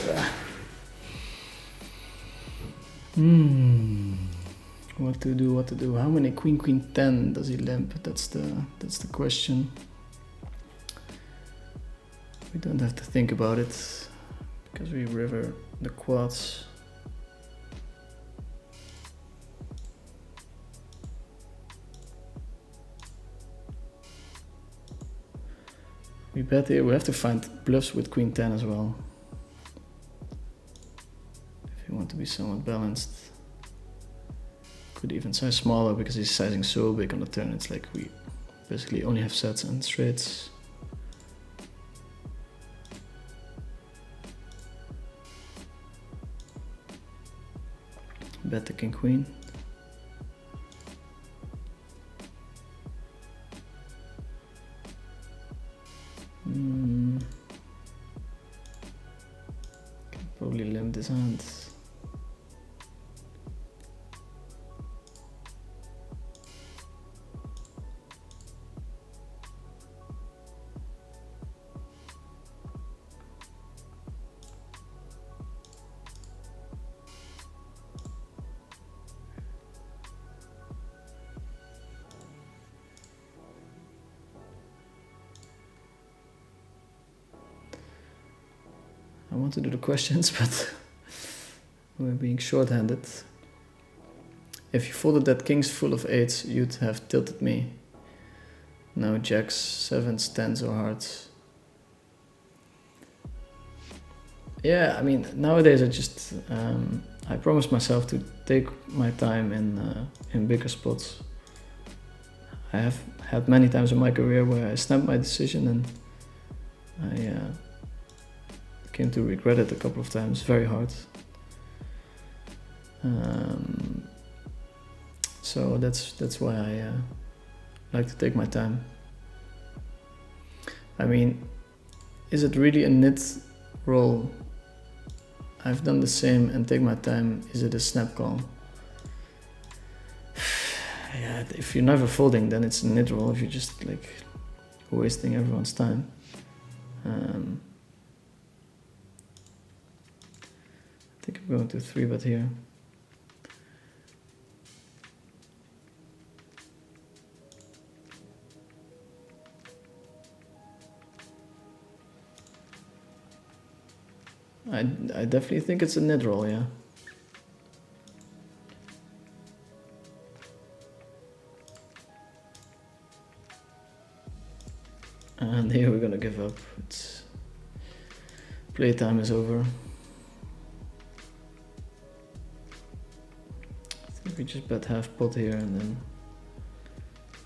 What to do? How many queen 10 does he limp? That's the question. We don't have to think about it because we river the quads. We bet here. We have to find bluffs with queen 10 as well. If you want to be somewhat balanced. Could even size smaller because he's sizing so big on the turn. It's like we basically only have sets and straights. Bet the king queen. Can probably limp this hand. I want to do the questions, but we're being short-handed. If you folded that kings full of eights, you'd have tilted me. No jacks, sevens, tens, or hearts. Yeah, I mean, nowadays I just I promise myself to take my time in bigger spots. I have had many times in my career where I snapped my decision and I came to regret it a couple of times, very hard. So that's why I like to take my time. I mean, is it really a nit roll? I've done the same and take my time. Is it a snap call? Yeah, if you're never folding, then it's a nit roll. If you're just like wasting everyone's time. I think I'm going to 3-bet here. I definitely think it's a nit roll, yeah. And here we're gonna give up. It's playtime is over. I think we just bet half pot here and then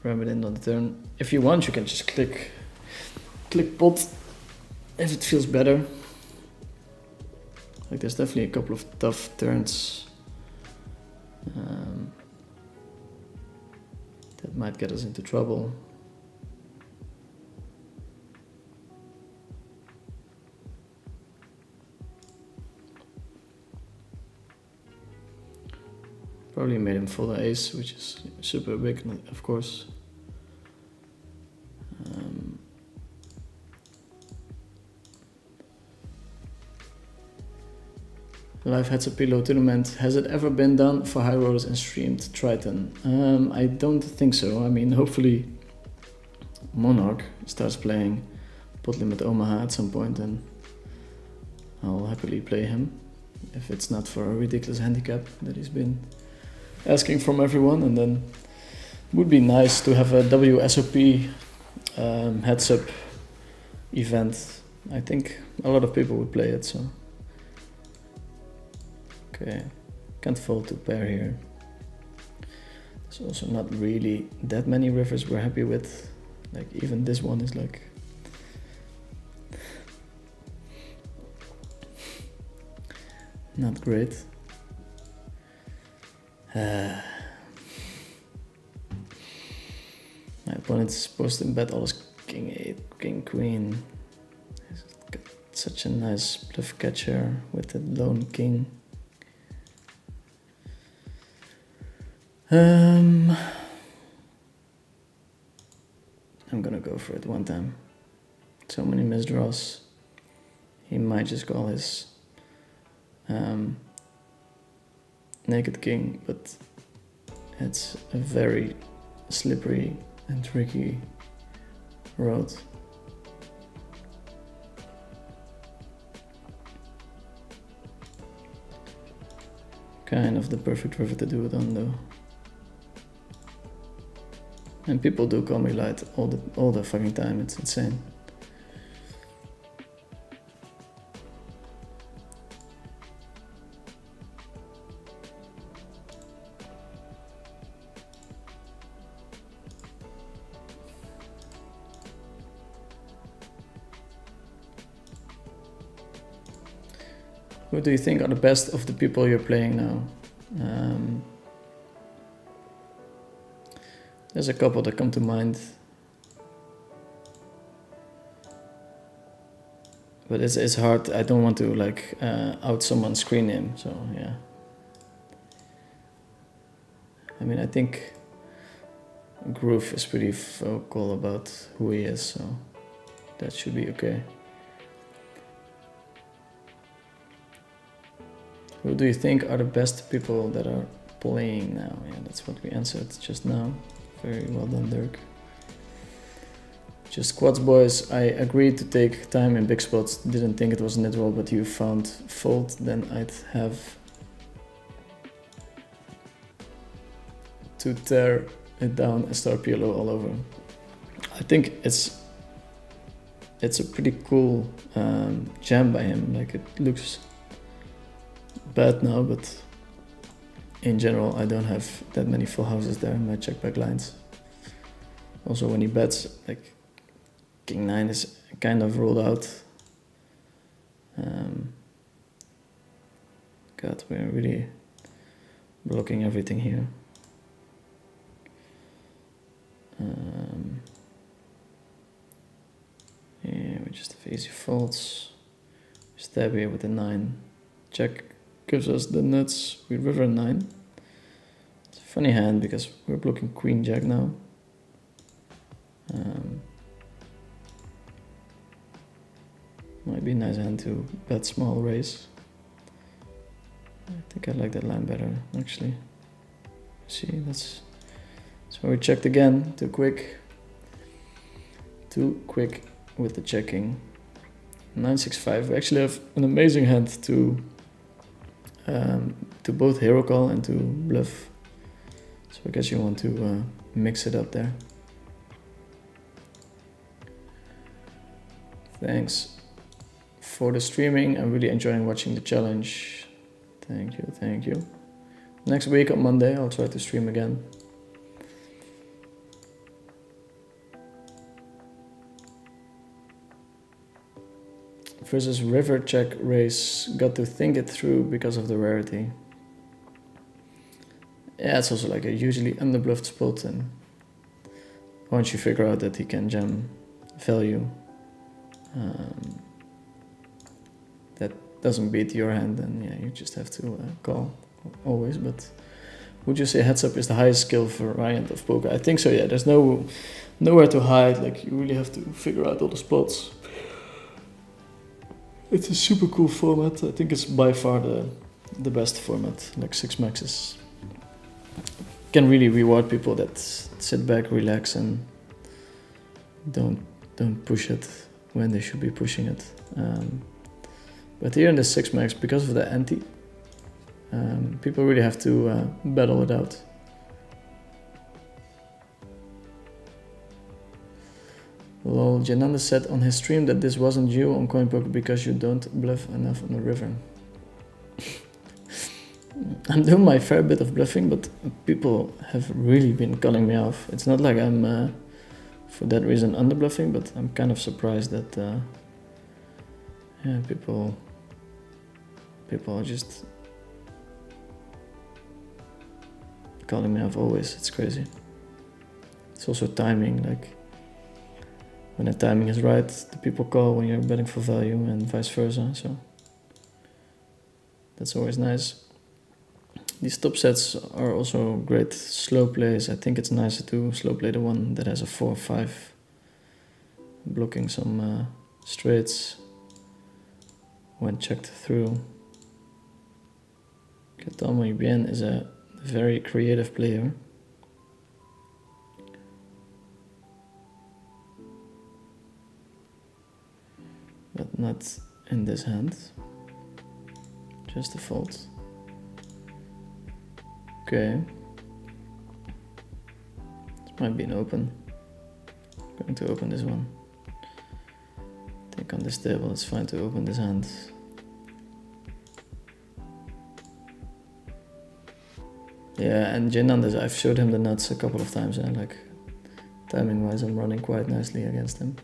ram it in on the turn. If you want, you can just click pot if it feels better. Like, there's definitely a couple of tough turns that might get us into trouble. Probably made him fold an ace, which is super big, of course. Live heads up pillow tournament. Has it ever been done for high rollers and streamed Triton? I don't think so. I mean, hopefully Monarch starts playing Pot Limit Omaha at some point, and I'll happily play him if it's not for a ridiculous handicap that he's been asking from everyone. And then it would be nice to have a WSOP heads up event. I think a lot of people would play it, so. Okay, can't fold to pair here. There's also not really that many rivers we're happy with. Like even this one is like not great. My opponent's supposed to bet all his king 8, king queen. He's got such a nice bluff catcher with the lone king. I'm gonna go for it one time. So many misdraws. He might just call his naked king, but it's a very slippery and tricky road. Kind of the perfect river to do it on though. And people do call me light all the fucking time, it's insane. Who do you think are the best of the people you're playing now? There's a couple that come to mind. But it's hard. I don't want to like out someone's screen name, so yeah. I mean, I think Groove is pretty vocal about who he is, so that should be okay. Who do you think are the best people that are playing now? Yeah, that's what we answered just now. Very well done, Dirk. Just quads, boys. I agreed to take time in big spots. Didn't think it was net roll, but you found fold. Then I'd have to tear it down and start PLO all over. I think it's a pretty cool jam by him. Like it looks bad now, but in general, I don't have that many full houses there in my check back lines. Also, when he bets, like King 9 is kind of ruled out. God, we're really blocking everything here. Yeah, we just have easy folds. Stab here with the 9. Check gives us the nuts. We river 9. It's a funny hand because we're blocking Queen Jack now. Might be a nice hand to bet small raise. I think I like that line better, actually. See, that's so we checked again. Too quick with the checking. 9-6-5. We actually have an amazing hand to both hero call and to bluff. So I guess you want to mix it up there. Thanks for the streaming. I'm really enjoying watching the challenge. Thank you, thank you. Next week on Monday, I'll try to stream again. Versus river check race, got to think it through because of the rarity. Yeah, it's also like a usually underbluffed spot, and once you figure out that he can jam value that doesn't beat your hand, then yeah, you just have to call always. But would you say heads up is the highest skill variant of poker? I think so. Yeah, there's nowhere to hide. Like you really have to figure out all the spots. It's a super cool format. I think it's by far the best format. Like 6-max can really reward people that sit back, relax, and don't push it when they should be pushing it. But here in the 6-max, because of the ante, people really have to battle it out. Lol, Jananda said on his stream that this wasn't you on CoinPoker because you don't bluff enough on the river. I'm doing my fair bit of bluffing, but people have really been calling me off. It's not like I'm, for that reason, under bluffing, but I'm kind of surprised that yeah, people are just calling me off always. It's crazy. It's also timing, like when the timing is right, the people call when you're betting for value and vice versa, so that's always nice. These top sets are also great slow plays. I think it's nicer to slow play the one that has a 4-5, blocking some straights when checked through. Katamo Bien is a very creative player. But not in this hand. Just a fold. Okay. This might be an open. I'm going to open this one. I think on this table it's fine to open this hand. Yeah, and Jinandas, I've showed him the nuts a couple of times, and like timing wise I'm running quite nicely against him.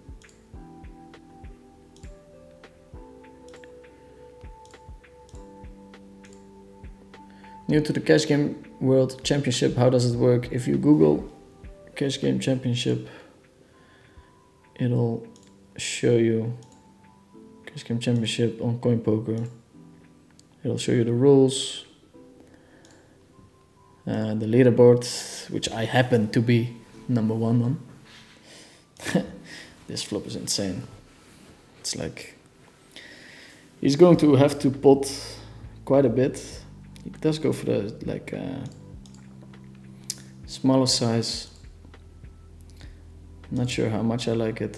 New to the Cash Game World Championship, how does it work? If you Google Cash Game Championship, it'll show you Cash Game Championship on CoinPoker. It'll show you the rules, the leaderboard, which I happen to be number 1 on. This flop is insane. It's like he's going to have to pot quite a bit. He does go for the like smaller size. Not sure how much I like it.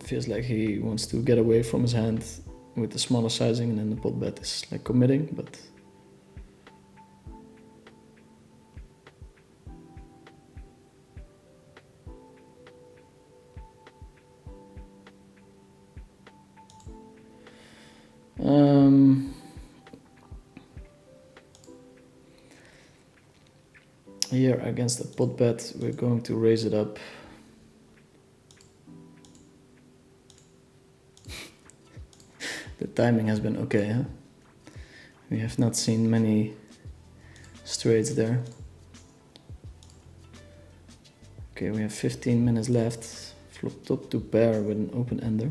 Feels like he wants to get away from his hand with the smaller sizing, and then the pot bet is like committing, but here against the pot bet, we're going to raise it up. The timing has been okay, huh? We have not seen many straights there. Okay, we have 15 minutes left. Flop top to pair with an open ender.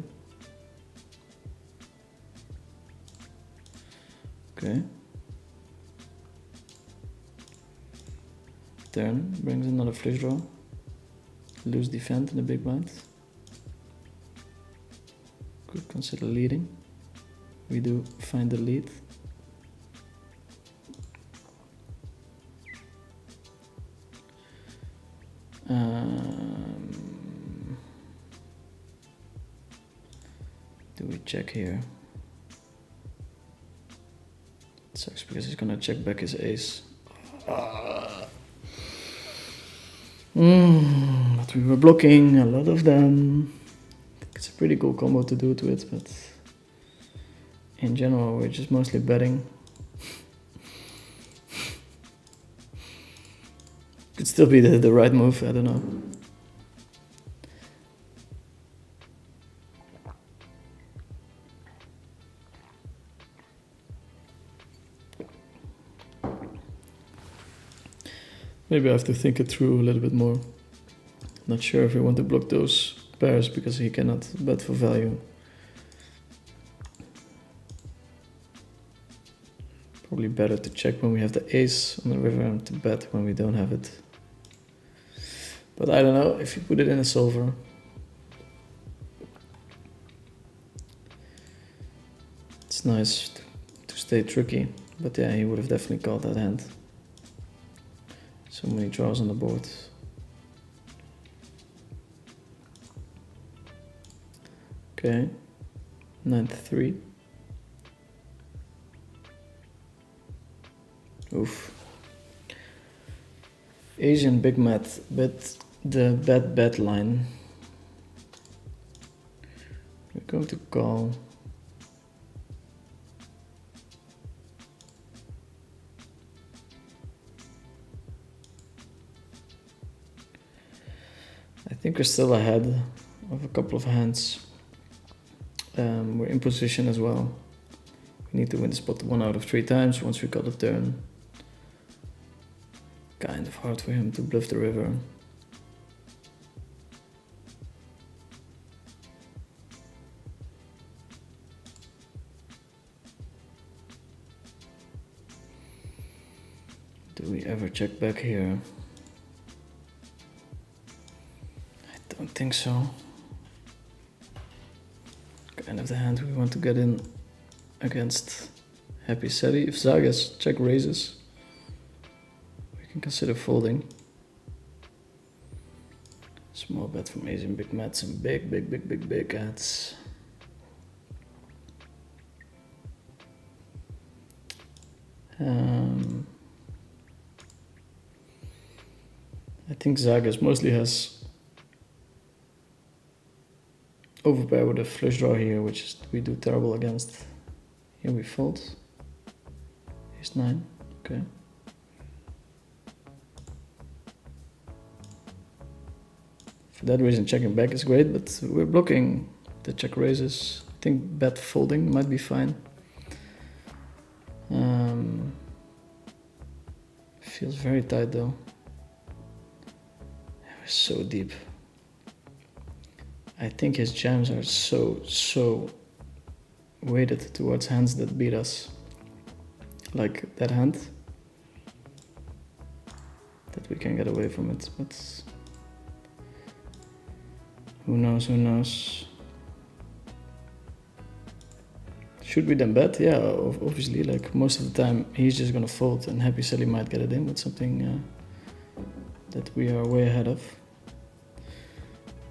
Okay. Turn brings another flush draw. Loose defend in the big blind. Could consider leading. We do find the lead. Do we check here? It sucks because he's gonna check back his ace. But we were blocking a lot of them. I think it's a pretty cool combo to do to it, but in general we're just mostly betting. Could still be the right move, I don't know. Maybe I have to think it through a little bit more. Not sure if we want to block those pairs because he cannot bet for value. Probably better to check when we have the ace on the river and to bet when we don't have it. But I don't know if you put it in a solver. It's nice to stay tricky, but yeah, he would have definitely called that hand. So many draws on the board. Okay, 9-3. Oof. Asian big mat, bet the bet line. We're going to call. I think we're still ahead of a couple of hands. We're in position as well. We need to win the spot 1 out of 3 times once we got a turn. Kind of hard for him to bluff the river. Do we ever check back here? I don't think so. Kind of the hand we want to get in against Happy Sally. If Zagas check raises, we can consider folding. Small bet from Asian big mats and big hands. I think Zagas mostly has overpair with a flush draw here, which is we do terrible against. Here we fold. Ace 9, okay. For that reason, checking back is great, but we're blocking the check raises. I think bet folding might be fine. Feels very tight though. We're so deep. I think his jams are so weighted towards hands that beat us. Like that hand. That we can get away from it, but who knows. Should we then bet? Yeah, obviously, like most of the time he's just gonna fold and Happy Sally might get it in with something that we are way ahead of.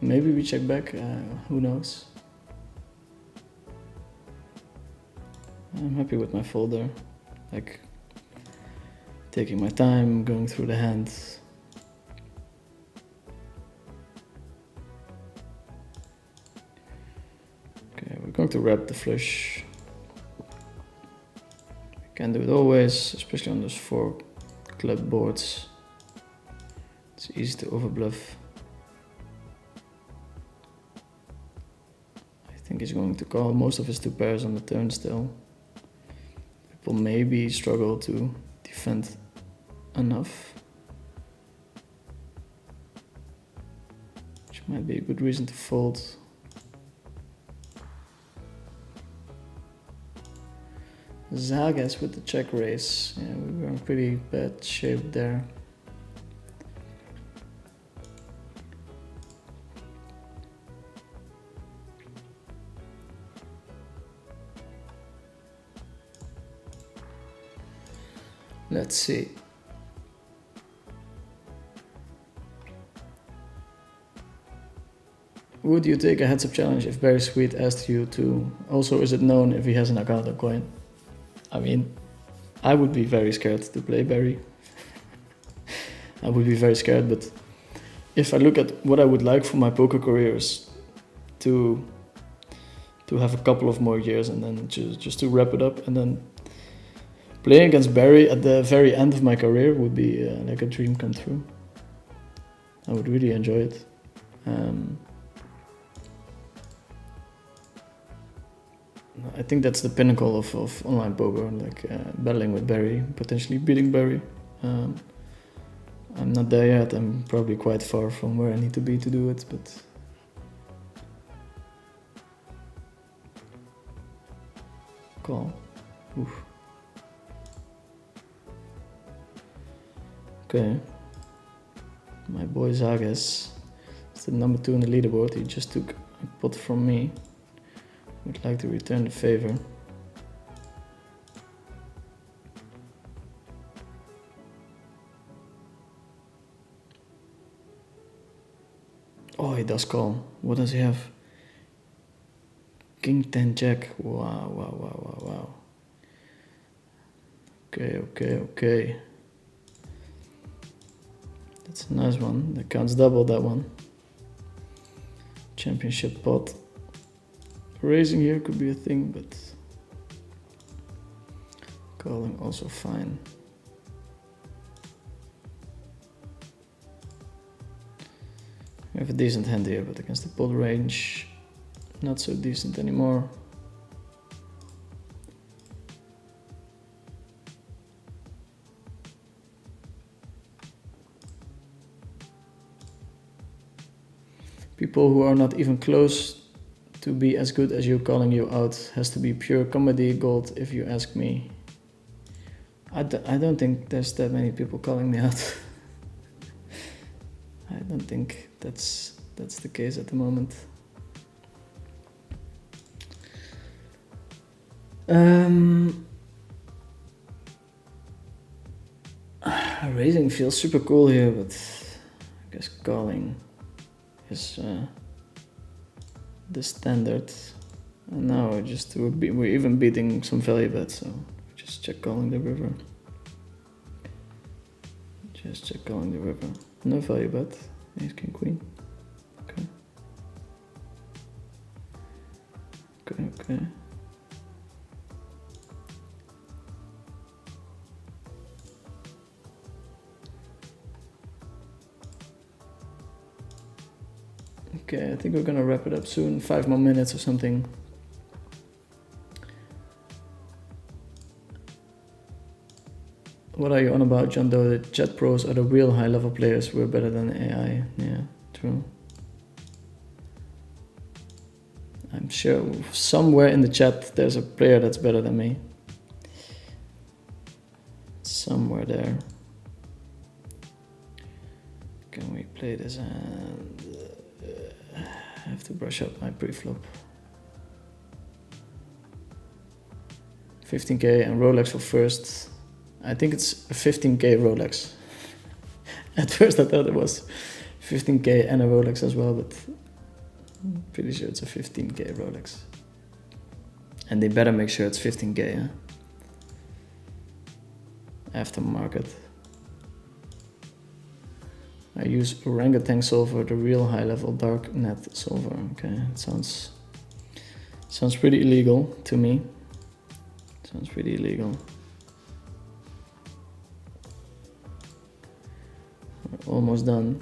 Maybe we check back, who knows. I'm happy with my folder, like taking my time, going through the hand. Okay, we're going to wrap the flush. We can do it always, especially on those 4 club boards. It's easy to overbluff. I think he's going to call most of his 2 pairs on the turn still. Will maybe struggle to defend enough, which might be a good reason to fold. Zagas with the check raise. Yeah, we were in pretty bad shape there. Let's see. Would you take a heads-up challenge if Barry Sweet asked you to? Also, is it known if he has an account on Coin? I mean, I would be very scared to play Barry. I would be very scared, but if I look at what I would like for my poker career is to have a couple of more years and then just to wrap it up, and then playing against Barry at the very end of my career would be like a dream come true. I would really enjoy it. I think that's the pinnacle of online poker, like battling with Barry, potentially beating Barry. I'm not there yet, I'm probably quite far from where I need to be to do it, but call. Oof. Okay. My boy Zages is the number 2 in the leaderboard. He just took a pot from me. Would like to return the favor. Oh, he does call. What does he have? King 10 Jack. Wow. Okay. That's a nice one. That counts double, that one. Championship pot. Raising here could be a thing, but calling also fine. We have a decent hand here, but against the pot range, not so decent anymore. People who are not even close to be as good as you calling you out has to be pure comedy gold if you ask me. I don't think there's that many people calling me out. I don't think that's the case at the moment. Raising feels super cool here, but I guess calling is the standard. And now we're even beating some value bets, so just check calling the river. Just check calling the river. No value bet. Ace king queen. Okay. Okay, I think we're gonna wrap it up soon. 5 more minutes or something. What are you on about, John Doe? The chat pros are the real high level players. We're better than AI. Yeah, true. I'm sure somewhere in the chat there's a player that's better than me. Somewhere there. Can we play this hand? I have to brush up my pre-flop. 15k and Rolex for first. I think it's a 15k Rolex. At first I thought it was 15k and a Rolex as well, but I'm pretty sure it's a 15k Rolex. And they better make sure it's 15k, huh? Aftermarket. I use orangutan silver, the real high level dark net silver. Okay, it sounds pretty illegal to me. Sounds pretty illegal. We're almost done.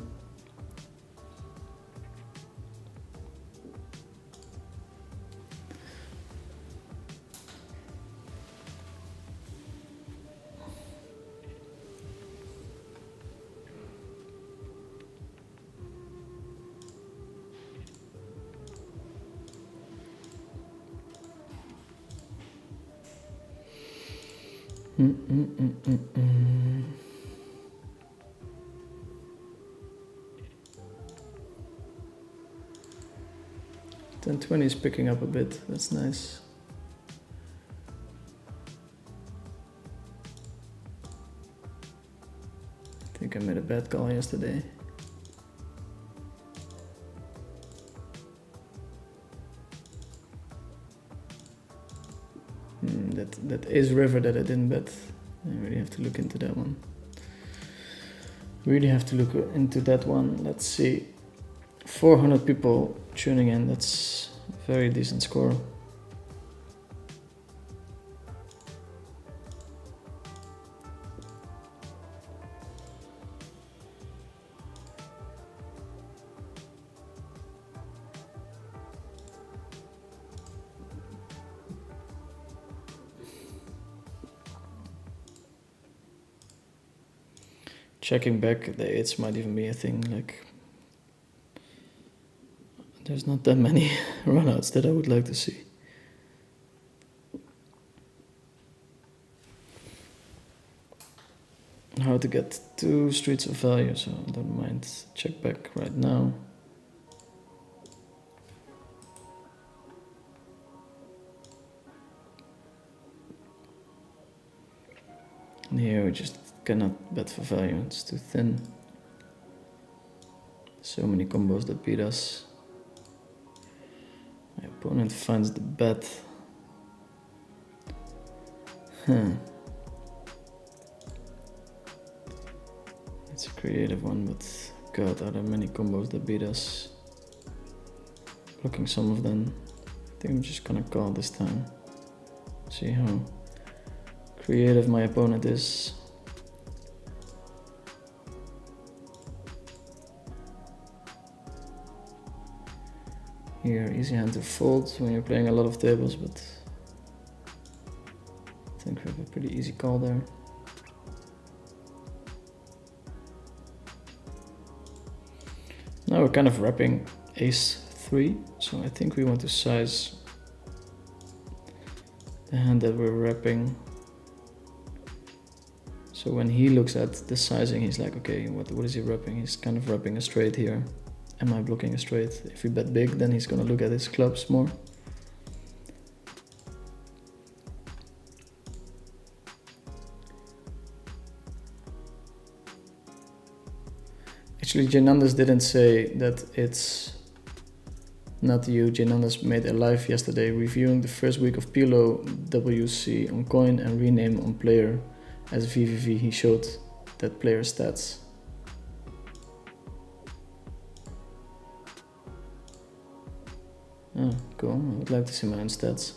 Mm. 1020 is picking up a bit, that's nice. I think I made a bad call yesterday. That ace river that I didn't bet, I really have to look into that one. Let's see. 400 people tuning in, that's a very decent score. Checking back, the 8s might even be a thing, like there's not that many runouts that I would like to see. how to get 2 streets of value, so I don't mind check back right now. And here we just cannot bet for value, it's too thin. So many combos that beat us. My opponent finds the bet. It's a creative one, but god, are there many combos that beat us. Blocking some of them. I think I'm just gonna call this time. See how creative my opponent is. Here, easy hand to fold when you're playing a lot of tables, but I think we have a pretty easy call there. Now we're kind of wrapping ace-3, so I think we want to size the hand that we're wrapping. So when he looks at the sizing, he's like, okay, what is he wrapping? He's kind of wrapping a straight here. Am I blocking a straight? If we bet big, then he's gonna look at his clubs more. Actually, Janandas didn't say that it's not you. Janandas made a live yesterday reviewing the first week of Pilo WC on coin and rename on player as VVV. He showed that player stats. Oh, cool. I would like to see my own stats.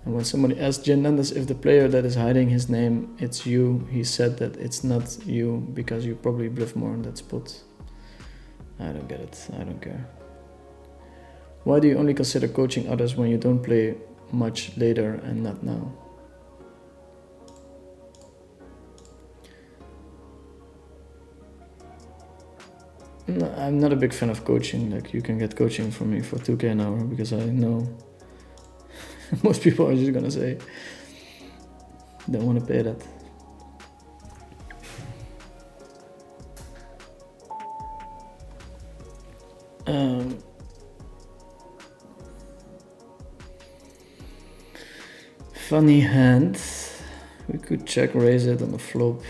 And when somebody asked Janandas if the player that is hiding his name, it's you, he said that it's not you because you probably bluff more on that spot. I don't get it. I don't care. Why do you only consider coaching others when you don't play much later and not now? No, I'm not a big fan of coaching. Like, you can get coaching from me for 2k an hour because I know most people are just gonna say don't want to pay that. Funny hand. We could check raise it on the flop.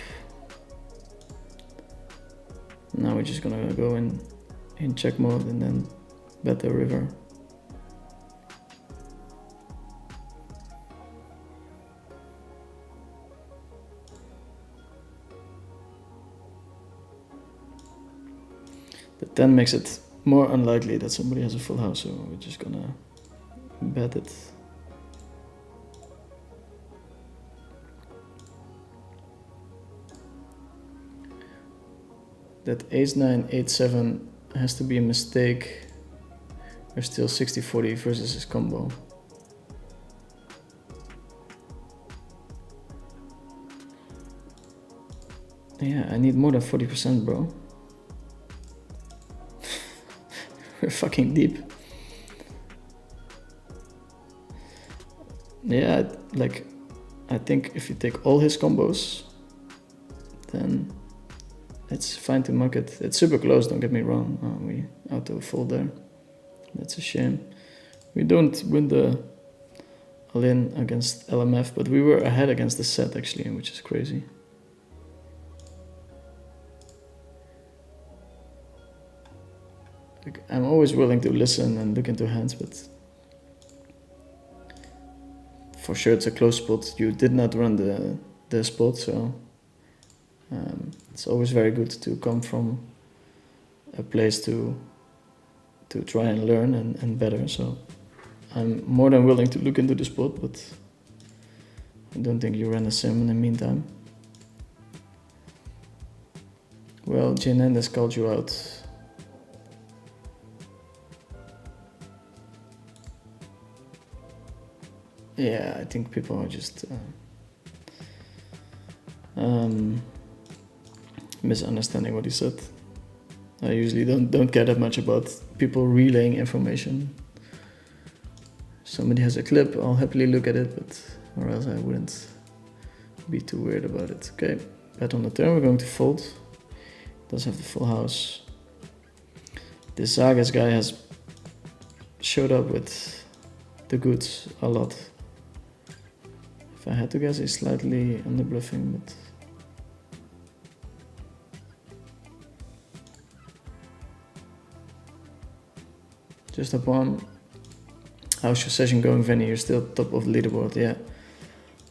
Now we're just gonna go in check mode and then bet the river. The 10 makes it more unlikely that somebody has a full house, so we're just gonna bet it. That ace-9, 8-7 has to be a mistake. We're still 60-40 versus his combo. Yeah, I need more than 40%, bro. We're fucking deep. Yeah, like, I think if you take all his combos, then it's fine to muck it. It's super close, don't get me wrong. We auto fold there. That's a shame. We don't win the all-in against LMF, but we were ahead against the set actually, which is crazy. Like, I'm always willing to listen and look into hands, but for sure it's a close spot. You did not run the spot, so it's always very good to come from a place to try and learn and better. So I'm more than willing to look into the spot, but I don't think you ran a sim in the meantime. Well, Janandas called you out. Yeah, I think people are just misunderstanding what he said. I usually don't care that much about people relaying information. Somebody has a clip, I'll happily look at it, but or else I wouldn't be too weird about it. Okay, bet on the turn, we're going to fold. Does have the full house. This Zagas guy has showed up with the goods a lot. If I had to guess, he's slightly under bluffing, but just upon how's your session going, Vinny? You're still top of the leaderboard, yeah.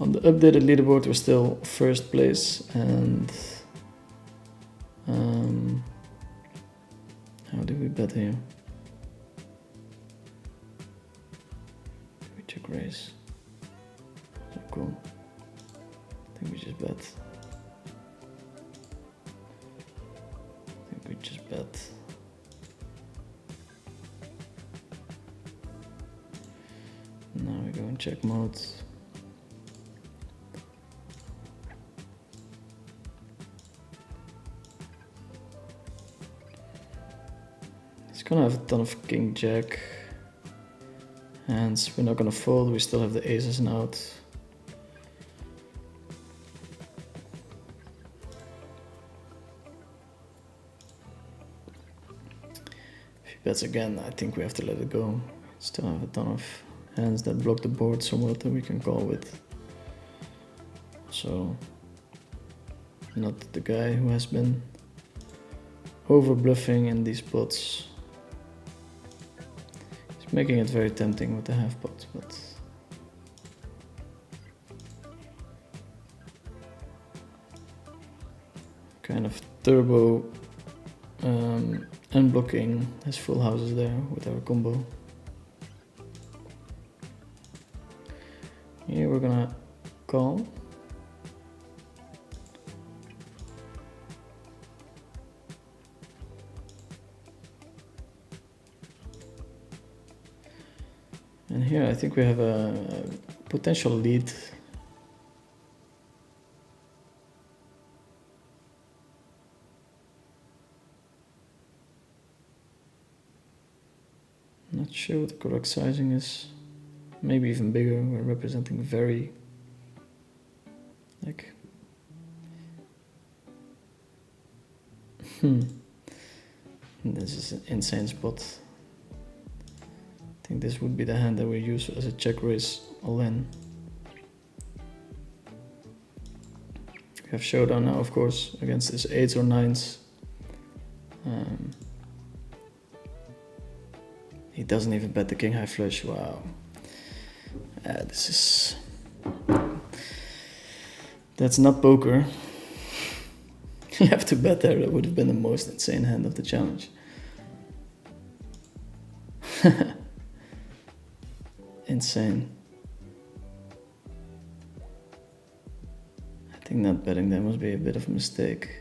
On the updated leaderboard, we're still first place, and how do we bet here? We check raise. So cool. I think we just bet. Now we go in check mode. He's gonna have a ton of king jack hands. We're not gonna fold, we still have the aces and out. If he bets again, I think we have to let it go. Still have a ton of hands that block the board somewhat that we can call with. So, not the guy who has been over bluffing in these pots. He's making it very tempting with the half pot, but kind of turbo unblocking his full houses there with our combo. Here we're gonna call. And here I think we have a potential lead. Not sure what the correct sizing is. Maybe even bigger. We're representing very, like, this is an insane spot. I think this would be the hand that we use as a check raise all in. We have showdown now, of course, against his 8s or 9s. He doesn't even bet the king high flush. Wow. This is... That's not poker. You have to bet there. That would have been the most insane hand of the challenge. Insane. I think not betting there must be a bit of a mistake.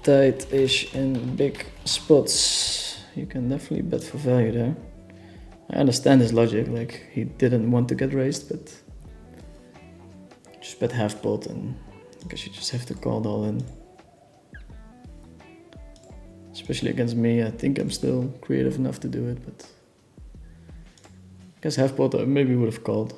Tight-ish in big spots. You can definitely bet for value there. I understand his logic, like he didn't want to get raised, but just bet half pot and I guess you just have to call it all in. Especially against me, I think I'm still creative enough to do it, but I guess half pot I maybe would have called.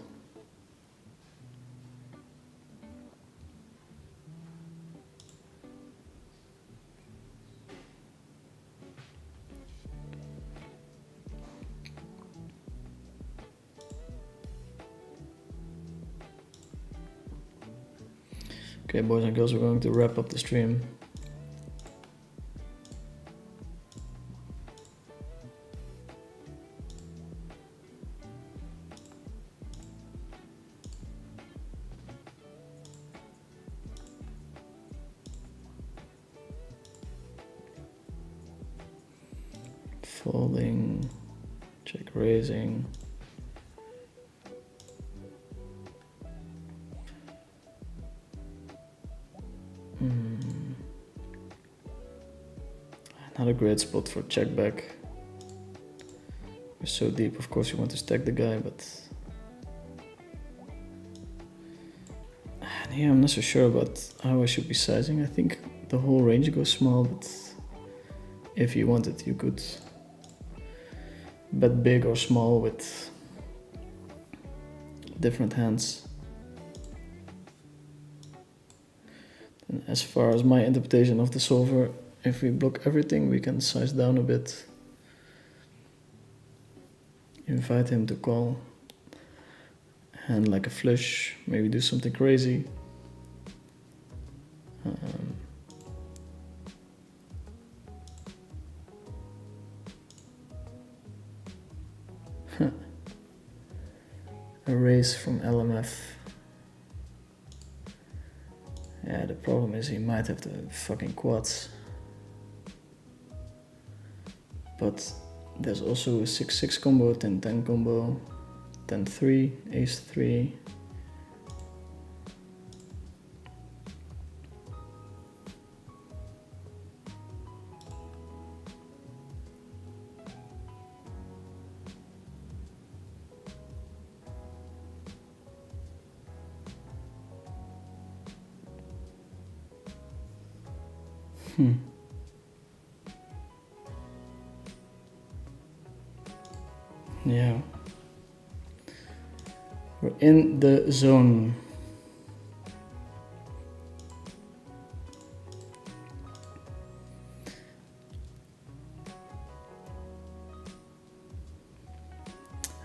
Okay, boys and girls, we're going to wrap up the stream. Folding, check raising. Not a great spot for check back. We're so deep, of course you want to stack the guy, but And here I'm not so sure about how I should be sizing. I think the whole range goes small, but if you wanted, you could bet big or small with different hands. And as far as my interpretation of the solver, if we block everything, we can size down a bit. Invite him to call. Hand like a flush, maybe do something crazy. A raise from LMF. Yeah, the problem is he might have the fucking quads. But there's also a 6-6 combo, 10-10 combo, 10-3, ace-3. Yeah. We're in the zone.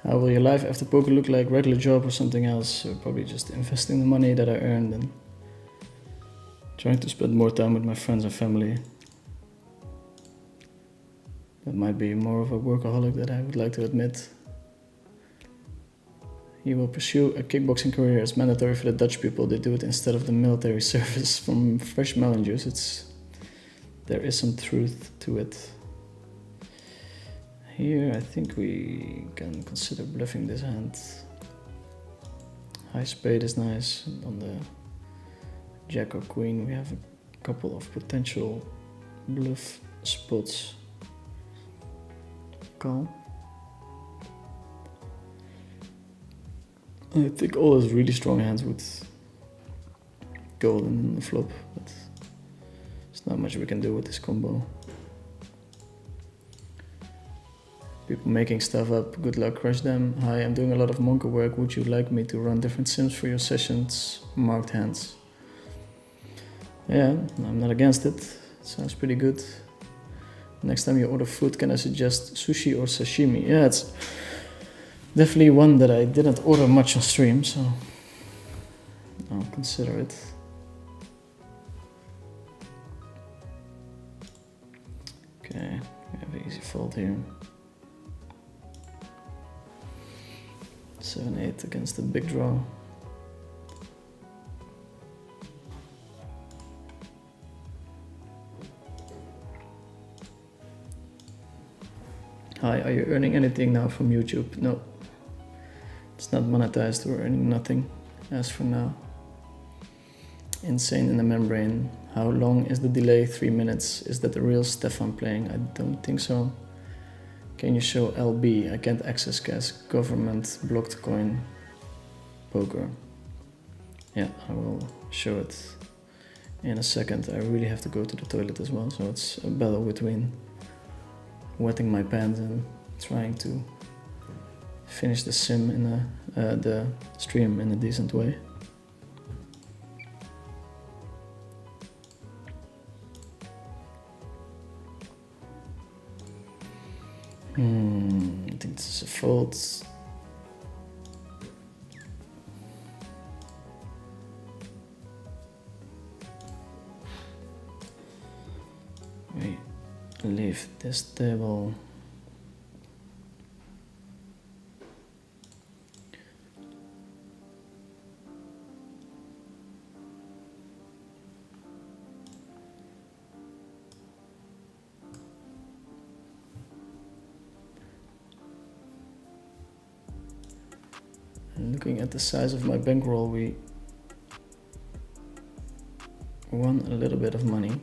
How will your life after poker look like? Regular job or something else? So probably just investing the money that I earned and trying to spend more time with my friends and family. That might be more of a workaholic that I would like to admit. He will pursue a kickboxing career as mandatory for the Dutch people. They do it instead of the military service. From fresh melon juice, there is some truth to it. Here I think we can consider bluffing this hand. High spade is nice. On the jack or queen we have a couple of potential bluff spots. Call. I think all those really strong hands would go in the flop, but there's not much we can do with this combo. People making stuff up, good luck, crush them. Hi, I'm doing a lot of Monka work. Would you like me to run different sims for your sessions? Marked hands. Yeah, I'm not against it. It sounds pretty good. Next time you order food, can I suggest sushi or sashimi? Yeah, it's definitely one that I didn't order much on stream, so I'll consider it. Okay, we have an easy fold here. 7-8 against the big draw. Hi, are you earning anything now from YouTube? No. It's not monetized, we're earning nothing as for now. Insane in the membrane. How long is the delay? 3 minutes. Is that the real Stefan playing? I don't think so. Can you show LB? I can't access cash. Government blocked coin poker. Yeah, I will show it in a second. I really have to go to the toilet as well, so it's a battle between wetting my pants and trying to finish the sim in the stream in a decent way. I think this is a fold. We leave this table. Looking at the size of my bankroll, we won a little bit of money.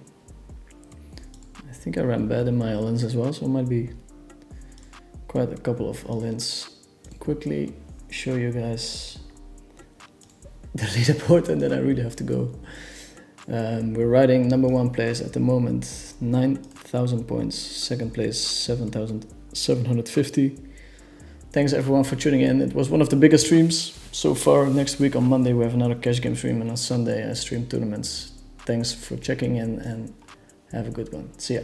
I think I ran bad in my all-ins as well, so it might be quite a couple of all-ins. Quickly show you guys the leaderboard, and then I really have to go. We're riding number 1 place at the moment, 9,000 points. Second place, 7,750. Thanks everyone for tuning in. It was one of the biggest streams so far. Next week on Monday we have another cash game stream, and on Sunday I stream tournaments. Thanks for checking in and have a good one. See ya.